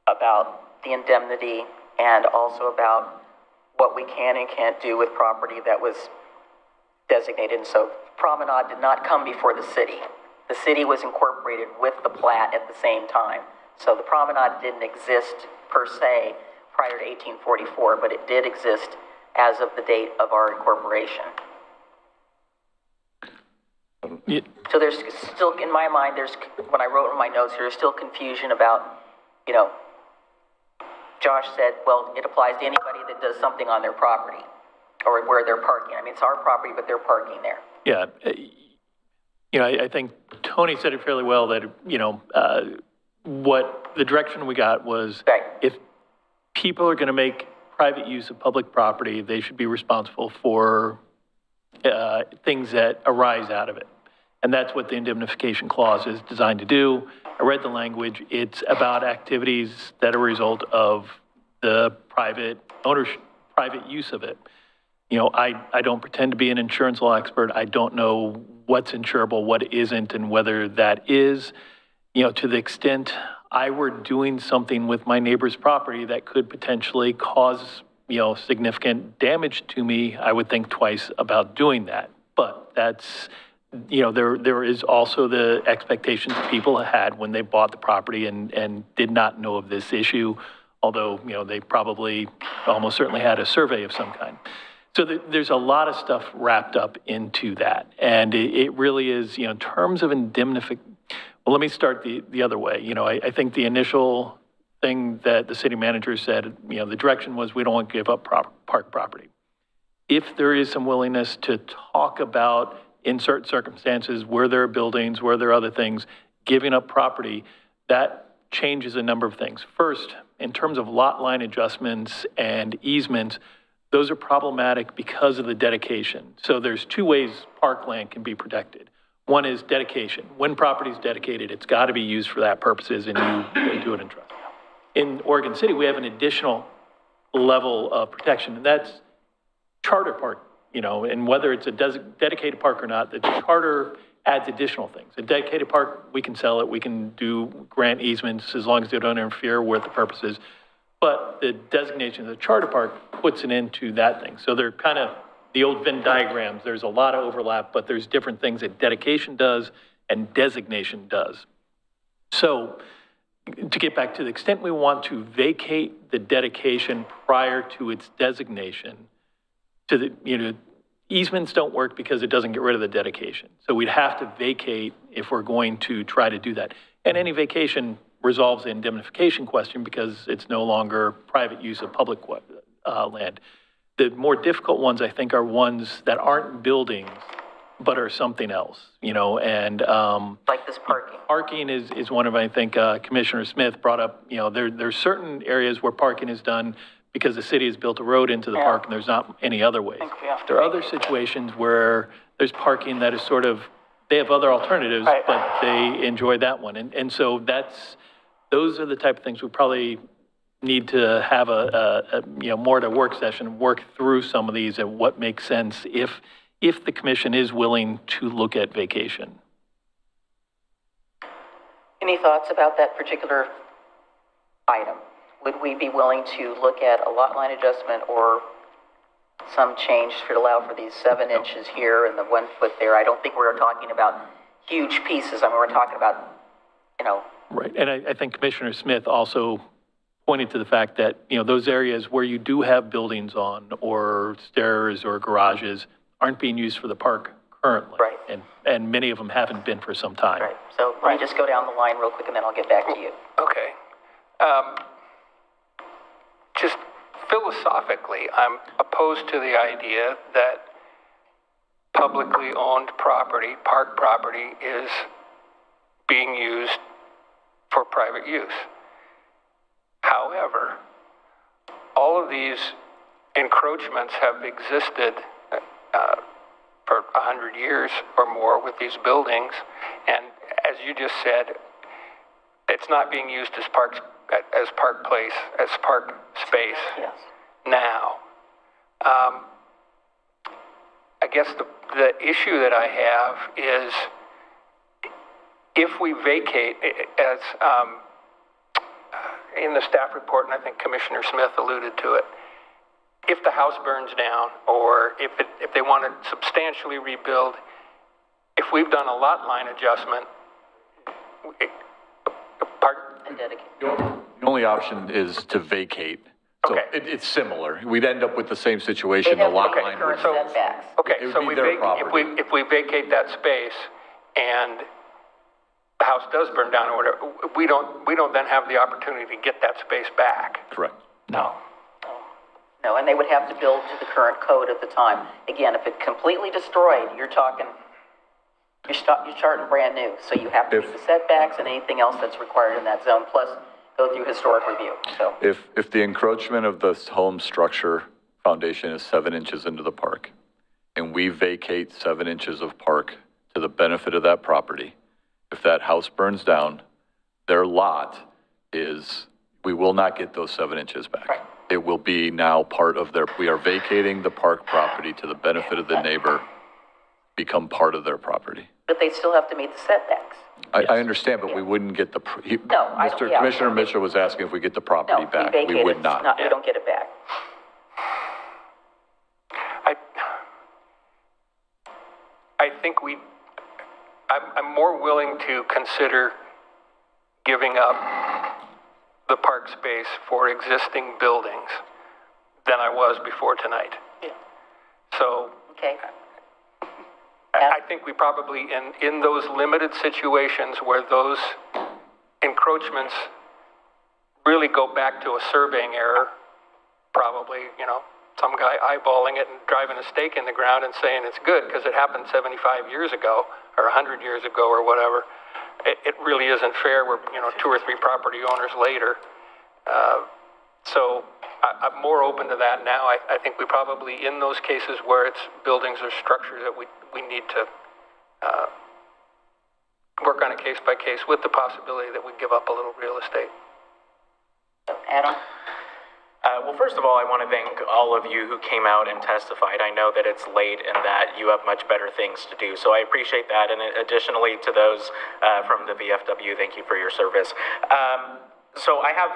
about the indemnity, and also about what we can and can't do with property that was designated. And so Promenade did not come before the city. The city was incorporated with the plat at the same time. So the Promenade didn't exist per se prior to 1844, but it did exist as of the date of our incorporation. Yeah. So there's still, in my mind, when I wrote in my notes here, there's still confusion about, Josh said, well, it applies to anybody that does something on their property or where they're parking. I mean, it's our property, but they're parking there. Yeah. I think Tony said it fairly well that, what the direction we got was, if people are going to make private use of public property, they should be responsible for things that arise out of it. And that's what the indemnification clause is designed to do. I read the language. It's about activities that are a result of the private ownership, private use of it. I don't pretend to be an insurance law expert. I don't know what's insurable, what isn't, and whether that is, to the extent I were doing something with my neighbor's property that could potentially cause, significant damage to me, I would think twice about doing that. But that's, there is also the expectations people had when they bought the property and did not know of this issue, although, they probably almost certainly had a survey of some kind. So there's a lot of stuff wrapped up into that. And it really is, in terms of indemnification. Well, let me start the other way. I think the initial thing that the city manager said, the direction was we don't want to give up park property. If there is some willingness to talk about, in certain circumstances, where there are buildings, where there are other things, giving up property, that changes a number of things. First, in terms of lot line adjustments and easements, those are problematic because of the dedication. So there's two ways parkland can be protected. One is dedication. When property is dedicated, it's got to be used for that purposes, and you do it in trust. In Oregon City, we have an additional level of protection, and that's charter park, and whether it's a dedicated park or not, the charter adds additional things. A dedicated park, we can sell it, we can grant easements as long as they don't interfere with the purposes. But the designation of the charter park puts an end to that thing. So they're kind of the old Venn diagrams. There's a lot of overlap, but there's different things that dedication does and designation does. So to get back to the extent we want to vacate the dedication prior to its designation, easements don't work because it doesn't get rid of the dedication. So we'd have to vacate if we're going to try to do that. And any vacation resolves the indemnification question because it's no longer private use of public land. The more difficult ones, I think, are ones that aren't buildings, but are something else, and like this parking. Parking is one of, I think, Commissioner Smith brought up, there's certain areas where parking is done because the city has built a road into the park and there's not any other ways. There are other situations where there's parking that is sort of, they have other alternatives, but they enjoy that one. And so those are the type of things we probably need to have more at a work session, work through some of these and what makes sense if the commission is willing to look at vacation. Any thoughts about that particular item? Would we be willing to look at a lot line adjustment or some change to allow for these 7 inches here and the 1 foot there? I don't think we're talking about huge pieces. I mean, we're talking about, Right, and I think Commissioner Smith also pointing to the fact that, those areas where you do have buildings on, or stairs or garages, aren't being used for the park currently. Right. And many of them haven't been for some time. Right. So let me just go down the line real quick, and then I'll get back to you. Okay. Just philosophically, I'm opposed to the idea that publicly owned property, park property, is being used for private use. However, all of these encroachments have existed for 100 years or more with these buildings, and as you just said, it's not being used as park space Yes. now. I guess the issue that I have is if we vacate, as in the staff report, and I think Commissioner Smith alluded to it, if the house burns down, or if they want to substantially rebuild, if we've done a lot line adjustment, And dedicate. The only option is to vacate. So Okay. it's similar. We'd end up with the same situation. They The have lot the line current would setbacks. okay, It would so be their property. if we vacate that space and the house does burn down or whatever, we don't then have the opportunity to get that space back. correct. No. No, and they would have to build to the current code at the time. Again, if it completely destroyed, you're starting brand new. So you have to meet the setbacks and anything else that's required in that zone, plus go through historic review, so. If the encroachment of the home structure foundation is 7 inches into the park, and we vacate 7 inches of park to the benefit of that property, if that house burns down, their lot we will not get those 7 inches back. Right. It will be now part of we are vacating the park property to the benefit of the neighbor, become part of their property. But they still have to meet the setbacks. I understand, but we wouldn't get Commissioner Mitchell was asking if we get the property back. We would not. We don't get it back. I think I'm more willing to consider giving up the park space for existing buildings than I was before tonight. Yeah. So Okay. I think we probably, in those limited situations where those encroachments really go back to a surveying error, probably, some guy eyeballing it and driving a stake in the ground and saying it's good because it happened 75 years ago or 100 years ago or whatever. It really isn't fair. We're, 2 or 3 property owners later. So I'm more open to that now. I think we probably, in those cases where it's buildings or structures that we need to work on a case by case with the possibility that we give up a little real estate. Adam? Well, first of all, I want to thank all of you who came out and testified. I know that it's late and that you have much better things to do, so I appreciate that. And additionally to those from the VFW, thank you for your service. So I have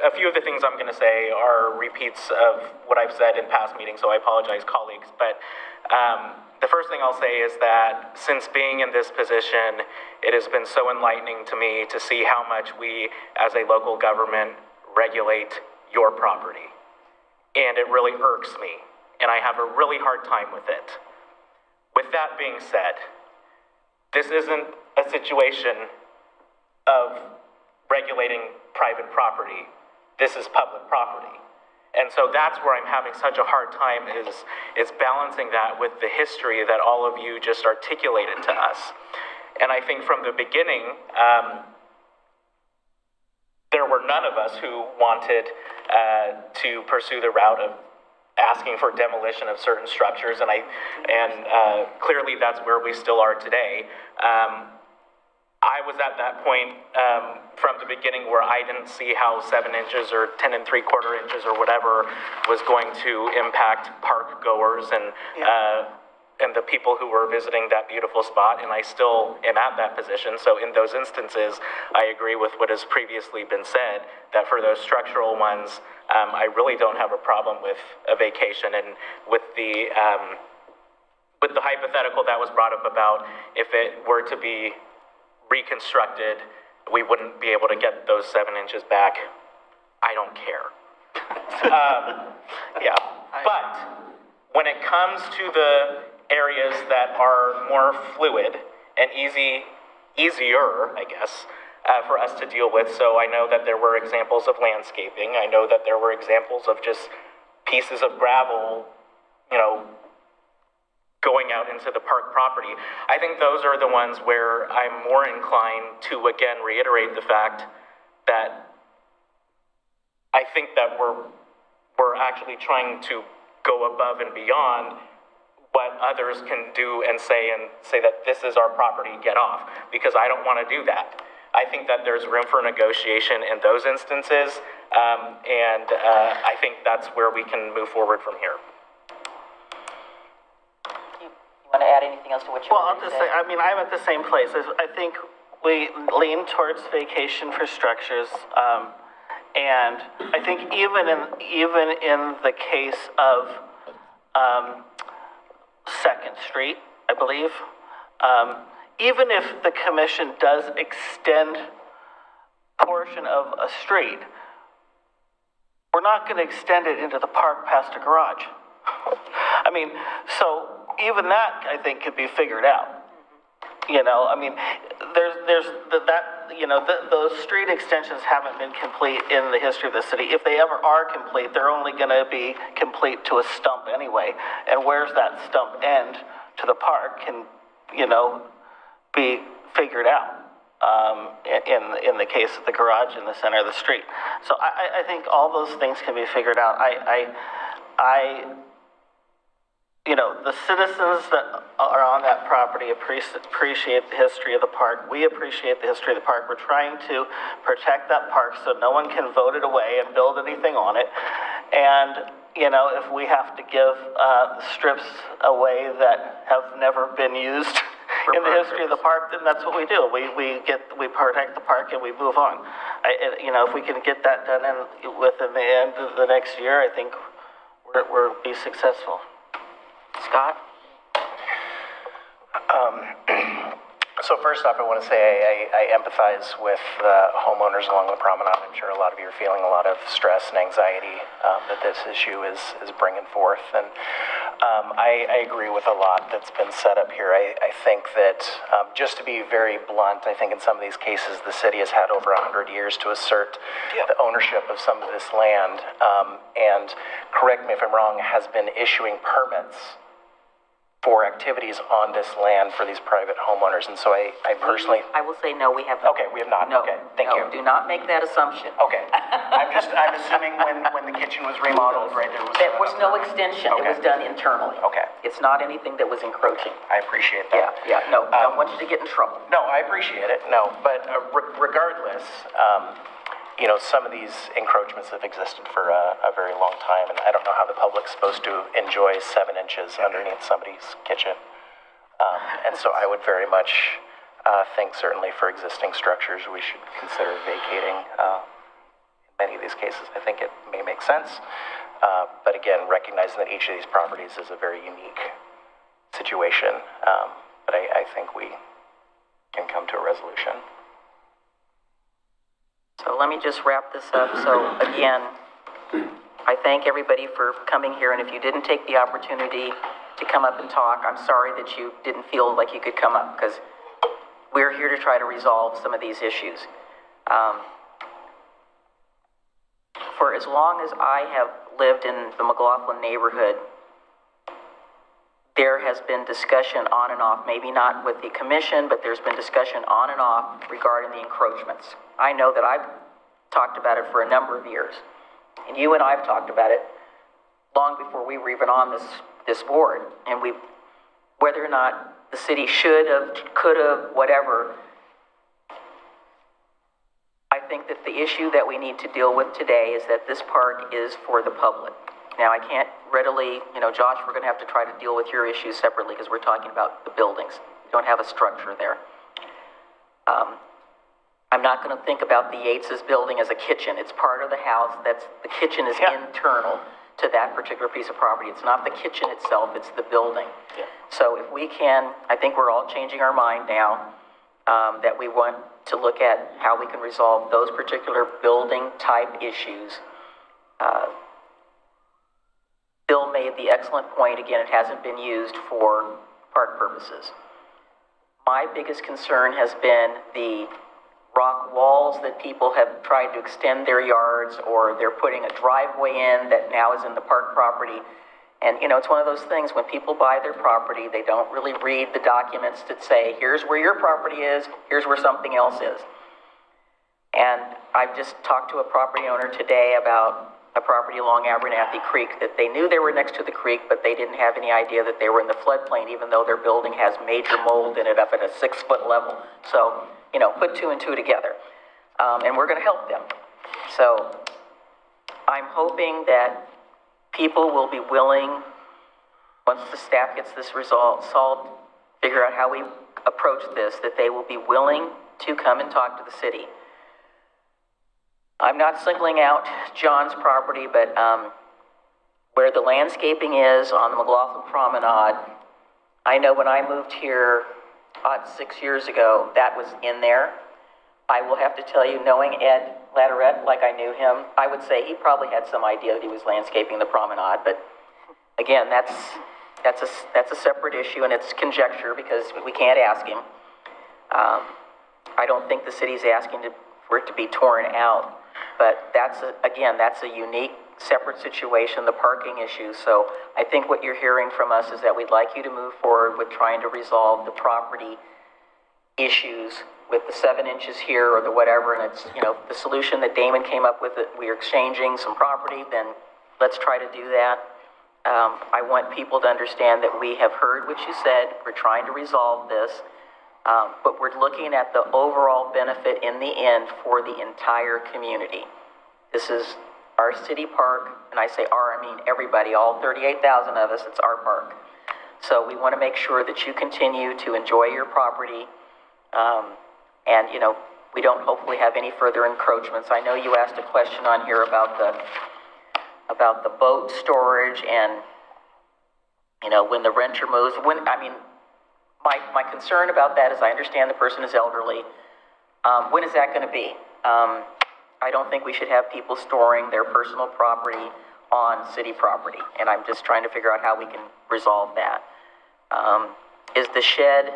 a few of the things I'm going to say are repeats of what I've said in past meetings, so I apologize, colleagues. But the first thing I'll say is that since being in this position, it has been so enlightening to me to see how much we, as a local government, regulate your property. And it really irks me, and I have a really hard time with it. With that being said, this isn't a situation of regulating private property. This is public property. And so that's where I'm having such a hard time is balancing that with the history that all of you just articulated to us. And I think from the beginning, there were none of us who wanted to pursue the route of asking for demolition of certain structures, and clearly that's where we still are today. I was at that point from the beginning where I didn't see how 7 inches or 10 3/4 inches or whatever was going to impact park goers and the people who were visiting that beautiful spot, and I still am at that position. So in those instances, I agree with what has previously been said, that for those structural ones, I really don't have a problem with a vacation. And with the hypothetical that was brought up about if it were to be reconstructed, we wouldn't be able to get those 7 inches back. I don't care. Yeah, but when it comes to the areas that are more fluid and easier, I guess, for us to deal with. So I know that there were examples of landscaping. I know that there were examples of just pieces of gravel, you know, going out into the park property. I think those are the ones where I'm more inclined to, again, reiterate the fact that I think that we're actually trying to go above and beyond what others can do and say that this is our property, get off, because I don't want to do that. I think that there's room for negotiation in those instances, and I think that's where we can move forward from here. You want to add anything else to what you Well, I'll just say, I mean, I'm at the same place. I think we lean towards vacation for structures, and I think even in the case of 2nd Street, I believe, even if the commission does extend portion of a street, we're not going to extend it into the park past a garage. I mean, so even that, I think, could be figured out. You know, I mean, those street extensions haven't been complete in the history of the city. If they ever are complete, they're only going to be complete to a stump anyway. And where's that stump end to the park can, you know, be figured out in the case of the garage in the center of the street. So I think all those things can be figured out. You know, the citizens that are on that property appreciate the history of the park. We appreciate the history of the park. We're trying to protect that park so no one can vote it away and build anything on it. And, you know, if we have to give strips away that have never been used in the history of the park, then that's what we do. We protect the park and we move on. You know, if we can get that done within the end of the next year, I think we'll be successful. Scott? So first off, I want to say I empathize with homeowners along the promenade. I'm sure a lot of you are feeling a lot of stress and anxiety that this issue is bringing forth. And I agree with a lot that's been set up here. I think that, just to be very blunt, I think in some of these cases the city has had over 100 years to assert the ownership of some of this land, and correct me if I'm wrong, has been issuing permits for activities on this land for these private homeowners. And so I personally... I will say no, we have not. Okay, we have not. No, okay, thank you. Do not make that assumption. Okay. I'm assuming when the kitchen was remodeled, right, there was no extension. Okay. It was done internally. Okay. It's not anything that was encroaching. I appreciate that. Yeah, no, I don't want you to get in trouble. No, I appreciate it. No, but regardless, you know, some of these encroachments have existed for a very long time, and I don't know how the public's supposed to enjoy 7 inches underneath somebody's kitchen. And so I would very much think certainly for existing structures, we should consider vacating. In many of these cases, I think it may make sense. But again, recognizing that each of these properties is a very unique situation. But I think we can come to a resolution. So let me just wrap this up. So again, I thank everybody for coming here, and if you didn't take the opportunity to come up and talk, I'm sorry that you didn't feel like you could come up, because we're here to try to resolve some of these issues. For as long as I have lived in the McLoughlin neighborhood, there has been discussion on and off, maybe not with the commission, but there's been discussion on and off regarding the encroachments. I know that I've talked about it for a number of years, and you and I have talked about it long before we were even on this board, and whether or not the city should have, could have, whatever. I think that the issue that we need to deal with today is that this park is for the public. Now, I can't readily, Josh, we're going to have to try to deal with your issues separately because we're talking about the buildings. We don't have a structure there. I'm not going to think about the Yates's building as a kitchen. It's part of the house. The kitchen is internal to that particular piece of property. It's not the kitchen itself, it's the building. Yeah. So if we can, I think we're all changing our mind now. that we want to look at how we can resolve those particular building type issues. Bill made the excellent point, again, it hasn't been used for park purposes. My biggest concern has been the rock walls that people have tried to extend their yards, or they're putting a driveway in that now is in the park property. And, you know, it's one of those things, when people buy their property, they don't really read the documents that say, here's where your property is, here's where something else is. And I've just talked to a property owner today about a property along Abernathy Creek that they knew they were next to the creek, but they didn't have any idea that they were in the floodplain, even though their building has major mold in it up at a 6-foot level. So, you know, put 2 and 2 together. And we're going to help them. So I'm hoping that people will be willing, once the staff gets this solved, figure out how we approach this, that they will be willing to come and talk to the city. I'm not singling out John's property, but where the landscaping is on the McLoughlin Promenade, I know when I moved here 6 years ago, that was in there. I will have to tell you, knowing Ed Latterette like I knew him, I would say he probably had some idea that he was landscaping the promenade, but again, that's a separate issue, and it's conjecture because we can't ask him. I don't think the city's asking for it to be torn out. But that's a unique, separate situation, the parking issue. So I think what you're hearing from us is that we'd like you to move forward with trying to resolve the property issues with the 7 inches here or the whatever. And it's, you know, the solution that Damon came up with, that we're exchanging some property, then let's try to do that. I want people to understand that we have heard what you said. We're trying to resolve this. But we're looking at the overall benefit in the end for the entire community. This is our city park, and I say our, I mean everybody, all 38,000 of us, it's our park. So we want to make sure that you continue to enjoy your property, and, you know, we don't hopefully have any further encroachments. I know you asked a question on here about the boat storage and, you know, when the renter moves, my concern about that is I understand the person is elderly. When is that going to be? I don't think we should have people storing their personal property on city property, and I'm just trying to figure out how we can resolve that. Is the shed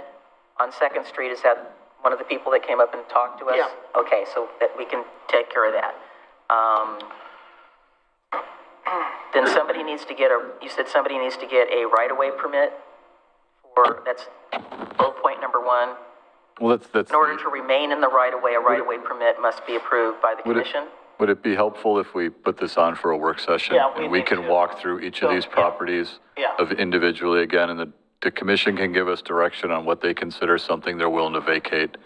on 2nd Street, is that one of the people that came up and talked to us? Yeah. Okay, so that we can take care of that. Then somebody needs to get you said somebody needs to get a right-of-way permit? Or that's bullet point number 1. Well, that's in order to remain in the right-of-way, a right-of-way permit must be approved by the commission. Would it be helpful if we put this on for a work session? Yeah, and we can walk through each of these properties of individually again, and the commission can give us direction on what they consider something they're willing to vacate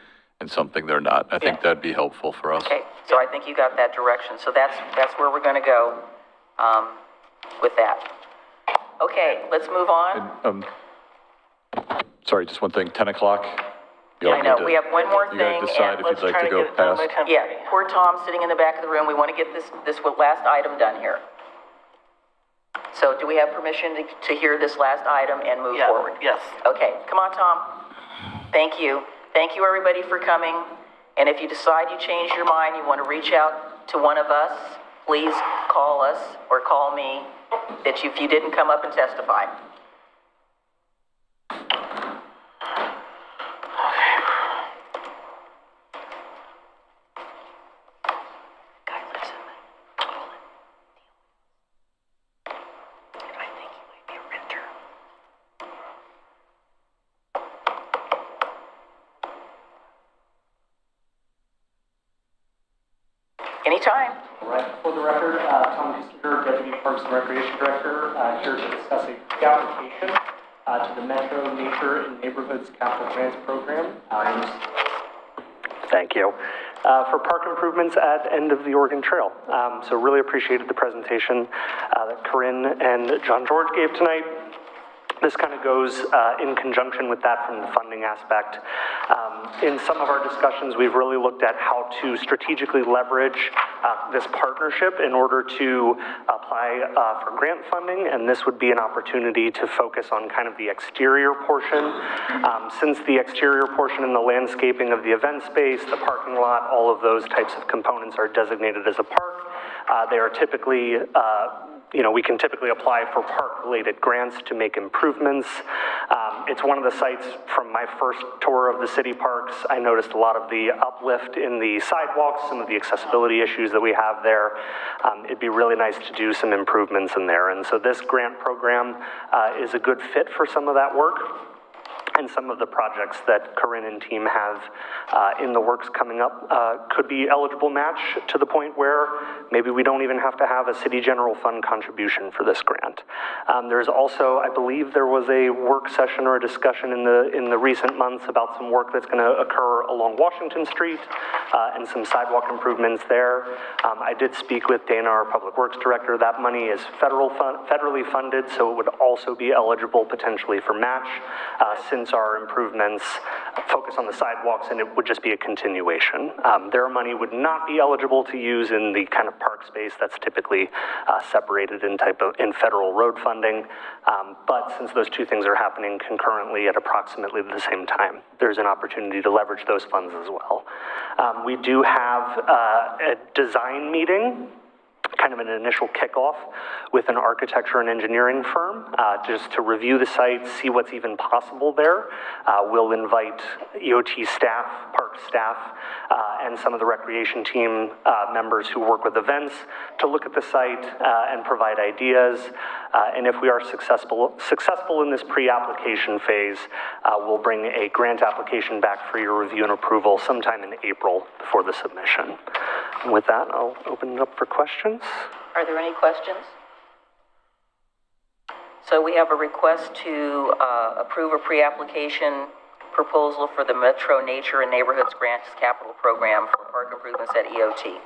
and something they're not. I think that'd be helpful for us. Okay, so I think you got that direction. So that's where we're going to go with that. Okay, let's move on. Sorry, just one thing, 10 o'clock? I know, we have one more You thing. gotta decide if you'd like to go past. Yeah, poor Tom sitting in the back of the room. We want to get this last item done here. So do we have permission to hear this last item and move forward? Yes. Okay, come on, Tom. Thank you. Thank you, everybody, for coming. And if you decide you change your mind, you want to reach out to one of us, please call us or call me if you didn't come up and testify. Anytime. Right, for the record, Tom Kissinger, Deputy Parks and Recreation Director, here to discuss a pre-application to the Metro Nature and Neighborhoods Capital Grants Program. Thank you. For park improvements at end of the Oregon Trail. So really appreciated the presentation that Corinne and John George gave tonight. This kind of goes in conjunction with that from the funding aspect. In some of our discussions, we've really looked at how to strategically leverage this partnership in order to apply for grant funding, and this would be an opportunity to focus on kind of the exterior portion. Since the exterior portion and the landscaping of the event space, the parking lot, all of those types of components are designated as a park. They are typically we can typically apply for park-related grants to make improvements. It's one of the sites from my first tour of the city parks. I noticed a lot of the uplift in the sidewalks, some of the accessibility issues that we have there. It'd be really nice to do some improvements in there. And so this grant program is a good fit for some of that work. And some of the projects that Corinne and team have in the works coming up could be eligible match to the point where maybe we don't even have to have a city general fund contribution for this grant. There's also, I believe there was a work session or a discussion in the recent months about some work that's going to occur along Washington Street and some sidewalk improvements there. I did speak with Dana, our Public Works Director. That money is federally funded, so it would also be eligible potentially for match since our improvements focus on the sidewalks, and it would just be a continuation. Their money would not be eligible to use in the kind of park space that's typically separated in federal road funding. But since those two things are happening concurrently at approximately the same time, there's an opportunity to leverage those funds as well. We do have a design meeting, kind of an initial kickoff with an architecture and engineering firm, just to review the site, see what's even possible there. We'll invite EOT staff, park staff, and some of the recreation team members who work with events to look at the site and provide ideas. And if we are successful in this pre-application phase, we'll bring a grant application back for your review and approval sometime in April before the submission. And with that, I'll open it up for questions. Are there any questions? So we have a request to approve a pre-application proposal for the Metro Nature and Neighborhoods Grants Capital Program for park improvements at EOT. Do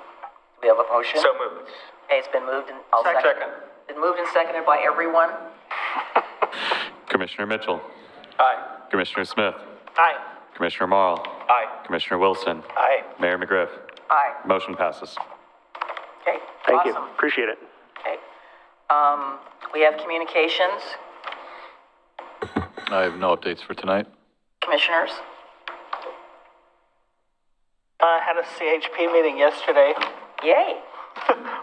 we have a motion? So moved. Okay, it's been moved and I'll second. Been moved and seconded by everyone. Commissioner Mitchell. Aye. Commissioner Smith. Aye. Commissioner Marl. Aye. Commissioner Wilson. Aye. Mayor McGriff. Aye. Motion passes. Okay, Thank awesome. you. Appreciate it. Okay. We have communications. I have no updates for tonight. Commissioners? I had a CHP meeting yesterday Yay.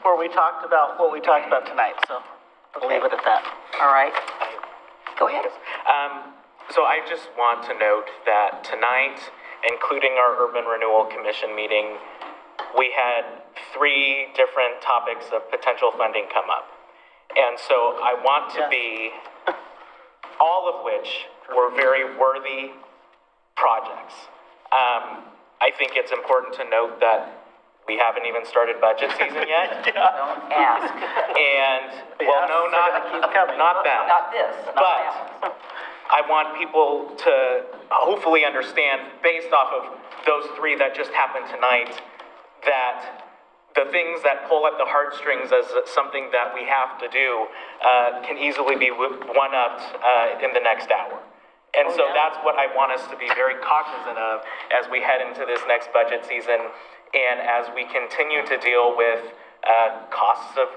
where we talked about what we talked about tonight, so we'll leave it at that. All right. Go ahead. So I just want to note that tonight, including our Urban Renewal Commission meeting, we had 3 different topics of potential funding come up. And so I want to be, all of which were very worthy projects. I think it's important to note that we haven't even started budget season yet. Don't ask. And, well, no, not that. Not this. But I want people to hopefully understand, based off of those 3 that just happened tonight, that the things that pull at the heartstrings as something that we have to do can easily be one-upped in the next hour. And so that's what I want us to be very cognizant of as we head into this next budget season and as we continue to deal with costs of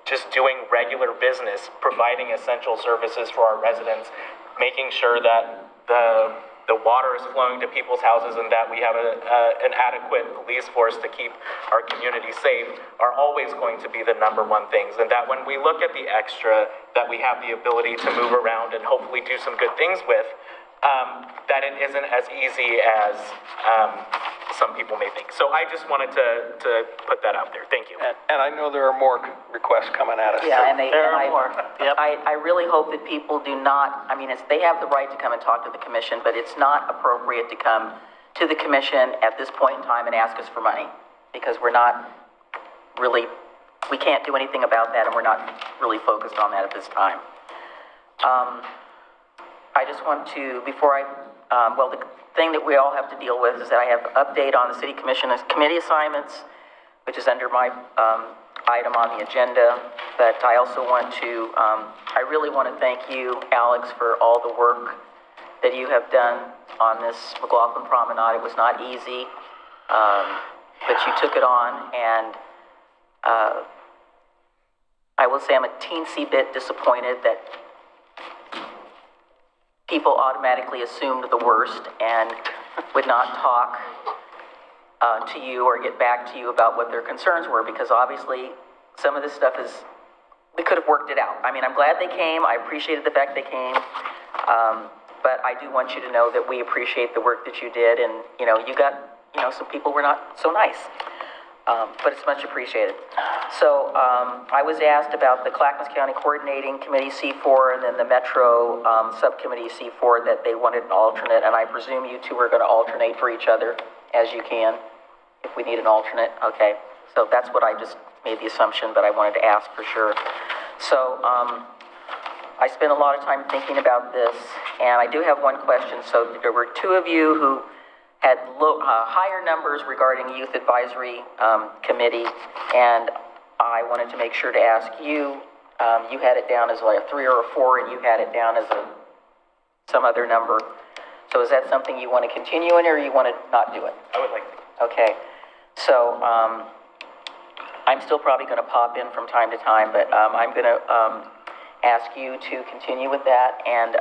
just doing regular business, providing essential services for our residents, making sure that the water is flowing to people's houses and that we have an adequate police force to keep our community safe are always going to be the #1 things. And that when we look at the extra that we have the ability to move around and hopefully do some good things with, that it isn't as easy as some people may think. So I just wanted to put that out there. Thank you. And I know there are more requests coming at us. Yeah, and There are more. Yep. I really hope that people do not, I mean, they have the right to come and talk to the commission, but it's not appropriate to come to the commission at this point in time and ask us for money, because we're not really, we can't do anything about that, and we're not really focused on that at this time. I just want to, before the thing that we all have to deal with is that I have an update on the city commission's committee assignments, which is under my item on the agenda. But I also want to, I really want to thank you, Alex, for all the work that you have done on this McLoughlin Promenade. It was not easy, but you took it on, and I will say I'm a teensy bit disappointed that people automatically assumed the worst and would not talk to you or get back to you about what their concerns were, because obviously some of this stuff is, we could have worked it out. I mean, I'm glad they came. I appreciated the fact they came. But I do want you to know that we appreciate the work that you did. And, you got, some people were not so nice. But it's much appreciated. So I was asked about the Clackamas County Coordinating Committee C4 and then the Metro Subcommittee C4 that they wanted an alternate. And I presume you two are going to alternate for each other as you can, if we need an alternate. Okay. So that's what I just made the assumption, but I wanted to ask for sure. So I spent a lot of time thinking about this, and I do have one question. So there were two of you who had higher numbers regarding Youth Advisory Committee, and I wanted to make sure to ask you, you had it down as like a 3 or a 4, and you had it down as some other number. So is that something you want to continue in, or you want to not do it? I would like to. Okay. So I'm still probably going to pop in from time to time, but I'm going to ask you to continue with that, and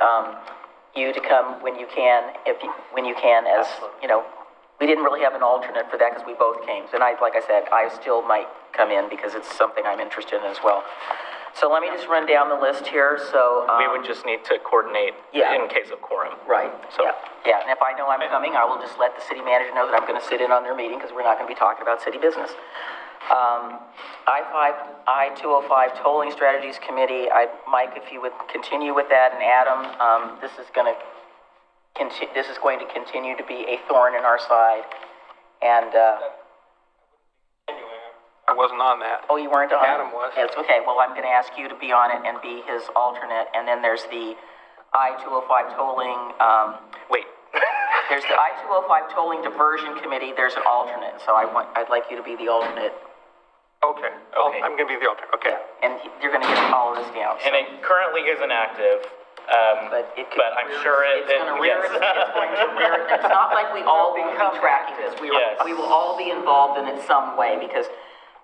you to come when you can, when you can, as we didn't really have an alternate for that because we both came. And like I said, I still might come in because it's something I'm interested in as well. So let me just run down the list here. So we would just need to coordinate in case of quorum. Right. So yeah. And if I know I'm coming, I will just let the city manager know that I'm going to sit in on their meeting because we're not going to be talking about city business. I-205 Tolling Strategies Committee, Mike, if you would continue with that, and Adam, this is going to continue to be a thorn in our side, and I wasn't on that. Oh, you weren't on Adam was. Yes, okay, well, I'm going to ask you to be on it and be his alternate, and then there's the I-205 Tolling, there's the I-205 Tolling Diversion Committee, there's an alternate, so I'd like you to be the alternate. Okay. I'm going to be the alternate. Okay. And you're going to get all of this down. And it currently isn't active, but I'm sure it's going to rear. It's not like we all will be tracking this. We will all be involved in it some way, because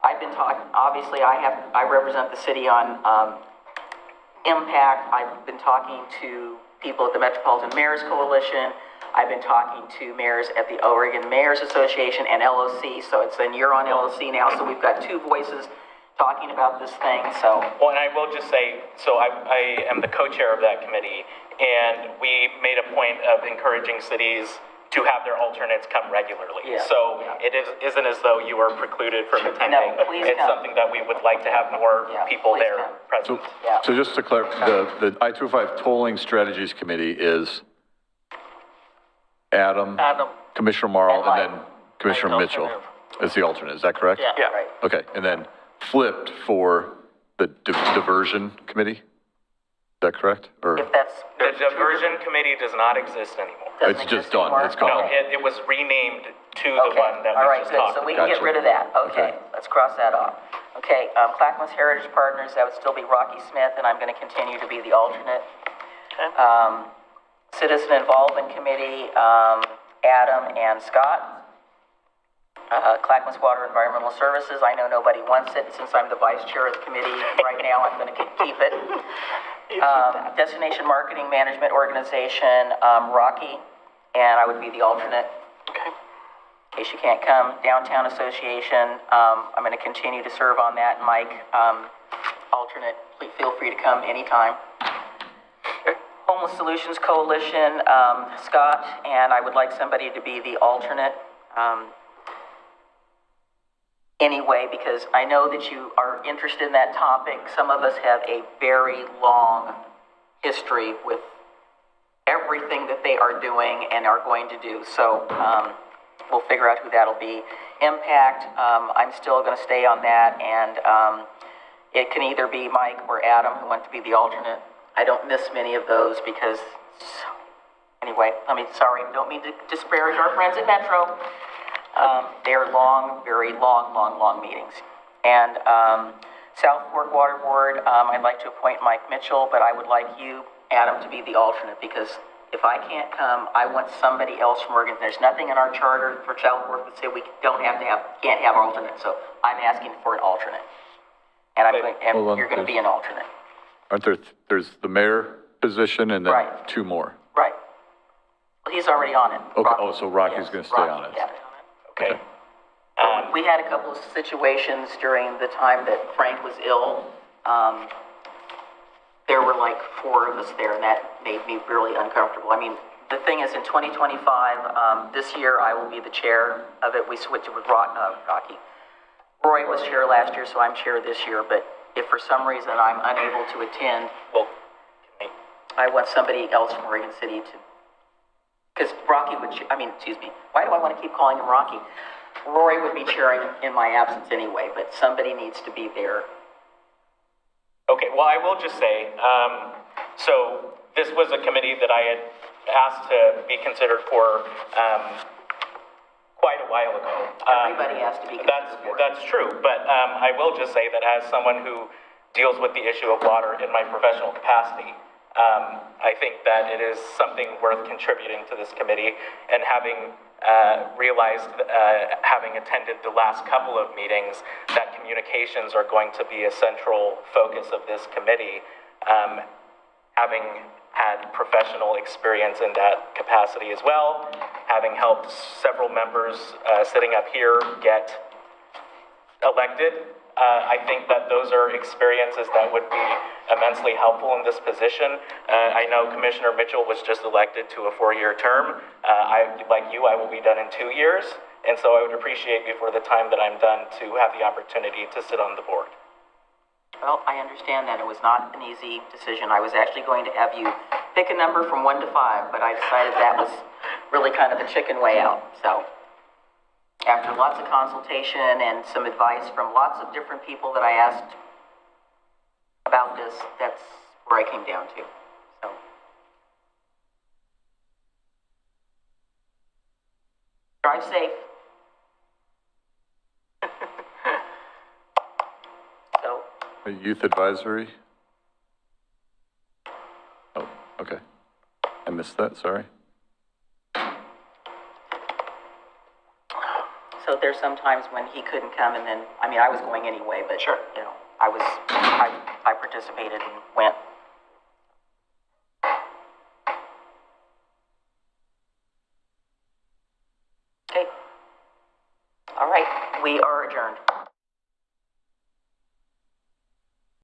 I've been talking. Obviously, I represent the city on impact. I've been talking to people at the Metropolitan Mayors Coalition. I've been talking to mayors at the Oregon Mayors Association and LOC, so then you're on LOC now, so we've got two voices talking about this thing, so. Well, and I will just say, so I am the co-chair of that committee, and we made a point of encouraging cities to have their alternates come regularly. Yeah. So it isn't as though you are precluded from attending. No, please it's come. something that we would like to have more people there present. So just to clarify, the I-205 Tolling Strategies Committee is Adam, Commissioner Morrow, and then Commissioner Mitchell as the alternate. Is that correct? Yeah. Right. Okay, and then flipped for the diversion committee? Is that correct? Or If that's. The diversion committee does not exist anymore. it's just done, it's No, gone? it was renamed to the one that All we right, just good, talked so we about. can get rid of that. Okay, let's cross that off. Okay, Clackamas Heritage Partners, that would still be Rocky Smith, and I'm going to continue to be the alternate. Citizen Involvement Committee, Adam and Scott. Clackamas Water Environmental Services, I know nobody wants it. Since I'm the vice chair of the committee right now, I'm going to keep it. Destination Marketing Management Organization, Rocky, and I would be the alternate. Okay. In case you can't come. Downtown Association, I'm going to continue to serve on that. Mike, alternate, please feel free to come anytime. Homeless Solutions Coalition, Scott, and I would like somebody to be the alternate. Anyway, because I know that you are interested in that topic. Some of us have a very long history with everything that they are doing and are going to do. So we'll figure out who that'll be. Impact, I'm still going to stay on that, and it can either be Mike or Adam who want to be the alternate. I don't miss many of those because, anyway, sorry, don't mean to disparage our friends at Metro. They're long, very long meetings. And South Fork Water Board, I'd like to appoint Mike Mitchell, but I would like you, Adam, to be the alternate, because if I can't come, I want somebody else from Oregon. There's nothing in our charter for South Fork that say we can't have alternates, so I'm asking for an alternate. And Hold on, you're going to be an alternate. Aren't there's the mayor position and then Right. 2 more? Right. Well, he's already on it. Okay, Rocky. so Rocky's going to stay on it. Yeah. Okay. We had a couple of situations during the time that Frank was ill. There were like 4 of us there, and that made me really uncomfortable. I mean, the thing is, in 2025, this year I will be the chair of it. We switched it with Rocky. Roy was chair last year, so I'm chair this year, but if for some reason I'm unable to attend, well, I want somebody else from Oregon City to, because Rocky would, why do I want to keep calling him Rocky? Roy would be chairing in my absence anyway, but somebody needs to be there. Okay, well, I will just say, so this was a committee that I had asked to be considered for quite a while ago. Everybody has to be considered for it. That's true, but I will just say that as someone who deals with the issue of water in my professional capacity, I think that it is something worth contributing to this committee, and having realized, having attended the last couple of meetings, that communications are going to be a central focus of this committee. Having had professional experience in that capacity as well, having helped several members sitting up here get elected, I think that those are experiences that would be immensely helpful in this position. I know Commissioner Mitchell was just elected to a 4-year term. Like you, I will be done in 2 years, and so I would appreciate before the time that I'm done to have the opportunity to sit on the board. Well, I understand that it was not an easy decision. I was actually going to have you pick a number from 1 to 5, but I decided that was really kind of the chicken way out. So after lots of consultation and some advice from lots of different people that I asked about this, that's where I came down to. So drive safe. So A youth advisory? Oh, okay. I missed that, sorry. So there's sometimes when he couldn't come, and then, I was going anyway, but, sure, I participated and went. Okay. All right, we are adjourned.